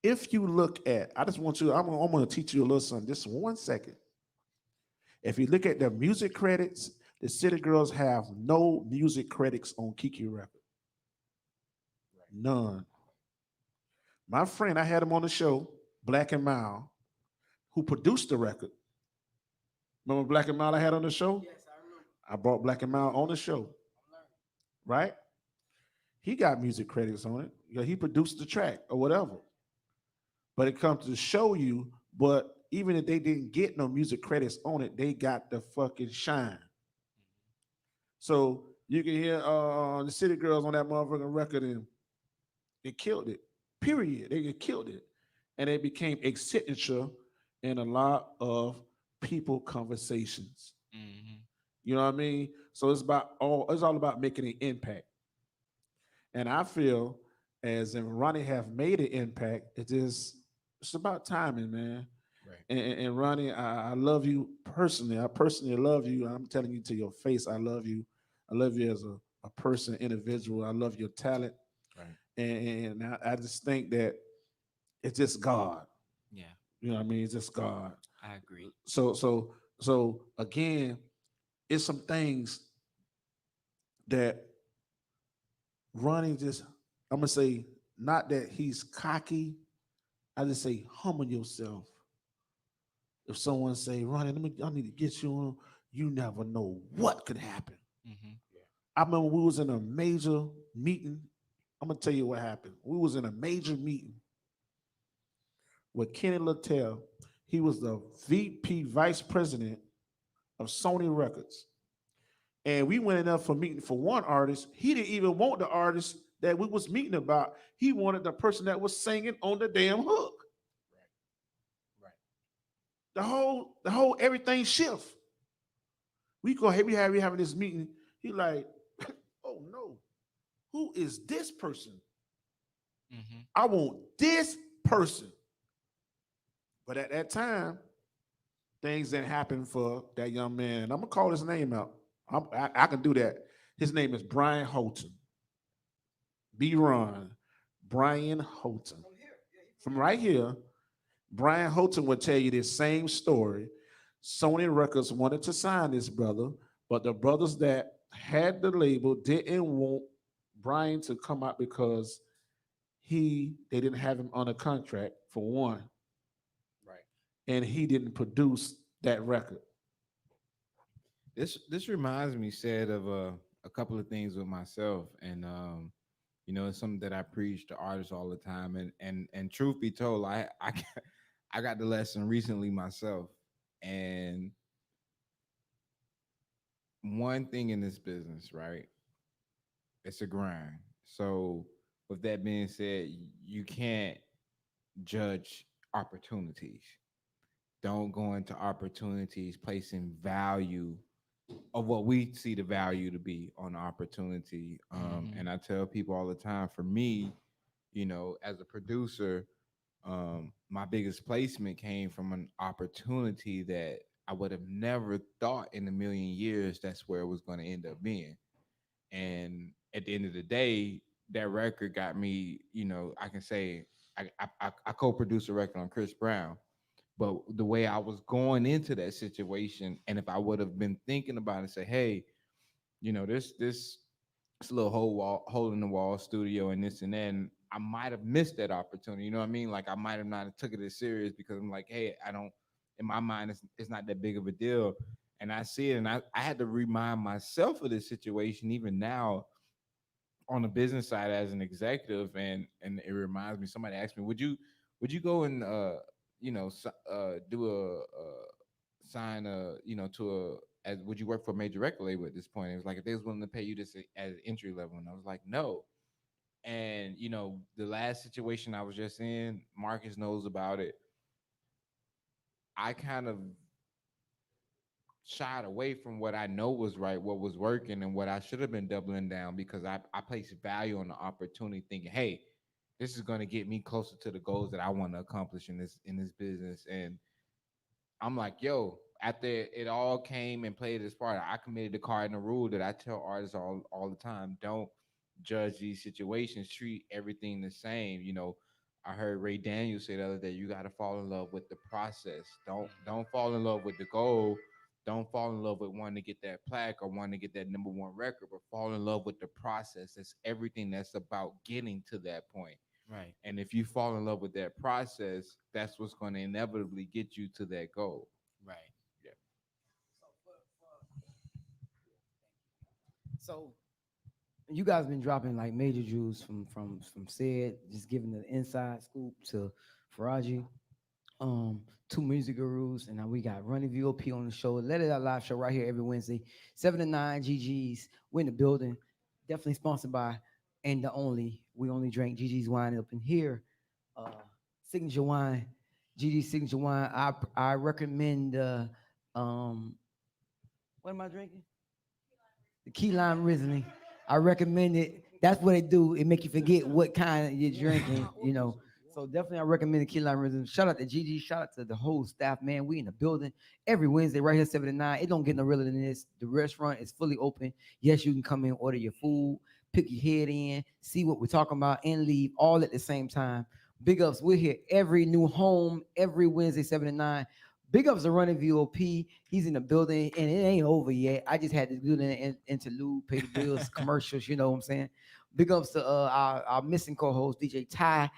If you look at, I just want you, I'm gonna teach you a little something. Just 1 second. If you look at the music credits, the City Girls have no music credits on Kiki Record. None. My friend, I had him on the show, Black and Mild, who produced the record. Remember Black and Mild I had on the show? Yes, I remember. I brought Black and Mild on the show, right? He got music credits on it. Yeah, he produced the track or whatever. But it comes to show you, but even if they didn't get no music credits on it, they got the fucking shine. So you can hear the City Girls on that motherfucking record and they killed it. Period. They killed it. And it became a signature in a lot of people conversations. Mm-hmm. You know what I mean? So it's all about making an impact. And I feel as if Ronnie have made an impact, it's about timing, man. Right. And Ronnie, I love you personally. I personally love you. I'm telling you to your face, I love you. I love you as a person, individual. I love your talent. Right. And I just think that it's just God. Yeah, You know what I mean? It's just God. I agree. So again, it's some things that Ronnie just, I'm gonna say, not that he's cocky. I just say humble yourself. If someone say, Ronnie, I need to get you on, you never know what could happen. Mm-hmm. I remember we was in a major meeting. I'm gonna tell you what happened. We was in a major meeting with Kenny Littell. He was the VP Vice President of Sony Records. And we went in there for meeting for one artist. He didn't even want the artist that we was meeting about. He wanted the person that was singing on the damn hook. Right. The whole everything shift. We go, hey, we having this meeting. He like, oh no, who is this person? Mm-hmm. I want this person. But at that time, things didn't happen for that young man. I'm gonna call his name out. I can do that. His name is Brian Holton. B-Ron, Brian Holton. From right here, Brian Holton would tell you this same story. Sony Records wanted to sign this brother, but the brothers that had the label didn't want Brian to come out because they didn't have him on a contract for one, Right. and he didn't produce that record. This reminds me, said of a couple of things with myself, and it's something that I preach to artists all the time, and truth be told, I got the lesson recently myself, and one thing in this business, right? It's a grind. So with that being said, you can't judge opportunities. don't go into opportunities placing value of what we see the value to be on the opportunity. And I tell people all the time, for me, as a producer, my biggest placement came from an opportunity that I would have never thought in a million years that's where it was going to end up being. And at the end of the day, that record got me, I can say I co-produced a record on Chris Brown. But the way I was going into that situation, and if I would have been thinking about it and say, hey, this little hole in the wall studio and this and that, and I might have missed that opportunity. You know what I mean? Like I might have not took it as serious because I'm like, hey, I don't. In my mind, it's not that big of a deal. And I see it, and I had to remind myself of this situation even now on the business side as an executive, and it reminds me. Somebody asked me, would you go and do sign to a as would you work for a major record label at this point? It was like if they was willing to pay you this as entry level, and I was like, no. And the last situation I was just in, Marcus knows about it. I kind of shied away from what I know was right, what was working, and what I should have been doubling down because I place value on the opportunity, thinking, hey, this is going to get me closer to the goals that I want to accomplish in this business. And I'm like, yo, after it all came and played its part, I committed the cardinal rule that I tell artists all the time: don't judge these situations, treat everything the same. I heard Ray Daniels say the other day, you got to fall in love with the process. Don't fall in love with the goal. Don't fall in love with wanting to get that plaque or wanting to get that number one record, but fall in love with the process. That's everything that's about getting to that point. Right. And if you fall in love with that process, that's what's going to inevitably get you to that goal. Right. Yeah. So you guys been dropping like major jewels from Sid, just giving the inside scoop to Faraji, two music gurus, and now we got Running VOP on the show. Let It Out live show right here every Wednesday, 7 to 9. GG's. We're in the building. Definitely sponsored by and the only. We only drink GG's wine up in here. Uh, signature wine, GG's signature wine. I recommend. What am I drinking? The key lime Riesling. I recommend it. That's what it do. It make you forget what kind you're drinking. So definitely I recommend the key lime Riesling. Shout out to Gigi. Shout out to the whole staff, man. We in the building every Wednesday right here, 7 to 9. It don't get no realer than this. The restaurant is fully open. Yes, you can come in, order your food, pick your head in, see what we're talking about, and leave all at the same time. Big ups. We're here every new home, every Wednesday, 7 to 9. Big ups to Running VOP. He's in the building, and it ain't over yet. I just had to do the interlude, pay the bills, commercials. You know what I'm saying? Big ups to our missing co-host DJ Ty.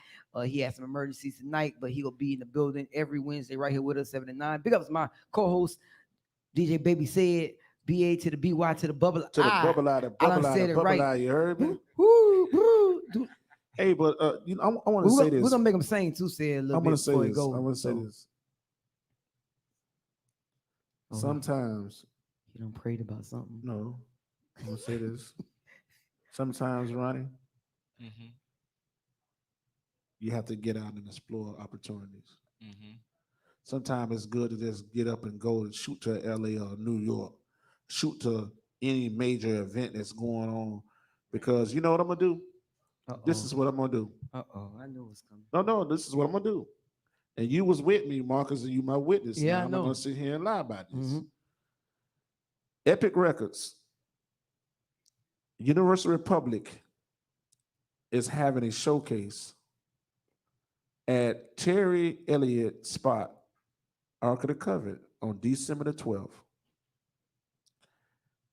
He had some emergencies tonight, but he'll be in the building every Wednesday right here with us, 7 to 9. Big ups to my co-host DJ Baby Said. BA to the BY to the bubble. To the bubble out, the bubble out, the bubble out. You heard me? Hey, but I want to say this. We're gonna make him sing too. Say a little bit before he goes. I want to say this. Sometimes you don't prayed about something. No, I'm gonna say this. Sometimes, Ronnie, you have to get out and explore opportunities. Sometimes it's good to just get up and go and shoot to LA or New York, shoot to any major event that's going on, because you know what I'm gonna do. This is what I'm gonna do. I knew it was coming. No, this is what I'm gonna do. And you was with me, Marcus, and you my witness. Yeah, now. I know. I'm not gonna sit here and lie about this. Epic Records, Universal Republic is having a showcase at Terry Elliott spot, Ark of the Covenant, on December the 12th.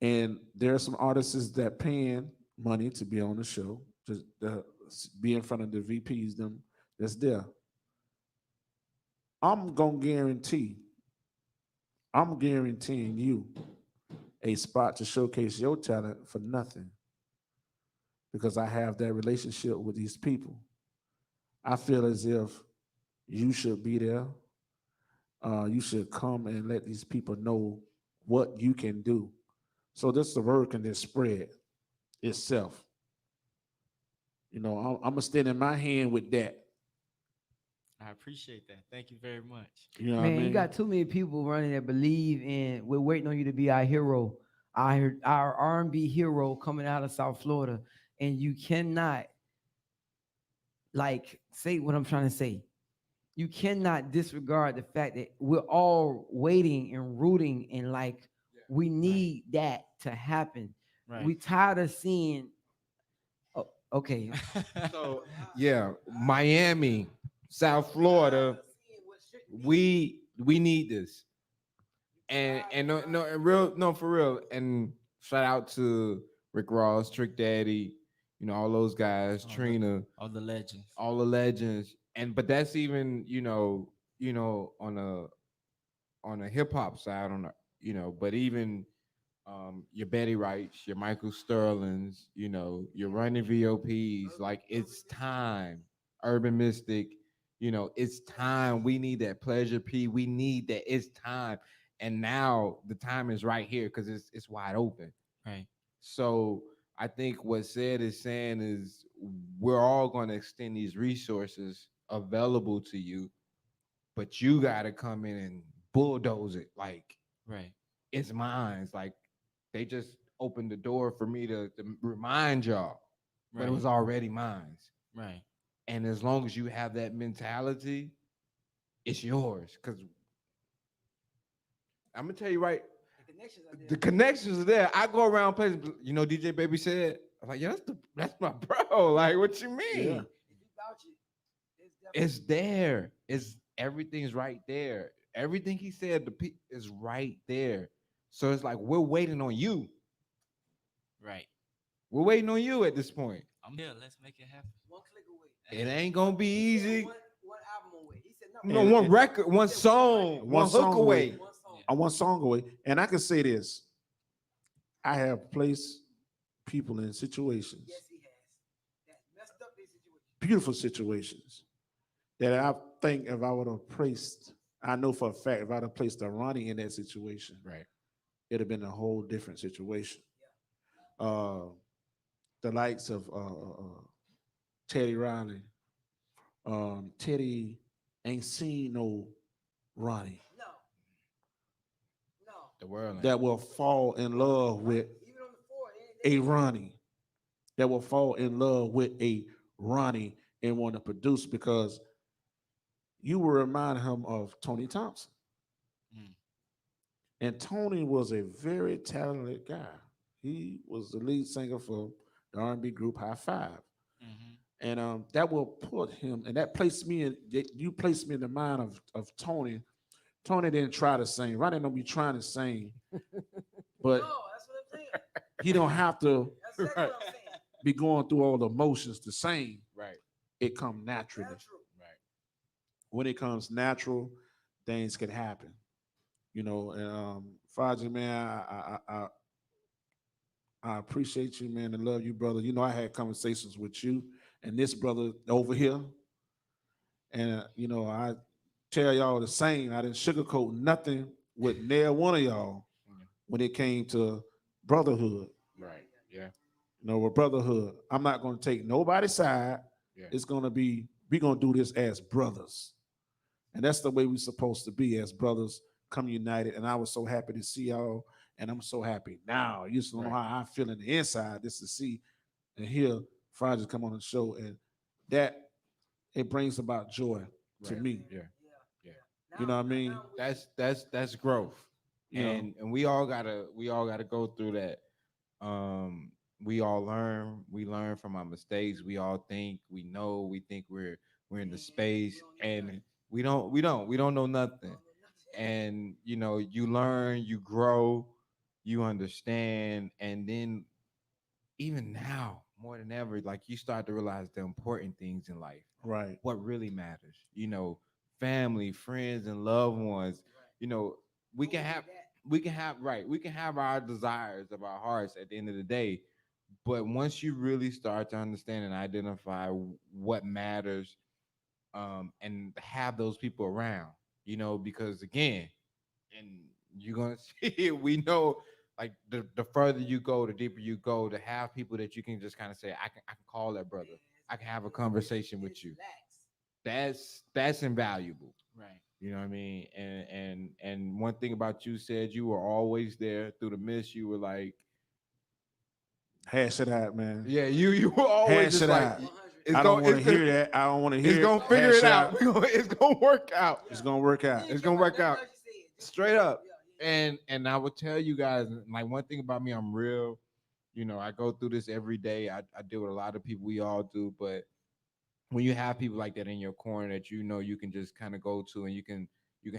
And there are some artists that paying money to be on the show, just be in front of the VPs, them that's there. I'm guaranteeing you a spot to showcase your talent for nothing, because I have that relationship with these people. I feel as if you should be there. You should come and let these people know what you can do. So this word can just spread itself. I'm gonna stand in my hand with that. I appreciate that. Thank you very much. You know what I Man, you mean? got too many people running that believe in. We're waiting on you to be our hero, our R&B hero coming out of South Florida, and you cannot like say what I'm trying to say. You cannot disregard the fact that we're all waiting and rooting and like we need that to happen. Right. We tired of seeing. Oh, okay. So yeah, Miami, South Florida, we need this. And no and real no for real. And shout out to Rick Ross, Trick Daddy, all those guys, Trina, All the legends. all the legends. And but that's even, on a hip hop side, but even your Betty Wrights, your Michael Sterlings, your Running VOPs, like it's time. Urban Mystic, it's time. We need that Pleasure P. We need that. It's time. And now the time is right here because it's wide open. Right. So I think what said is saying is we're all going to extend these resources available to you, but you got to come in and bulldoze it. Like Right. it's mine. Like they just opened the door for me to remind y'all, but it was already mine. Right. And as long as you have that mentality, it's yours. Because I'm gonna tell you right, the connections are there. I go around places, DJ Baby said, I'm like, yeah, that's my bro. Like, what you mean? Yeah. It's there. Everything's right there. Everything he said is right there. So it's like we're waiting on you. Right. We're waiting on you at this point. I'm here. Let's make it happen. One click away. It ain't gonna be easy. One album away. He said no. No, one record, one song, one hook song away. One song. I'm one song away. And I can say this. I have placed people in situations, Yes, he has. That messed up their situation. beautiful situations, that I think if I would have placed, I know for a fact, if I'd have placed a Ronnie in that situation, Right. it'd have been a whole different situation. The likes of Teddy Riley. Teddy ain't seen no Ronnie No. No. The world. that will fall in love with Even on the floor, they a Ronnie, that will fall in love with a Ronnie and want to produce, because you will remind him of Tony Thompson. Mm. And Tony was a very talented guy. He was the lead singer for the R&B group High Five. Mm-hmm. And that will put him, and that placed me in, you placed me in the mind of Tony. Tony didn't try to sing. Ronnie don't be trying to sing, but No, that's what I'm saying. he don't have to That's exactly what I'm saying. be going through all the motions to sing. Right. It come naturally. Natural. Right. When it comes natural, things can happen. And Faja, man, I appreciate you, man, and love you, brother. I had conversations with you and this brother over here. And I tell y'all the same. I didn't sugarcoat nothing with near one of y'all when it came to brotherhood. Right. Yeah. With brotherhood, I'm not going to take nobody's side. Yeah. It's going to be, we're going to do this as brothers. And that's the way we're supposed to be, as brothers come united. And I was so happy to see y'all. And I'm so happy now. I used to know how I feel in the inside, just to see and hear Fridays come on the show. And that, it brings about joy to me. Yeah. You know what I mean? That's growth. You know? And we all gotta go through that. We all learn from our mistakes. We all think we know, we think we're in the space, and we don't know nothing. And you learn, you grow, you understand, and then even now more than ever, like you start to realize the important things in life, Right. what really matters. Family, friends, and loved ones. We can have our desires of our hearts at the end of the day, but once you really start to understand and identify what matters, and have those people around, because again, and you're gonna see it, we know, like the further you go, the deeper you go, to have people that you can just kind of say, I can call that brother, I can have a conversation with you. that's invaluable. Right. You know what I mean? And one thing about you said you were always there through the mist. You were like, Hash it out, man. yeah, you were always Hash just it like, out. it's I don't gonna, want to hear that. I don't want to hear it's it. gonna figure Hash it out. It's gonna work out. It's gonna work out. It's gonna work out. Straight up. And I would tell you guys, like, one thing about me, I'm real. You know, I go through this every day. I deal with a lot of people. We all do. But when you have people like that in your corner that you know you can just kind of go to and you can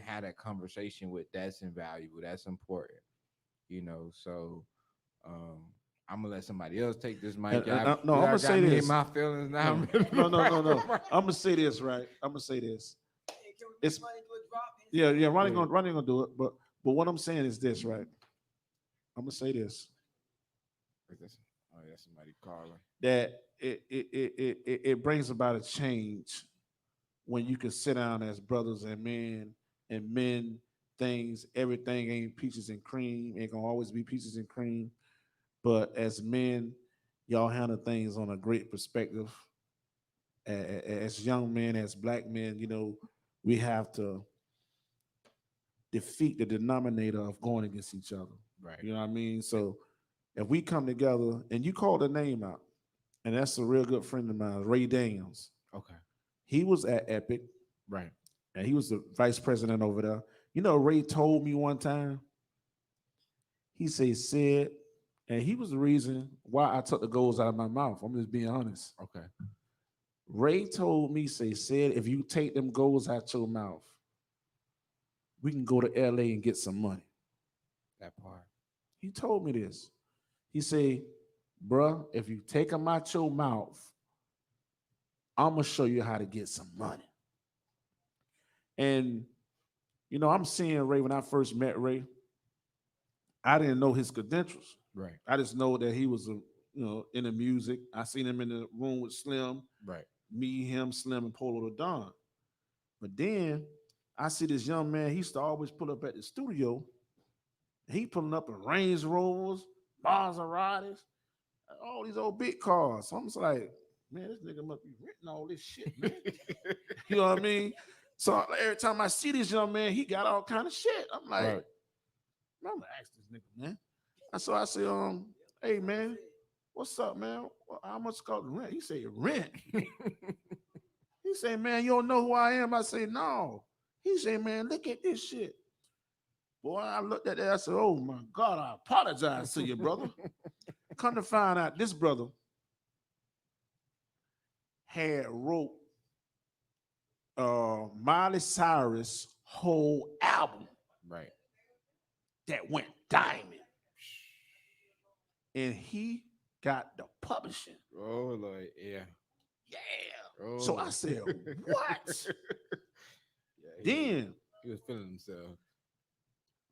have that conversation with, that's invaluable. That's important. You know, so I'm gonna let somebody else take this mic. No, I'm Y'all gonna got say me in this. my feelings now. No. I'm gonna say this, right? I'm gonna say this. It's yeah. Ronnie gonna do it, but what I'm saying is this, right? I'm gonna say this. Oh yeah, somebody calling. That it brings about a change when you can sit down as brothers and men things. Everything ain't peaches and cream. Ain't gonna always be peaches and cream. But as men, y'all handle things on a great perspective. As young men, as black men, you know, we have to defeat the denominator of going against each other. Right. You know what I mean? So if we come together and you call the name out, and that's a real good friend of mine, Ray Daniels. Okay. He was at Epic, Right. and he was the vice president over there. You know, Ray told me one time, he said, and he was the reason why I took the goals out of my mouth. I'm just being honest. Okay. Ray told me, said, if you take them goals out your mouth, we can go to LA and get some money. That part. He told me this. He said, bruh, if you take them out your mouth, I'm going to show you how to get some money. And, you know, I'm seeing Ray when I first met Ray. I didn't know his credentials. Right. I just know that he was, in the music. I seen him in the room with Slim. Right. Me, him, Slim, and Polo the Don. But then I see this young man. He used to always pull up at the studio. He pulling up in Range Rovers, Maseratis, all these old big cars. So I'm just like, man, this nigga must be renting all this shit, man. You know what I mean? So every time I see this young man, he got all kind of shit. I'm like, Right. I'm gonna ask this nigga, man. And so I say, hey man, what's up, man? How much cost the rent? He say, rent. He say, man, you don't know who I am? I say, no. He say, man, look at this shit. Boy, I looked at that. I said, oh my God, I apologize to you, brother. Come to find out, this brother had wrote Miley Cyrus' whole album Right. that went diamond. And he got the publishing. Oh Lord, yeah. Yeah. Oh. So I said, what? Yeah, Then he was feeling himself.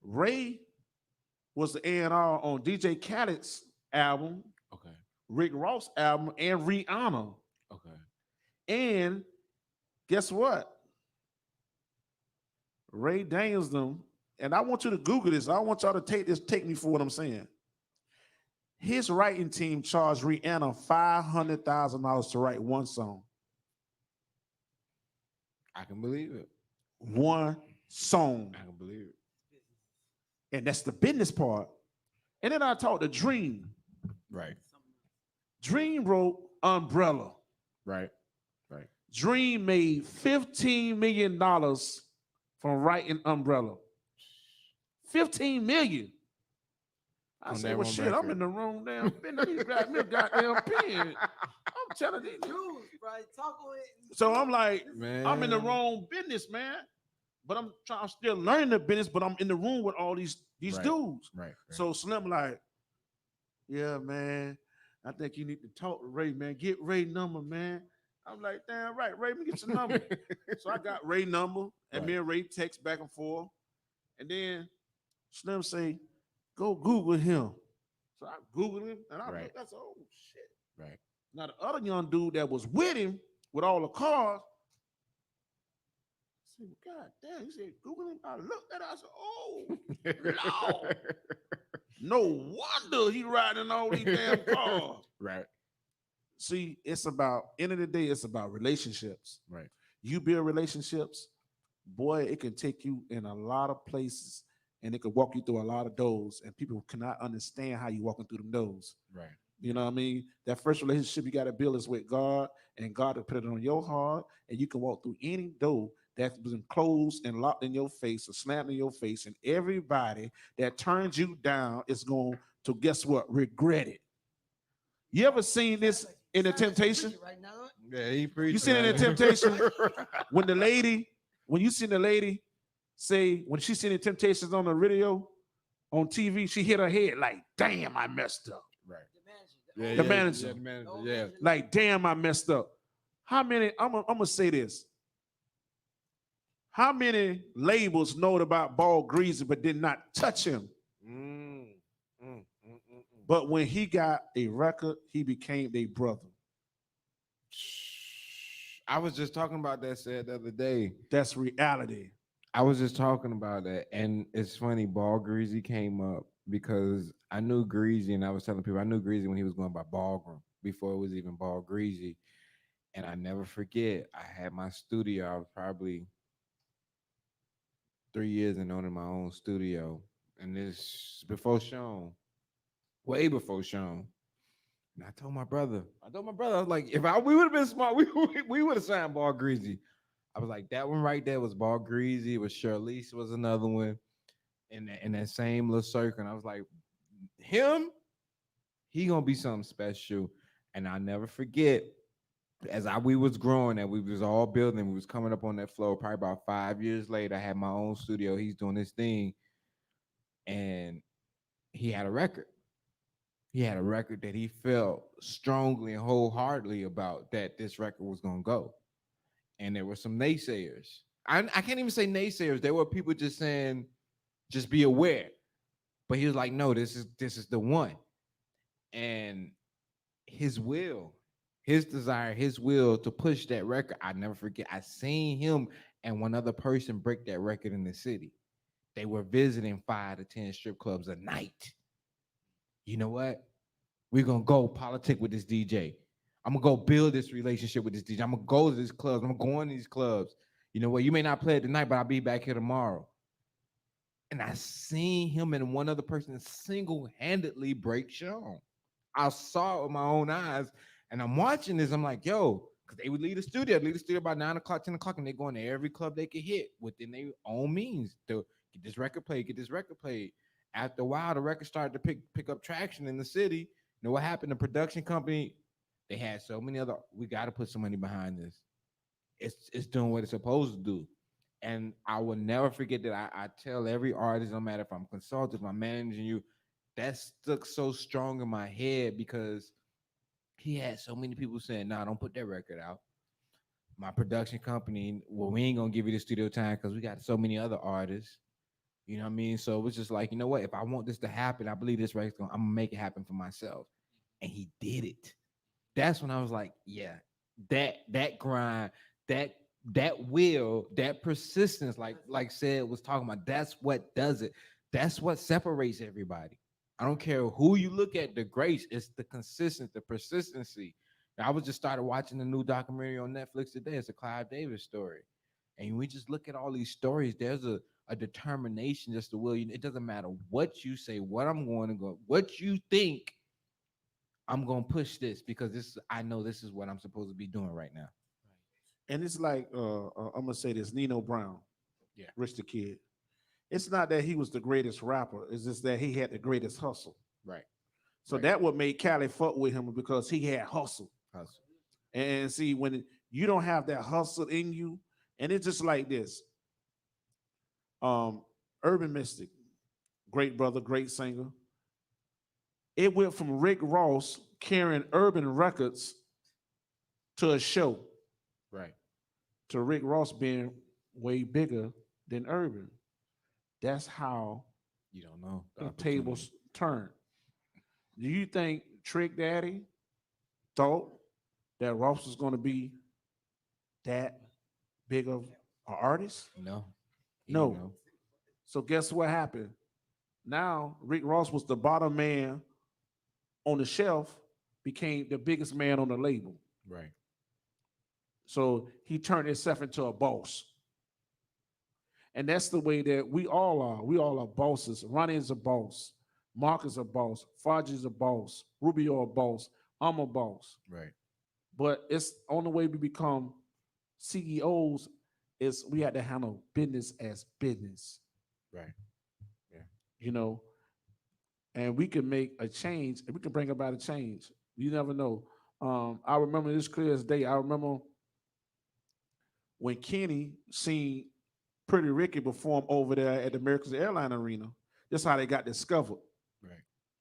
Ray was the A&R on DJ Khaled's album, Okay. Rick Ross album, and Rihanna. Okay. And guess what? Ray Daniels them, and I want you to Google this. I want y'all to take me for what I'm saying. His writing team charged Rihanna $500,000 to write one song. I can believe it. One song. I can believe it. And that's the business part. And then I talked to Dream. Right. Dream wrote Umbrella. Right. Right. Dream made $15 million from writing Umbrella. $15 million. I On said, that well, one shit, I'm record. in the wrong damn business. You got me a goddamn pen. I'm telling these dudes. So I'm like, Man. I'm in the wrong business, man. But I'm still learning the business, but I'm in the room with all these Right. dudes. Right. So Slim like, yeah, man, I think you need to talk to Ray, man. Get Ray number, man. I'm like, damn right, Ray, let me get your number. So I got Ray number, and me and Ray text back and forth. And then Slim say, go Google him. So I Googled him, and I Right. looked, I said, oh, shit. Right. Now the other young dude that was with him, with all the cars, I said, God damn, he said, Google him. I looked at it, I said, oh, Lord. No wonder he riding all these damn cars. Right. See, it's about, end of the day, it's about relationships. Right. you build relationships, boy, it can take you in a lot of places and it can walk you through a lot of doors, and people cannot understand how you walking through them doors. Right. You know what I mean? That first relationship you got to build is with God, and God will put it on your heart, and you can walk through any door that's been closed and locked in your face or slammed in your face, and everybody that turns you down is going to, guess what, regret it. You ever seen this in the Temptation? Yeah, he preached. You seen it in Temptation when when you seen the lady say, when she seen the Temptations on the radio, on TV, she hit her head like, damn, I messed up. Right. Yeah, The yeah, manager. Yeah, the manager. Yeah. Like, damn, I messed up. How many, I'm gonna say this. How many labels know about Ball Greasy but did not touch him? But when he got a record, he became their brother. I was just talking about that said the other day. That's reality. I was just talking about that, and it's funny. Ball Greasy came up because I knew Greasy, and I was telling people I knew Greasy when he was going by Ballroom before it was even Ball Greasy. And I never forget, I had my studio. I was probably 3 years in owning my own studio, and this before Sean, way before Sean. And I told my brother, I was like, we would have been smart, we would have signed Ball Greasy. I was like, that one right there was Ball Greasy. It was Charlize was another one in that same little circle. And I was like, him, he gonna be something special. And I'll never forget, we was growing and we was all building, we was coming up on that floor. Probably about 5 years later, I had my own studio. He's doing this thing, and he had a record. He had a record that he felt strongly and wholeheartedly about, that this record was gonna go. And there were some naysayers. I can't even say naysayers. There were people just saying, just be aware. But he was like, no, this is the one. And his will, his desire, his will to push that record, I never forget. I seen him and one other person break that record in the city. They were visiting 5 to 10 strip clubs a night. You know what? We're gonna go politic with this DJ. I'm gonna go build this relationship with this DJ. I'm gonna go to these clubs. I'm gonna go in these clubs. You know what? You may not play it tonight, but I'll be back here tomorrow. And I seen him and one other person single-handedly break Sean. I saw it with my own eyes, and I'm watching this. I'm like, yo, because they would leave the studio about 9 o'clock, 10 o'clock, and they go into every club they could hit within their own means to get this record played. After a while, the record started to pick up traction in the city. You know what happened? The production company, they had so many other, we got to put some money behind this. It's doing what it's supposed to do. And I will never forget that I tell every artist, no matter if I'm consulting, if I'm managing you, that stuck so strong in my head because he had so many people saying, nah, don't put that record out. My production company, well, we ain't going to give you the studio time because we got so many other artists. You know what I mean? So it was just like, you know what? If I want this to happen, I believe this record's I'm going to make it happen for myself. And he did it. That's when I was like, yeah, that grind, that will, that persistence, like said was talking about, that's what does it. That's what separates everybody. I don't care who you look at, the grace, it's the consistency, the persistency. I was just started watching the new documentary on Netflix today. It's a Clive Davis story. And we just look at all these stories, there's a determination, just the will. It doesn't matter what you say, what I'm going to go, what you think, I'm going to push this because I know this is what I'm supposed to be doing right now. And it's like, I'm gonna say this, Nino Brown, Yeah. Rich the Kid. It's not that he was the greatest rapper, it's just that he had the greatest hustle. Right. So Right. that what made Cali fuck with him because he had hustle. And see, when you don't have that hustle in you, and it's just like this. Urban Mystic, great brother, great singer. It went from Rick Ross carrying Urban Records to a show. Right. To Rick Ross being way bigger than Urban. That's how You don't know. the tables turn. Do you think Trick Daddy thought that Ross was going to be that big of an artist? No. No. So guess what happened? Now Rick Ross was the bottom man on the shelf, became the biggest man on the label. Right. So he turned himself into a boss. And that's the way that we all are. We all are bosses. Ronnie is a boss. Mark is a boss. Faji is a boss. Rubio a boss. I'm a boss. Right. But it's on the way we become CEOs is we had to handle business as business. Right. You know, and we can make a change and we can bring about a change. You never know. I remember this clear as day. I remember when Kenny seen Pretty Ricky perform over there at the American Airline Arena. That's how they got discovered. Right.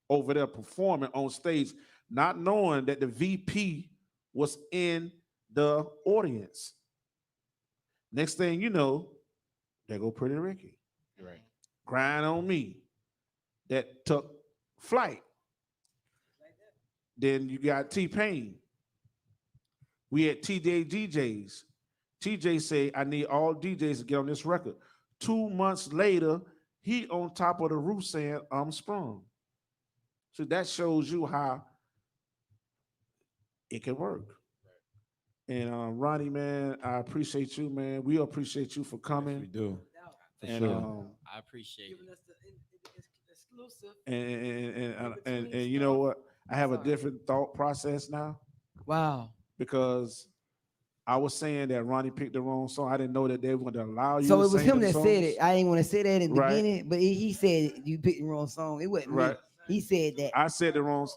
Over there performing on stage, not knowing that the VP was in the audience. Next thing you know, there go Pretty Ricky. You're right. Grind on Me. That took flight. Then you got T-Pain. We had TJ DJs. TJ said, I need all DJs to get on this record. 2 months later, he on top of the roof saying, I'm sprung. So that shows you how it can work. And Ronnie, man, I appreciate you, man. We appreciate you for Yes, coming. we do. For And, sure. I appreciate it. Giving us the exclusive. and you know what? I have a different thought process now Wow. because I was saying that Ronnie picked the wrong song. I didn't know that they were going to allow you. So to it was sing him them that said songs. it. I didn't want to say that in the Right. beginning, but he said you picked the wrong song. It wasn't me. Right. He said that. I said the wrong.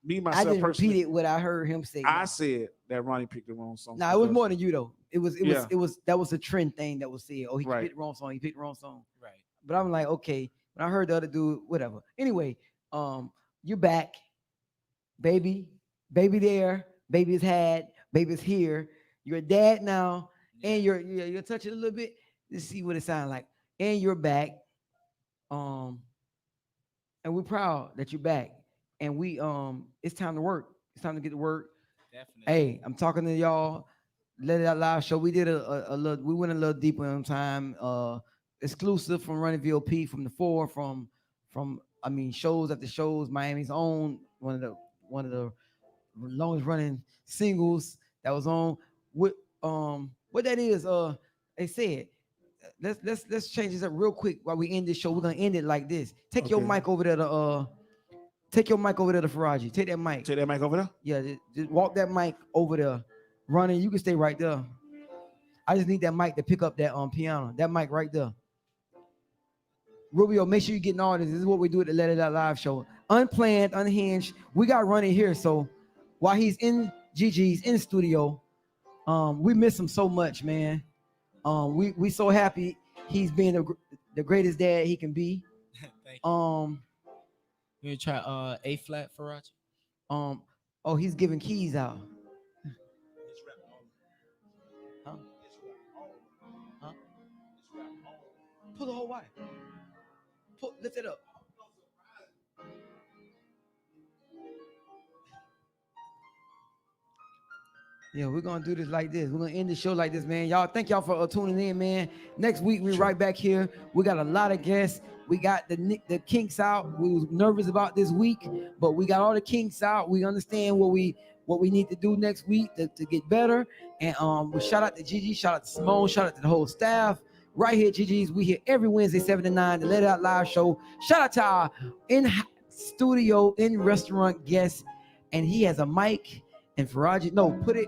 Me I myself just personally. repeated what I heard him say. I said that Ronnie picked the wrong song. No, it was because- more than you though. It was Yeah. that was a trend thing that was said. Oh, he Right. picked the wrong song. He picked the wrong song. Right. But I'm like, okay. When I heard the other dude, whatever. Anyway, you're back, baby. Baby there. Baby's had. Baby's here. You're a dad now, and you're touching a little bit. Let's see what it sounds like. And you're back. And we're proud that you're back. And we it's time to work. It's time to get to work. Definitely. Hey, I'm talking to y'all. Let It Out Live show. We did a little. We went a little deeper in time. Exclusive from Running VOP from the four from I mean shows after shows. Miami's own one of the longest running singles that was on. What that is? They said. Let's change this up real quick while we end this show. We're gonna end it like this. Take your Okay. mic over there to Take your mic over there to Faraji. Take that mic. Take that mic over there. Yeah, just walk that mic over there. Running, you can stay right there. I just need that mic to pick up that piano. That mic right there. Rubio, make sure you're getting all this. This is what we do at the Let It Out Live show. Unplanned, unhinged. We got Running here. So while he's in GG's in the studio, we miss him so much, man. We so happy he's being the greatest dad he can be. Thank you. You want to try A flat, Faraji? Oh, he's giving keys out. Huh? Huh? Pull the whole wire. Lift it up. Yeah, we're gonna do this like this. We're gonna end the show like this, man. Y'all, thank y'all for tuning in, man. Next week we right back here. We got a lot of guests. We got the kinks out. We was nervous about this week, but we got all the kinks out. We understand what we need to do next week to get better. And we shout out to Gigi, shout out to Simone, shout out to the whole staff. Right here, Gigi's. We here every Wednesday, 7 to 9, the Let It Out Live show. Shout out to our in-studio, in-restaurant guest. And he has a mic. And Faraji, no, put it,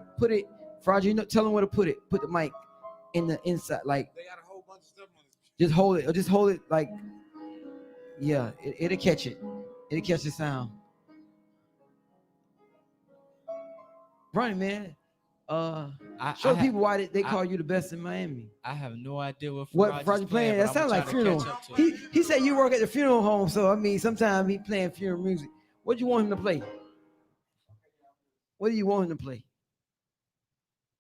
Faraji, tell him where to put it. Put the mic in the inside, like. They got a whole bunch of stuff on this. Just hold it, like, yeah, it'll catch it. It'll catch the sound. Running, man. Show people why they call you the best in Miami. I have no idea what Faraji playing? That sounds like funeral. He said you work at the funeral home, so I mean, sometimes he playing funeral music. What do you want him to play? What do you want him to play?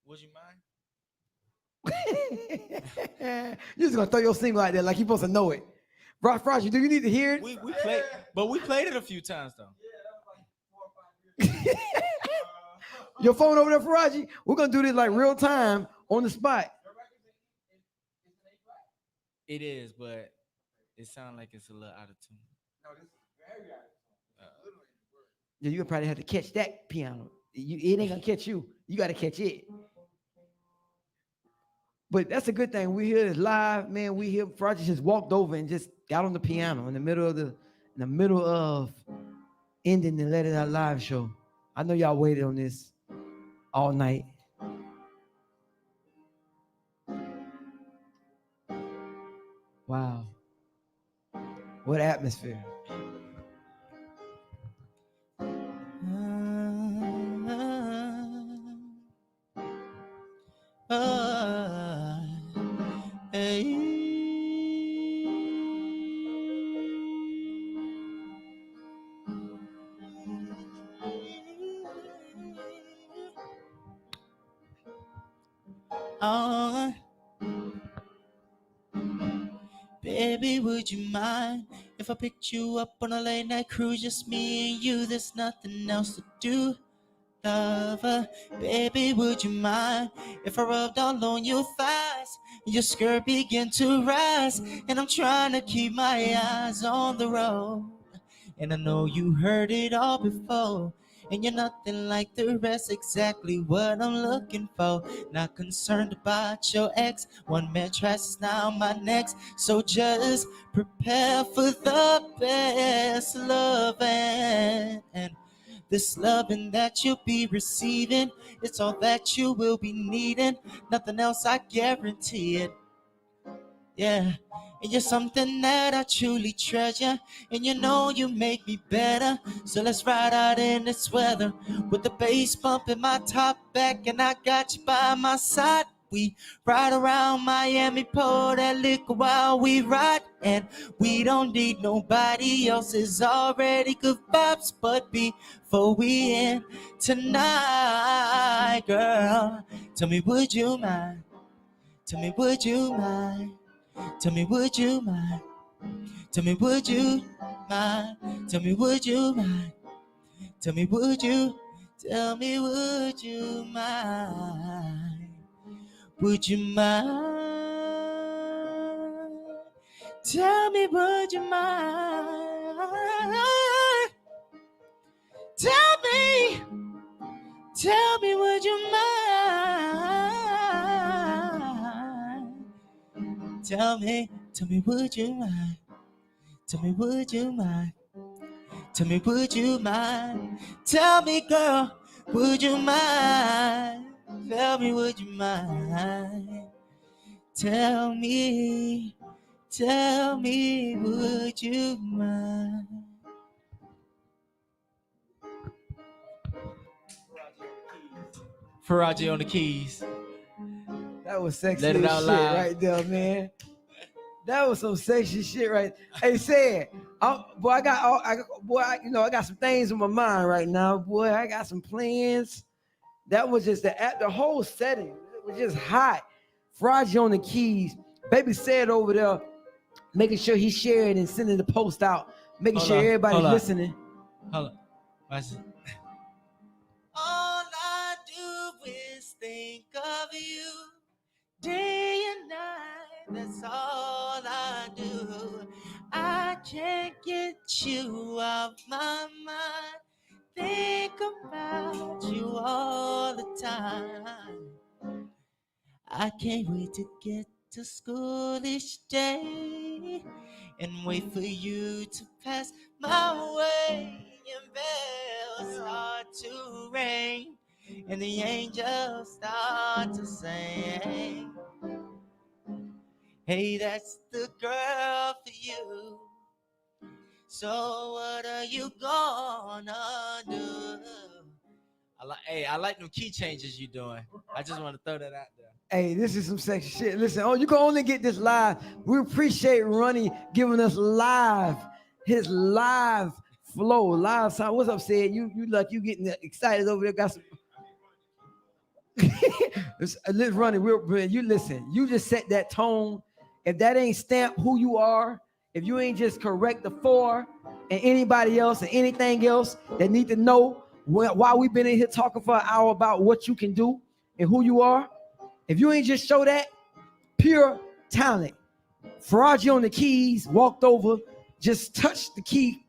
Would you mind? You're just gonna throw your single out there like you're supposed to know it. Faraji, do you need to hear it? We played it a few times though. Your phone over there, Faraji? We're gonna do this like real time on the spot. It is, but it sounds like it's a little out of tune. Yeah, you probably have to catch that piano. It ain't gonna catch you. You gotta catch it. But that's a good thing. We hear this live, man. We hear Faraji just walked over and just got on the piano in the middle of ending the Let It Out live show. I know y'all waited on this all night. Wow. What atmosphere. Baby, would you mind if I picked you up on a late night cruise, just me and you? There's nothing else to do. Lover, baby, would you mind if I rubbed all on your thighs and your skirt began to rise? And I'm trying to keep my eyes on the road, and I know you heard it all before, and you're nothing like the rest, exactly what I'm looking for. Not concerned about your ex, one man trash is now my next. So just prepare for the best loving. And this loving that you'll be receiving, it's all that you will be needing. Nothing else, I guarantee it. Yeah, and you're something that I truly treasure, and you know you make me better. So let's ride out in this weather with the bass bumping my top back, and I got you by my side. We ride around Miami, pour that liquor while we ride, and we don't need nobody else. It's already good vibes, but before we end tonight, girl, tell me, would you mind? Tell me, would you mind? Tell me, would you mind? Tell me, would you mind? Tell me, would you mind? Tell me, would you? Tell me, would you mind? Would you mind? Tell me, would you mind? Tell me, would you mind? Tell me, would you mind? Tell me, would you mind? Tell me, would you mind? Tell me, girl, would you mind? Tell me, would you mind? Tell me, would you mind? Faraji on the keys. That was sexy Let it as out shit loud. right there, man. That was some sexy shit right. Hey, say it. Boy, I got some things in my mind right now. Boy, I got some plans. That was just the whole setting. It was just hot. Faraji on the keys. Baby said over there, making sure he shared and sending the post out, making Hold sure on, everybody's hold on. listening. Hold on. Watch it. All I do is think of you day and night. That's all I do. I can't get you off my mind. Think about you all the time. I can't wait to get to school each day and wait for you to pass my way, and bells start to ring and the angels start to sing. Hey, that's the girl for you. So what are you gonna do? I like them key changes you doing. I just want to throw that out there. Hey, this is some sexy shit. Listen, you can only get this live. We appreciate Ronnie giving us his live flow, live sound. What's up, Sid? You like you getting excited over there? Got some. Let's Ronnie. You listen. You just set that tone. If that ain't stamp who you are, if you ain't just correct the four and anybody else and anything else that need to know why we've been in here talking for an hour about what you can do and who you are. If you ain't just show that pure talent, Faraji on the keys walked over, just touched the key.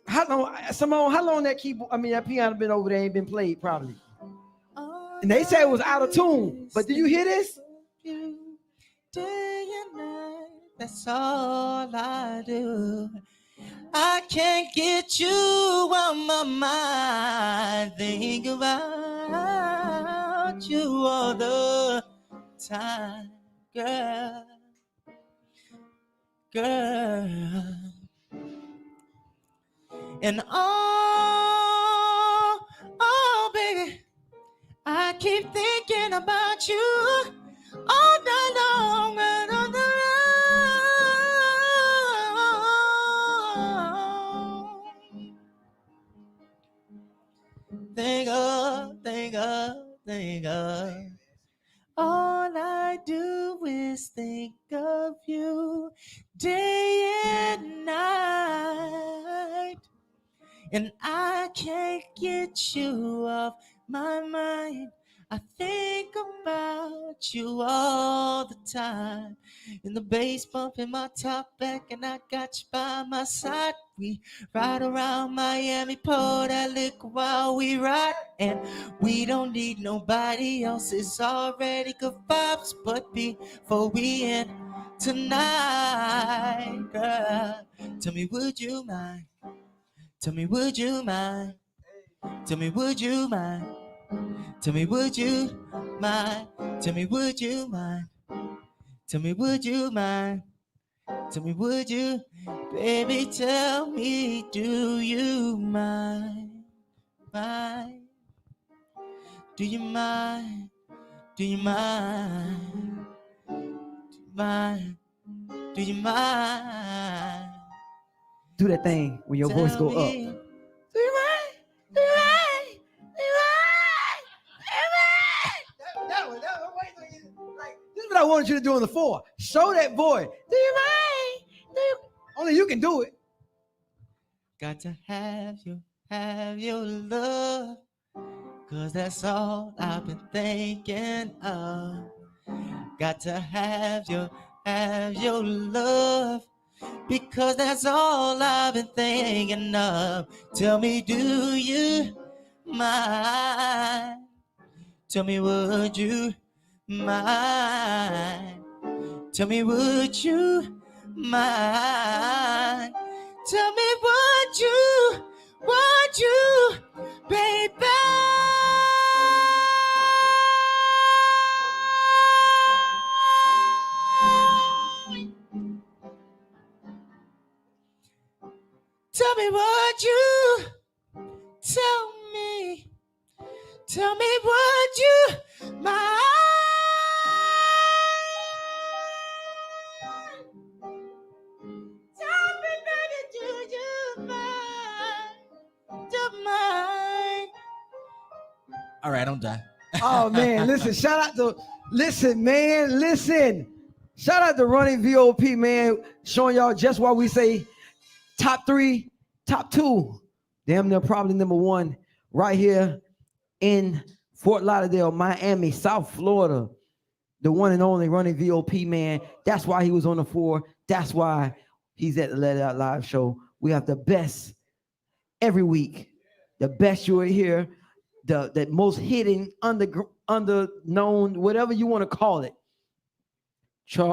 How long that keyboard? I mean, that piano been over there, ain't been played probably. And they said it was out of tune, but do you hear this? day and night. That's all I do. I can't get you on my mind. Think about you all the time, girl. Girl. And oh, baby, I keep thinking about you all night long and on the road. Think of. All I do is think of you day and night. And I can't get you off my mind. I think about you all the time. In the bass bumping my top back, and I got you by my side. We ride around Miami, pour that liquor while we ride. And we don't need nobody else. It's already good vibes. But before we end tonight, girl, tell me, would you mind? Tell me, would you mind? Tell me, would you mind? Tell me, would you mind? Tell me, would you mind? Tell me, would you mind? Tell me, would you? Baby, tell me, do you mind? Mind? Do you mind? Do you mind? Do you mind? Do you mind? Do that thing when your voice go up. Do you mind? Do you mind? Do you mind? That one. Like, this is what I wanted you to do on the floor. Show that boy. Do you mind? Only you can do it. Got to have your love, 'cause that's all I've been thinking of. Got to have your love, because that's all I've been thinking of. Tell me, do you mind? Tell me, would you mind? Tell me, would you mind? Tell me, would you, baby? Tell me, would you? Tell me, would you mind? Tell me, baby, do you mind? Do you mind? All right, I'm done. Oh man, listen, shout out to listen. Shout out to Running VOP, man, showing y'all just why we say top 3, top 2. Damn near probably number 1 right here in Fort Lauderdale, Miami, South Florida. The one and only Running VOP, man. That's why he was on the 4. That's why he's at the Let It Out Live show. We have the best every week. The best you will hear. The most hidden, underknown, whatever you want to call it. You can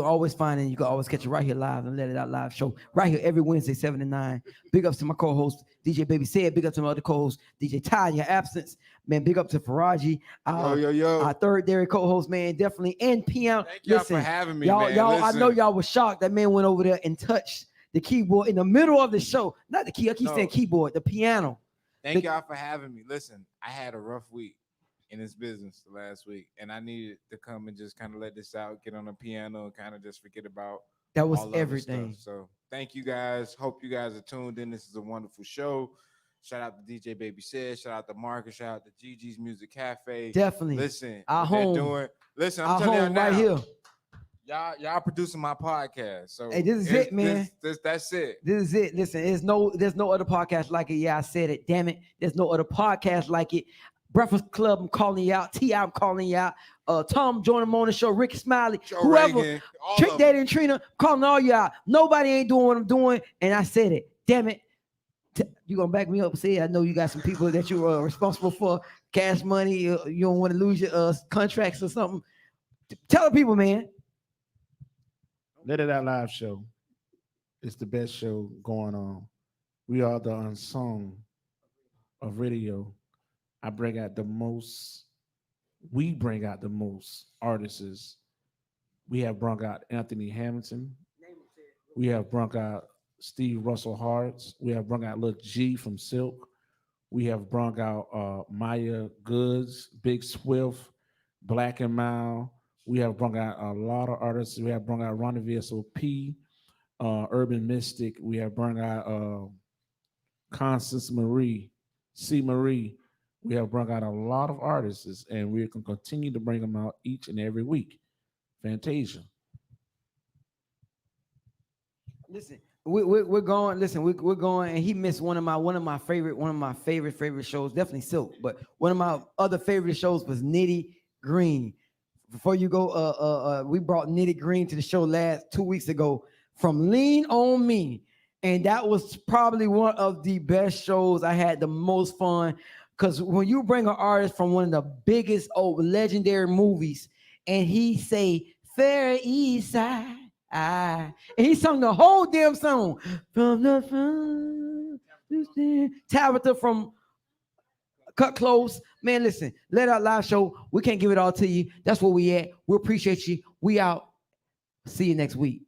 always find it. You can always catch it right here live and Let It Out Live show right here every Wednesday, 7 to 9. Big ups to my co-host, DJ Baby Said. Big up to my other co-host, DJ Ty, in your absence. Man, big up to Faraji, our third dairy co-host, man, definitely. And piano. Thank y'all for having me, y'all, man. y'all, I know y'all was shocked. That man went over there and touched the keyboard in the middle of the show. Not the key, I keep saying keyboard, the piano. Thank y'all for having me. Listen, I had a rough week in this business last week, and I needed to come and just kind of let this out, get on the piano, and kind of just forget about that was all everything. So thank you guys. Hope you guys are tuned in. This is a wonderful show. Shout out to DJ Baby Said. Shout out to Marcus. Shout out to Gigi's Music Cafe. Definitely. Listen, our home. Listen, I'm telling you now, right here. Y'all producing my podcast. So hey, this is it, man. That's it. This is it. Listen, there's no other podcast like it. Yeah, I said it. Damn it. There's no other podcast like it. Breakfast Club, I'm calling you out. T.I., I'm calling you out. Tom join him on the show. Ricky Smiley, Joe whoever. Reagan, Trick Daddy and Trina, I'm calling all you out. Nobody ain't doing what I'm doing, and I said it. Damn it. You gonna back me up and say, I know you got some people that you are responsible for cash money. You don't want to lose your contracts or something. Tell the people, man. Let It Out Live show. It's the best show going on. We are the unsung of radio. I bring out the most. We bring out the most artists. We have brought out Anthony Hamilton. We have brought out Steve Russell Harts. We have brought out Lil G from Silk. We have brought out Maya Goods, Big Swift, Black and Mild. We have brought out a lot of artists. We have brought out Ronnie VSOP, Urban Mystic. We have brought out Constance Marie, C. Marie. We have brought out a lot of artists, and we can continue to bring them out each and every week. Fantasia. Listen, we're going. Listen, we're going, and he missed one of my favorite shows. Definitely Silk, but one of my other favorite shows was Nitty Green. Before you go, we brought Nitty Green to the show 2 weeks ago from Lean on Me, and that was probably one of the best shows. I had the most fun because when you bring an artist from one of the biggest legendary movies, and he say Fair East Side. And he sung the whole damn song from the front. Tabitha from Cut Close. Man, listen, Let Out Live show. We can't give it all to you. That's where we at. We appreciate you. We out. See you next week.